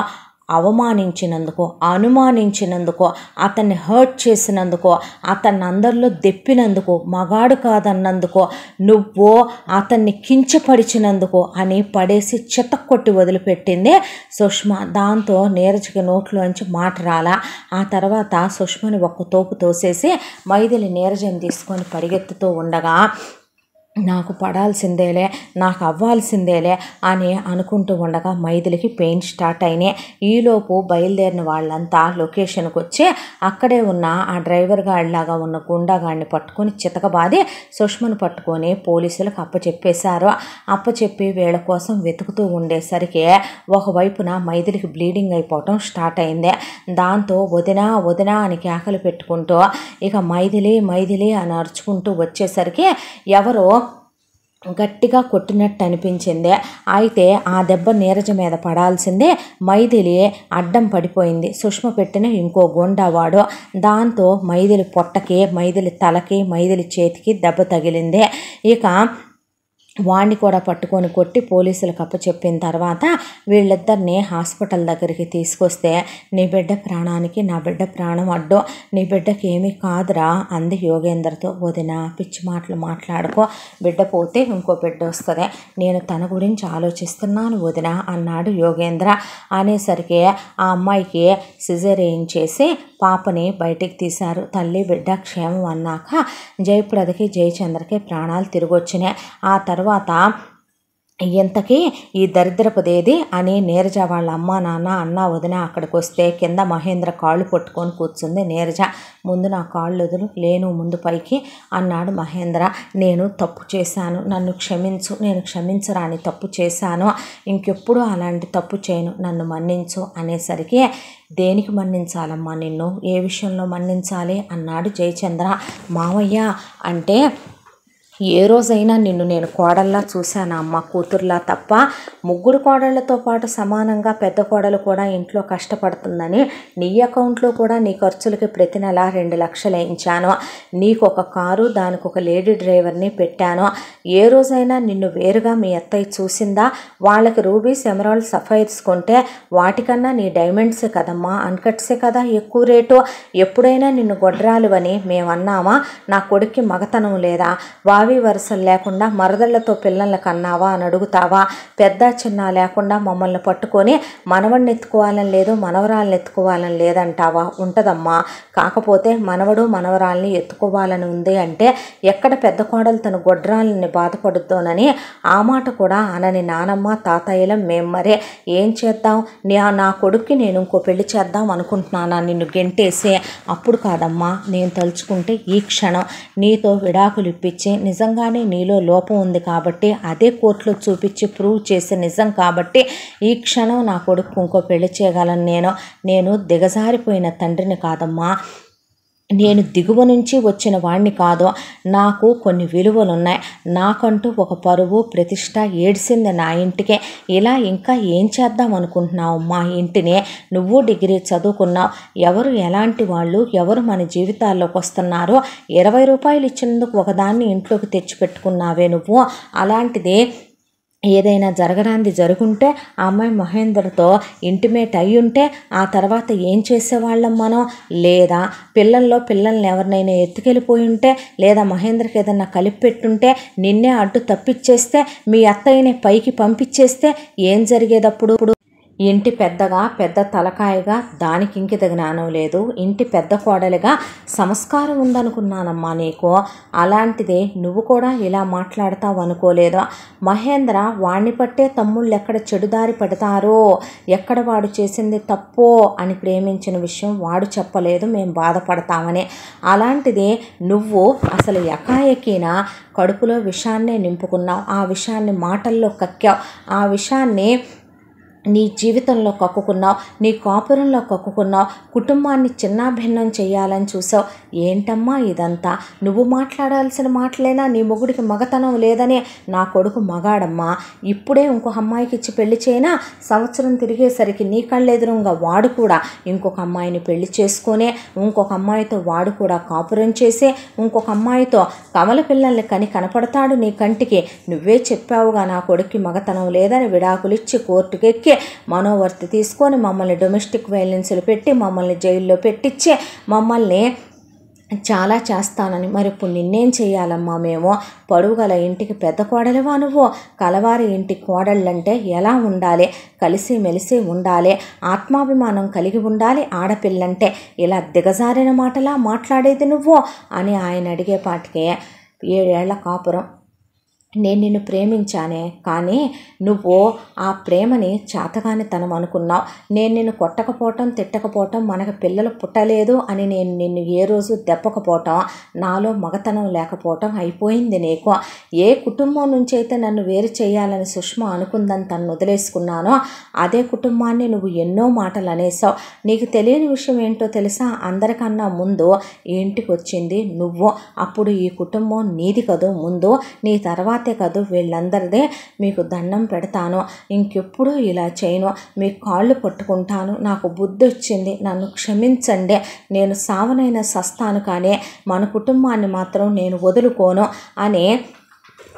అవమానించినందుకో, అనుమానించినందుకో, అతన్ని హర్ట్ చేసినందుకో, అతన్ని అందరిలో దెప్పినందుకో, మగాడు కాదన్నందుకో, నువ్వు అతన్ని కించపరిచినందుకో అని పడేసి చితక్కొట్టి వదిలిపెట్టింది సుష్మ. దాంతో నీరజకి నోట్లోంచి మాట రాలా. ఆ తర్వాత సుష్మని ఒక్క తోపు తోసేసి మైథిలి నీరజని తీసుకొని పరిగెత్తుతూ ఉండగా, నాకు పడాల్సిందేలే, నాకు అవ్వాల్సిందేలే అని అనుకుంటూ ఉండగా మైథిలికి పెయిన్ స్టార్ట్ అయినాయి. ఈలోపు బయలుదేరిన వాళ్ళంతా లొకేషన్కి వచ్చి అక్కడే ఉన్న ఆ డ్రైవర్ గాడిలాగా ఉన్న గుండాగాడిని పట్టుకొని చితకబాది సుష్మను పట్టుకొని పోలీసులకు అప్పచెప్పేశారు. అప్పచెప్పి వీళ్ళ కోసం వెతుకుతూ ఉండేసరికి ఒకవైపున మైథిలికి బ్లీడింగ్ అయిపోవటం స్టార్ట్ అయింది. దాంతో వదినా వదినా అని కేకలు పెట్టుకుంటూ ఇక మైథిలి మైథిలి అని అరుచుకుంటూ వచ్చేసరికి ఎవరో గట్టిగా కొట్టినట్టు అనిపించింది. అయితే ఆ దెబ్బ నీరజ మీద పడాల్సిందే. మైథిలి అడ్డం పడిపోయింది. సుష్మ పెట్టిన ఇంకో గుండావాడు. దాంతో మైథిలి పొట్టకి, మైథిలి తలకి, మైథిలి చేతికి దెబ్బ తగిలింది. ఇక వాణ్ణి కూడా పట్టుకొని కొట్టి పోలీసులకు అప్పచెప్పిన తర్వాత వీళ్ళిద్దరిని హాస్పిటల్ దగ్గరికి తీసుకొస్తే, నీ బిడ్డ ప్రాణానికి నా బిడ్డ ప్రాణం అడ్డు, నీ బిడ్డకి ఏమీ కాదురా అంది యోగేంద్రతో. వదిన పిచ్చి మాటలు మాట్లాడుకో, బిడ్డ పోతే ఇంకో బిడ్డ వస్తుంది, నేను తన గురించి ఆలోచిస్తున్నాను వదిన అన్నాడు యోగేంద్ర. అనేసరికి ఆ అమ్మాయికి సిజేరియన్ చేసి పాపని బయటికి తీశారు. తల్లి బిడ్డ క్షేమం అన్నాక జయప్రదకి జయచంద్రకి ప్రాణాలు తిరిగొచ్చినాయి. ఆ తర్వాత ఇంతకీ ఈ దరిద్రపదేది అని నీరజ వాళ్ళ అమ్మ నాన్న అన్న వదిన అక్కడికి వస్తే కింద మహేంద్ర కాళ్ళు పట్టుకొని కూర్చుంది నీరజ. ముందు నా కాళ్ళు వదులు, లేను ముందు పైకి అన్నాడు మహేంద్ర. నేను తప్పు చేశాను, నన్ను క్షమించు, నేను క్షమించరాని తప్పు చేశాను, ఇంకెప్పుడు అలాంటి తప్పు చేయను, నన్ను మన్నించు అనేసరికి దేనికి మన్నించాలమ్మా నిన్ను, ఏ విషయంలో మన్నించాలి అన్నాడు జయచంద్ర. మావయ్య అంటే ఏ రోజైనా నిన్ను నేను కోడల్లా చూశానా అమ్మ, కూతుర్లా తప్ప? ముగ్గురు కోడళ్లతో పాటు సమానంగా పెద్ద కోడలు కూడా ఇంట్లో కష్టపడుతుందని నీ అకౌంట్లో కూడా నీ ఖర్చులకి ప్రతి నెల 2 లక్షలు వేయించాను. నీకు ఒక కారు, దానికి ఒక లేడీ డ్రైవర్ని పెట్టాను. ఏ రోజైనా నిన్ను వేరుగా మీ అత్తయ్య చూసిందా? వాళ్ళకి రూబీస్, ఎమరాల్డ్, సఫైర్స్ కొంటే వాటికన్నా నీ డైమండ్సే కదమ్మా, అన్కట్సే కదా ఎక్కువ రేటు. ఎప్పుడైనా నిన్ను గొడ్రాలువని మేమన్నామా? నా కొడుక్కి మగతనం లేదా? వావి వరుసలు లేకుండా మరదళ్లతో పిల్లల్ని కన్నావా అని అడుగుతావా? పెద్ద చిన్న లేకుండా మమ్మల్ని పట్టుకొని మనవడిని ఎత్తుకోవాలని లేదు, మనవరాలను ఎత్తుకోవాలని లేదంటావా? ఉంటుందమ్మా, కాకపోతే మనవడు మనవరాల్ని ఎత్తుకోవాలని ఉంది అంటే ఎక్కడ పెద్ద కోడలు తన గొడ్రాలని బాధపడుతోనని ఆ మాట కూడా అనని నానమ్మ తాతయ్యలం మేం మరే ఏం చేద్దాం? నా కొడుక్కి నేను ఇంకో పెళ్లి చేద్దాం అనుకుంటున్నానా నిన్ను గెంటేసి? అప్పుడు కాదమ్మా, నేను తలుచుకుంటే ఈ క్షణం నీతో విడాకులు ఇప్పించి నిజంగానే నీలో లోపం ఉంది కాబట్టి అదే కోర్టులో చూపించి ప్రూవ్ చేసే నిజం కాబట్టి ఈ క్షణం నా కొడుకు ఇంకో పెళ్లి చేయగలను. నేను దిగజారిపోయిన తండ్రిని కాదమ్మా, నేను దిగువ నుంచి వచ్చిన వాణ్ణి కాదు. నాకు కొన్ని విలువలున్నాయి, నాకంటూ ఒక పరువు ప్రతిష్ట ఏడ్చింది నా ఇంటికే. ఇలా ఇంకా ఏం చేద్దాం అనుకుంటున్నావు? మా ఇంటినే నువ్వు డిగ్రీ చదువుకున్నావు, ఎవరు ఎలాంటి వాళ్ళు, ఎవరు మన జీవితాల్లోకి వస్తున్నారో 20 రూపాయలు ఇచ్చినందుకు ఒకదాన్ని ఇంట్లోకి తెచ్చిపెట్టుకున్నావే నువ్వు. అలాంటిది ఏదైనా జరగరాంది జరుగుంటే ఆ అమ్మాయి మహేంద్రతో ఇంటిమేట్ అయి ఉంటే ఆ తర్వాత ఏం చేసేవాళ్ళం మనం? లేదా పిల్లల్ని ఎవరినైనా ఎత్తుకెళ్ళిపోయి ఉంటే, లేదా మహేంద్రకి ఏదన్నా కలిపి పెట్టుంటే, నిన్నే అడ్డు తప్పిచ్చేస్తే, మీ అత్తయ్యని పైకి పంపించేస్తే ఏం జరిగేదప్పుడు? ఇంటి పెద్దగా, పెద్ద తలకాయగా దానికి ఇంకిత జ్ఞానం లేదు. ఇంటి పెద్ద కోడలిగా సంస్కారం ఉందనుకున్నానమ్మా నీకు. అలాంటిదే నువ్వు కూడా ఇలా మాట్లాడతావు అనుకోలేదు. మహేంద్ర వాణ్ణి పట్టే తమ్ముళ్ళు ఎక్కడ చెడుదారి పడతారో, ఎక్కడ వాడు చేసింది తప్పో అని ప్రేమించిన విషయం వాడు చెప్పలేదు, మేము బాధపడతామని. అలాంటిది నువ్వు అసలు ఎకాయకినా కడుపులో విషాన్నే నింపుకున్నావు, ఆ విషాన్ని మాటల్లో కక్కావు, ఆ విషాన్ని నీ జీవితంలో కక్కుకున్నావు, నీ కాపురంలో కక్కుకున్నావు, కుటుంబాన్ని చిన్నాభిన్నం చేయాలని చూసావు. ఏంటమ్మా ఇదంతా? నువ్వు మాట్లాడాల్సిన మాటలేనా? నీ మొగుడికి మగతనం లేదని. నా కొడుకు మగాడమ్మా, ఇప్పుడే ఇంకో అమ్మాయికి ఇచ్చి పెళ్లి చేయనా, సంవత్సరం తిరిగేసరికి నీ కళ్ళెదురుగా వాడు కూడా ఇంకొక అమ్మాయిని పెళ్లి చేసుకొని ఇంకొక అమ్మాయితో వాడు కూడా కాపురం చేసి ఇంకొక అమ్మాయితో కమల పిల్లల్ని కనపడతాడు నీ కంటికి. నువ్వే చెప్పావుగా నా కొడుక్కి మగతనం లేదని. విడాకులిచ్చి కోర్టుకెక్కి మనోవర్తి తీసుకొని మమ్మల్ని డొమెస్టిక్ వైలెన్స్లు పెట్టి మమ్మల్ని జైల్లో పెట్టించి మమ్మల్ని చాలా చేస్తానని. మరి ఇప్పుడు నిన్నేం చేయాలమ్మా మేము? పడుగల ఇంటికి పెద్ద కోడలివా నువ్వు? కలవారి ఇంటి కోడళ్ళంటే ఎలా ఉండాలి? కలిసి మెలిసి ఉండాలి, ఆత్మాభిమానం కలిగి ఉండాలి. ఆడపిల్లంటే ఇలా దిగజారిన మాటలా మాట్లాడేది నువ్వు అని ఆయన అడిగేపాటికే 7 ఏళ్ల కాపురం. నేను నిన్ను ప్రేమించానే, కానీ నువ్వు ఆ ప్రేమని చాతగానితనం అనుకున్నావు. నేను నిన్ను కొట్టకపోవటం, తిట్టకపోవటం, మనకు పిల్లలు పుట్టలేదు అని నేను నిన్ను ఏ రోజు దెప్పకపోవటం, నాలో మగతనం లేకపోవటం అయిపోయింది నీకు. ఏ కుటుంబం నుంచి అయితే నన్ను వేరు చేయాలని సుష్మ అనుకుందని తను వదిలేసుకున్నానో అదే కుటుంబాన్ని నువ్వు ఎన్నో మాటలు అనేసావు. నీకు తెలియని విషయం ఏంటో తెలుసా? అందరికన్నా ముందు ఈ ఇంటికి వచ్చింది నువ్వు. అప్పుడు ఈ కుటుంబం నీది కదూ ముందు, నీ తర్వాత తర్వాతే కాదు వీళ్ళందరిదే మీకు దండం పెడతాను, ఇంకెప్పుడు ఇలా చేయను, మీ కాళ్ళు పట్టుకుంటాను, నాకు బుద్ధి వచ్చింది, నన్ను క్షమించండి, నేను సావనైనా సస్తాను కానీ మన కుటుంబాన్ని మాత్రం నేను వదులుకోను అని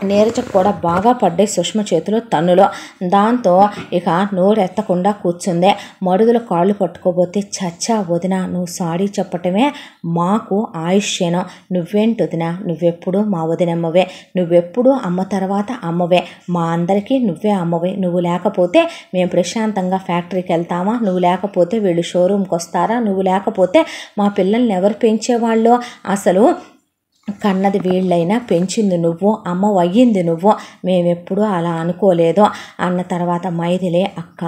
నీరజకు కూడా బాగా పడ్డాయి సుష్మ చేతిలో తన్నులో. దాంతో ఇక నోరెత్తకుండా కూర్చుందే. మరుదుల కాళ్ళు పట్టుకోబోతే, చచ్చా వదిన, నువ్వు సారీ చెప్పటమే మాకు ఆయుష్యనం, నువ్వేంటి వదిన, నువ్వెప్పుడు మా వదినమ్మవే, నువ్వెప్పుడు అమ్మ తర్వాత అమ్మవే, మా అందరికీ నువ్వే అమ్మవే, నువ్వు లేకపోతే మేము ప్రశాంతంగా ఫ్యాక్టరీకి వెళ్తామా, నువ్వు లేకపోతే వీళ్ళు షోరూమ్కి వస్తారా, నువ్వు లేకపోతే మా పిల్లల్ని ఎవరు పెంచేవాళ్ళు, అసలు కన్నది వీళ్ళైనా పెంచింది నువ్వు, అమ్మ అయ్యింది నువ్వు, మేమెప్పుడు అలా అనుకోలేదు అన్న తర్వాత మైథిలి, అక్క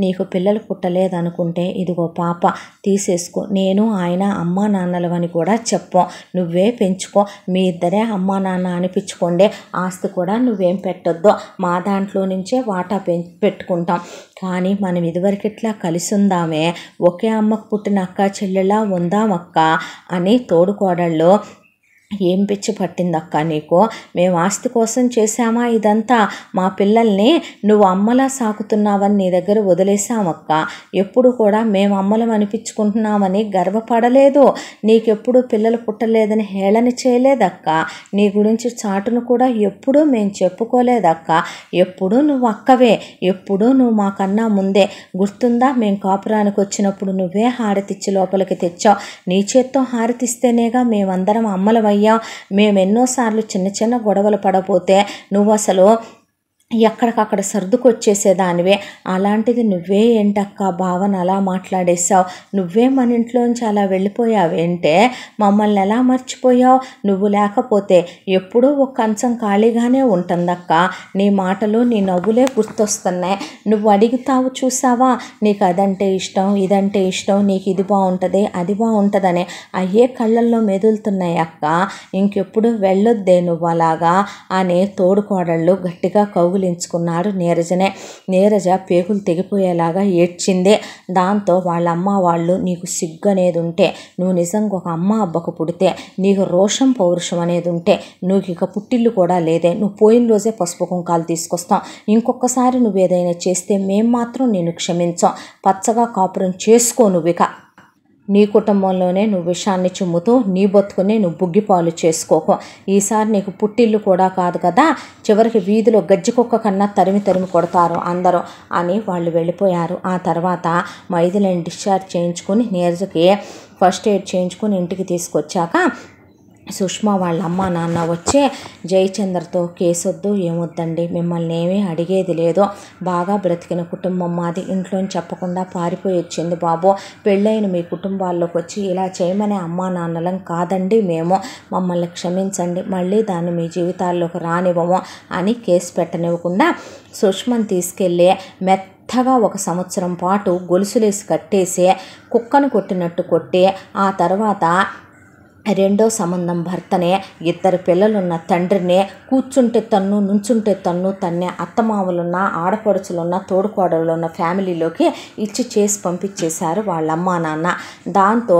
నీకు పిల్లలు పుట్టలేదనుకుంటే ఇదిగో పాప తీసేసుకో, నేను ఆయన అమ్మా నాన్నలు అని కూడా చెప్పు, నువ్వే పెంచుకో, మీ ఇద్దరే అమ్మా నాన్న అనిపించుకోండి, ఆస్తి కూడా నువ్వేం పెట్టొద్దు, మా దాంట్లో నుంచే వాటా పెట్టుకుంటాం, కానీ మనం ఇదివరకిట్లా కలిసి ఉందామే, ఒకే అమ్మకు పుట్టిన అక్క చెల్లెలా ఉందామక్క అని తోడుకోడళ్ళు, ఏం పిచ్చి పట్టిందక్క నీకు, మేము ఆస్తి కోసం చేశామా ఇదంతా, మా పిల్లల్ని నువ్వు అమ్మలా సాకుతున్నావని నీ దగ్గర వదిలేసామక్క, ఎప్పుడు కూడా మేము అమ్మలం అనిపించుకుంటున్నామని గర్వపడలేదు, నీకెప్పుడు పిల్లలు పుట్టలేదని హేళన చేయలేదక్క, నీ గురించి చాటును కూడా ఎప్పుడూ మేము చెప్పుకోలేదక్క, ఎప్పుడూ నువ్వు అక్కవే, ఎప్పుడూ నువ్వు మాకన్నా ముందే, గుర్తుందా మేము కాపురానికి వచ్చినప్పుడు నువ్వే హారతిచ్చి లోపలికి తెచ్చావు, నీ చేత్తో హారతిస్తేనేగా మేమందరం అమ్మలమయ్యాం, మేము ఎన్నోసార్లు చిన్న చిన్న గొడవలు పడపోతే నువ్వు అసలు ఎక్కడికక్కడ సర్దుకొచ్చేసేదానివే, అలాంటిది నువ్వే ఏంటక్క భావన అలా మాట్లాడేశావు, నువ్వే మన ఇంట్లోంచి అలా వెళ్ళిపోయావేంటే, మమ్మల్ని ఎలా మర్చిపోయావు, నువ్వు లేకపోతే ఎప్పుడూ ఒక కంచం ఖాళీగానే ఉంటుందక్క, నీ మాటలు నీ నవ్వులే గుర్తొస్తున్నాయి, నువ్వు అడుగుతావు చూసావా, నీకు అదంటే ఇష్టం, ఇదంటే ఇష్టం, నీకు ఇది బాగుంటుంది అది బాగుంటుందని, అయ్యే కళ్ళల్లో మెదులుతున్నాయి అక్క, ఇంకెప్పుడు వెళ్ళొద్దే నువ్వు అలాగా అని తోడుకోడళ్ళు గట్టిగా కౌగులించుకున్నారు నీరజనే. నీరజ పేగులు తెగిపోయేలాగా ఏడ్చింది. దాంతో వాళ్ళ అమ్మ వాళ్ళు, నీకు సిగ్గు అనేది ఉంటే, నువ్వు నిజంగా ఒక అమ్మ అబ్బకు పుడితే, నీకు రోషం పౌరుషం అనేది ఉంటే, నువ్వు ఇక పుట్టిల్లు కూడా లేదే, నువ్వు పోయిన రోజే పసుపు కుంకాలు తీసుకొస్తాం, ఇంకొకసారి నువ్వు ఏదైనా చేస్తే మేం మాత్రం నేను క్షమించాం, పచ్చగా కాపురం చేసుకో, నువ్వు ఇక నీ కుటుంబంలోనే నువ్వు విషాన్ని చిమ్ముతూ నీ బతుకుని నువ్వు బుగ్గిపాలు చేసుకోకు, ఈసారి నీకు పుట్టిల్లు కూడా కాదు కదా, చివరికి వీధిలో గజ్జి కుక్క కన్నా తరిమి తరిమి కొడతారు అందరూ అని వాళ్ళు వెళ్ళిపోయారు. ఆ తర్వాత మైథిలిని డిశ్చార్జ్ చేయించుకుని నీరజకి ఫస్ట్ ఎయిడ్ చేయించుకుని ఇంటికి తీసుకొచ్చాక సుష్మా వాళ్ళ అమ్మ నాన్న వచ్చే, జయచంద్రతో కేసొద్దు ఏమొద్దండి, మిమ్మల్ని ఏమీ అడిగేది లేదు, బాగా బ్రతికిన కుటుంబం మాది, ఇంట్లోని చెప్పకుండా పారిపోయి వచ్చింది బాబు, పెళ్ళైన మీ కుటుంబాల్లోకి వచ్చి ఇలా చేయమనే అమ్మా నాన్నలం కాదండి మేము, మమ్మల్ని క్షమించండి, మళ్ళీ దాన్ని మీ జీవితాల్లోకి రానివ్వము అని కేసు పెట్టనివ్వకుండా సుష్మని తీసుకెళ్ళి మెత్తగా 1 సంవత్సరం పాటు గొలుసులేసి కట్టేసి కుక్కను కొట్టినట్టు కొట్టి, ఆ తర్వాత రెండో సంబంధం భర్తనే, 2 పిల్లలున్న తండ్రినే కూర్చుంటే తన్ను నుంచుంటే తన్ను తన్నే, అత్తమామలున్న ఆడపడుచులున్న తోడుకోడలున్న ఫ్యామిలీలోకి ఇచ్చి చేసి పంపించేశారు వాళ్ళ అమ్మా నాన్న. దాంతో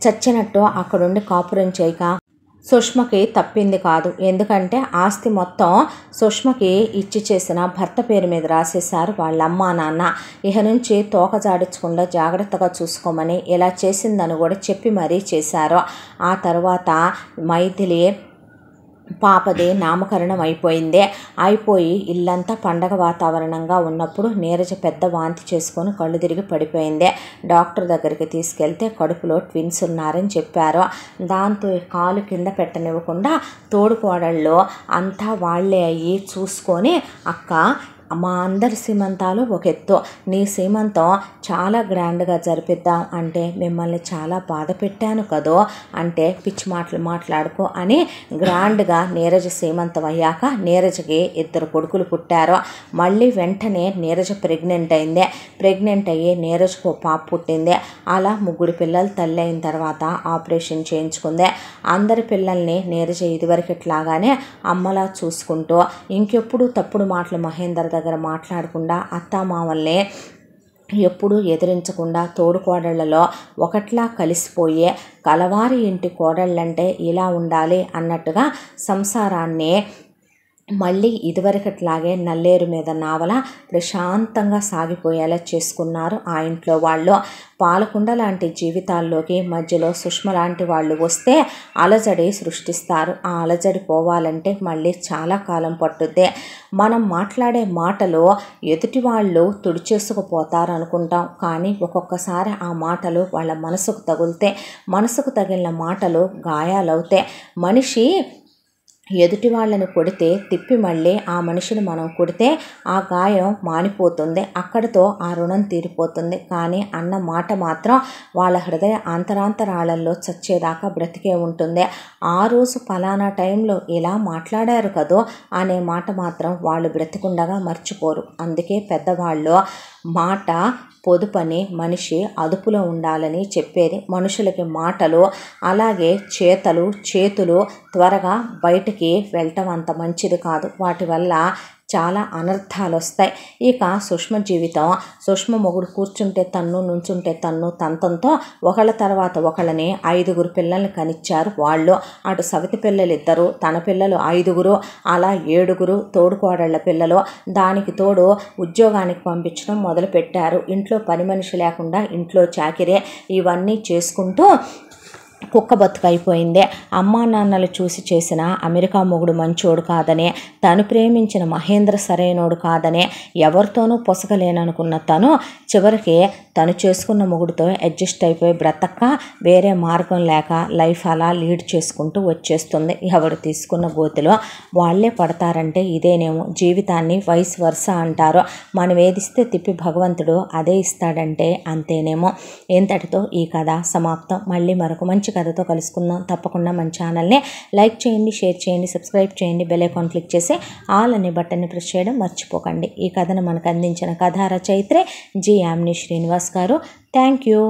చచ్చినట్టు అక్కడుండి కాపురం చేయక సుష్మకి తప్పింది కాదు, ఎందుకంటే ఆస్తి మొత్తం సుష్మకి ఇచ్చి చేసిన భర్త పేరు మీద రాసేశారు వాళ్ళ అమ్మా నాన్న. ఇక నుంచి తోక జాడించకుండా జాగ్రత్తగా చూసుకోమని ఇలా చేసిందని కూడా చెప్పి మరీ చేశారు. ఆ తర్వాత మైథిలి పాపది నామకరణం అయిపోయి ఇల్లంతా పండగ వాతావరణంగా ఉన్నప్పుడు నీరజ పెద్ద వాంతి చేసుకొని కళ్ళు తిరిగి పడిపోయింది. డాక్టర్ దగ్గరికి తీసుకెళ్తే కడుపులో ట్విన్స్ ఉన్నారని చెప్పారు. దాంతో కాలు కింద పెట్టనివ్వకుండా తోడుకోడళ్ళు అంతా వాళ్లే అయ్యి చూసుకొని, అక్క మా అందరి సీమంతాలు ఒక ఎత్తు, నీ సీమంతం చాలా గ్రాండ్గా జరిపిద్దాం అంటే మిమ్మల్ని చాలా బాధ పెట్టాను కదో అంటే, పిచ్చి మాటలు మాట్లాడుకో అని గ్రాండ్గా నీరజ సీమంతం అయ్యాక నీరజకి 2 కొడుకులు పుట్టారు. మళ్ళీ వెంటనే నీరజ ప్రెగ్నెంట్ అయ్యి నీరజకు పాప పుట్టింది. అలా 3 పిల్లలు తల్లి అయిన తర్వాత ఆపరేషన్ చేయించుకుంది. అందరి పిల్లల్ని నీరజ ఇదివరకిట్లాగానే అమ్మలా చూసుకుంటూ, ఇంకెప్పుడు తప్పుడు మాటలు మహేందర్ దగ్గర మాట్లాడకుండా, అత్తామామల్ని ఎప్పుడూ ఎదిరించకుండా, తోడుకోడళ్లలో ఒకట్లా కలిసిపోయే, కలవారి ఇంటి కోడళ్ళంటే ఇలా ఉండాలి అన్నట్టుగా సంసారాన్ని మళ్ళీ ఇదివరకట్లాగే నల్లేరు మీద నావల ప్రశాంతంగా సాగిపోయేలా చేసుకున్నారు ఆ ఇంట్లో వాళ్ళు. పాలకుండ లాంటి జీవితాల్లోకి మధ్యలో సుష్మ లాంటి వాళ్ళు వస్తే అలజడి సృష్టిస్తారు. ఆ అలజడి పోవాలంటే మళ్ళీ చాలా కాలం పట్టుద్ది. మనం మాట్లాడే మాటలు ఎదుటి వాళ్ళు తుడిచేసుకుపోతారు అనుకుంటాం, కానీ ఒక్కొక్కసారి ఆ మాటలు వాళ్ళ మనసుకు తగిలితే, మనసుకు తగిలిన మాటలు గాయాలవుతాయి. మనిషి ఎదుటి వాళ్ళని కొడితే తిప్పి మళ్ళీ ఆ మనిషిని మనం కొడితే ఆ గాయం మానిపోతుంది, అక్కడితో ఆ రుణం తీరిపోతుంది. కానీ అన్న మాట మాత్రం వాళ్ళ హృదయ అంతరాంతరాళల్లో చచ్చేదాకా బ్రతికే ఉంటుంది. ఆ రోజు ఫలానా టైంలో ఇలా మాట్లాడారు కదో అనే మాట మాత్రం వాళ్ళు బ్రతికుండగా మర్చిపోరు. అందుకే పెద్దవాళ్ళు మాట పొదుపని, మనిషి అదుపులో ఉండాలని చెప్పేది. మనుషులకి మాటలు అలాగే చేతులు త్వరగా బయటికి వెళ్ళటం అంత మంచిది కాదు. వాటి వల్ల చాలా అనర్థాలు వస్తాయి. ఇక సుష్మ జీవితం, సుష్మ మొగుడు కూర్చుంటే తన్ను, నుంచుంటే తన్ను తంతంతో ఒకళ్ళ తర్వాత ఒకళ్ళని 5 పిల్లల్ని కనిచ్చారు వాళ్ళు. అటు సవితి పిల్లలు 2, తన పిల్లలు 5, అలా 7 తోడుకోడళ్ళ పిల్లలు. దానికి తోడు ఉద్యోగానికి పంపించడం మొదలుపెట్టారు. ఇంట్లో పని మనిషి లేకుండా ఇంట్లో చాకిరే ఇవన్నీ చేసుకుంటూ కుక్క బతుకైపోయిందే. అమ్మా నాన్నలు చూసి చేసిన అమెరికా మొగుడు మంచోడు కాదనే, తను ప్రేమించిన మహేంద్ర సరైనోడు కాదనే, ఎవరితోనూ పొసగలేననుకున్న తను చివరికి తను చేసుకున్న మొగుడుతో అడ్జస్ట్ అయిపోయి బ్రతక్క వేరే మార్గం లేక లైఫ్ అలా లీడ్ చేసుకుంటూ వచ్చేస్తుంది. ఎవరు తీసుకున్న గోతిలో వాళ్ళే పడతారంటే ఇదేనేమో జీవితాన్ని వైస్ వర్స అంటారు. మనం ఏదిస్తే తిప్పి భగవంతుడు అదే ఇస్తాడంటే అంతేనేమో. ఇంతటితో ఈ కథ సమాప్తం. మళ్ళీ మరొక మంచి కథతో కలుసుకుందాం. తప్పకుండా మన ఛానల్ని లైక్ చేయండి, షేర్ చేయండి, సబ్స్క్రైబ్ చేయండి, బెల్ ఐకాన్ క్లిక్ చేసి ఆల్ అనే బటన్ని ప్రెస్ చేయడం మర్చిపోకండి. ఈ కథను మనకు అందించిన కథా రచయిత్రి జి యామిని శ్రీనివాస్ గారు. Thank you.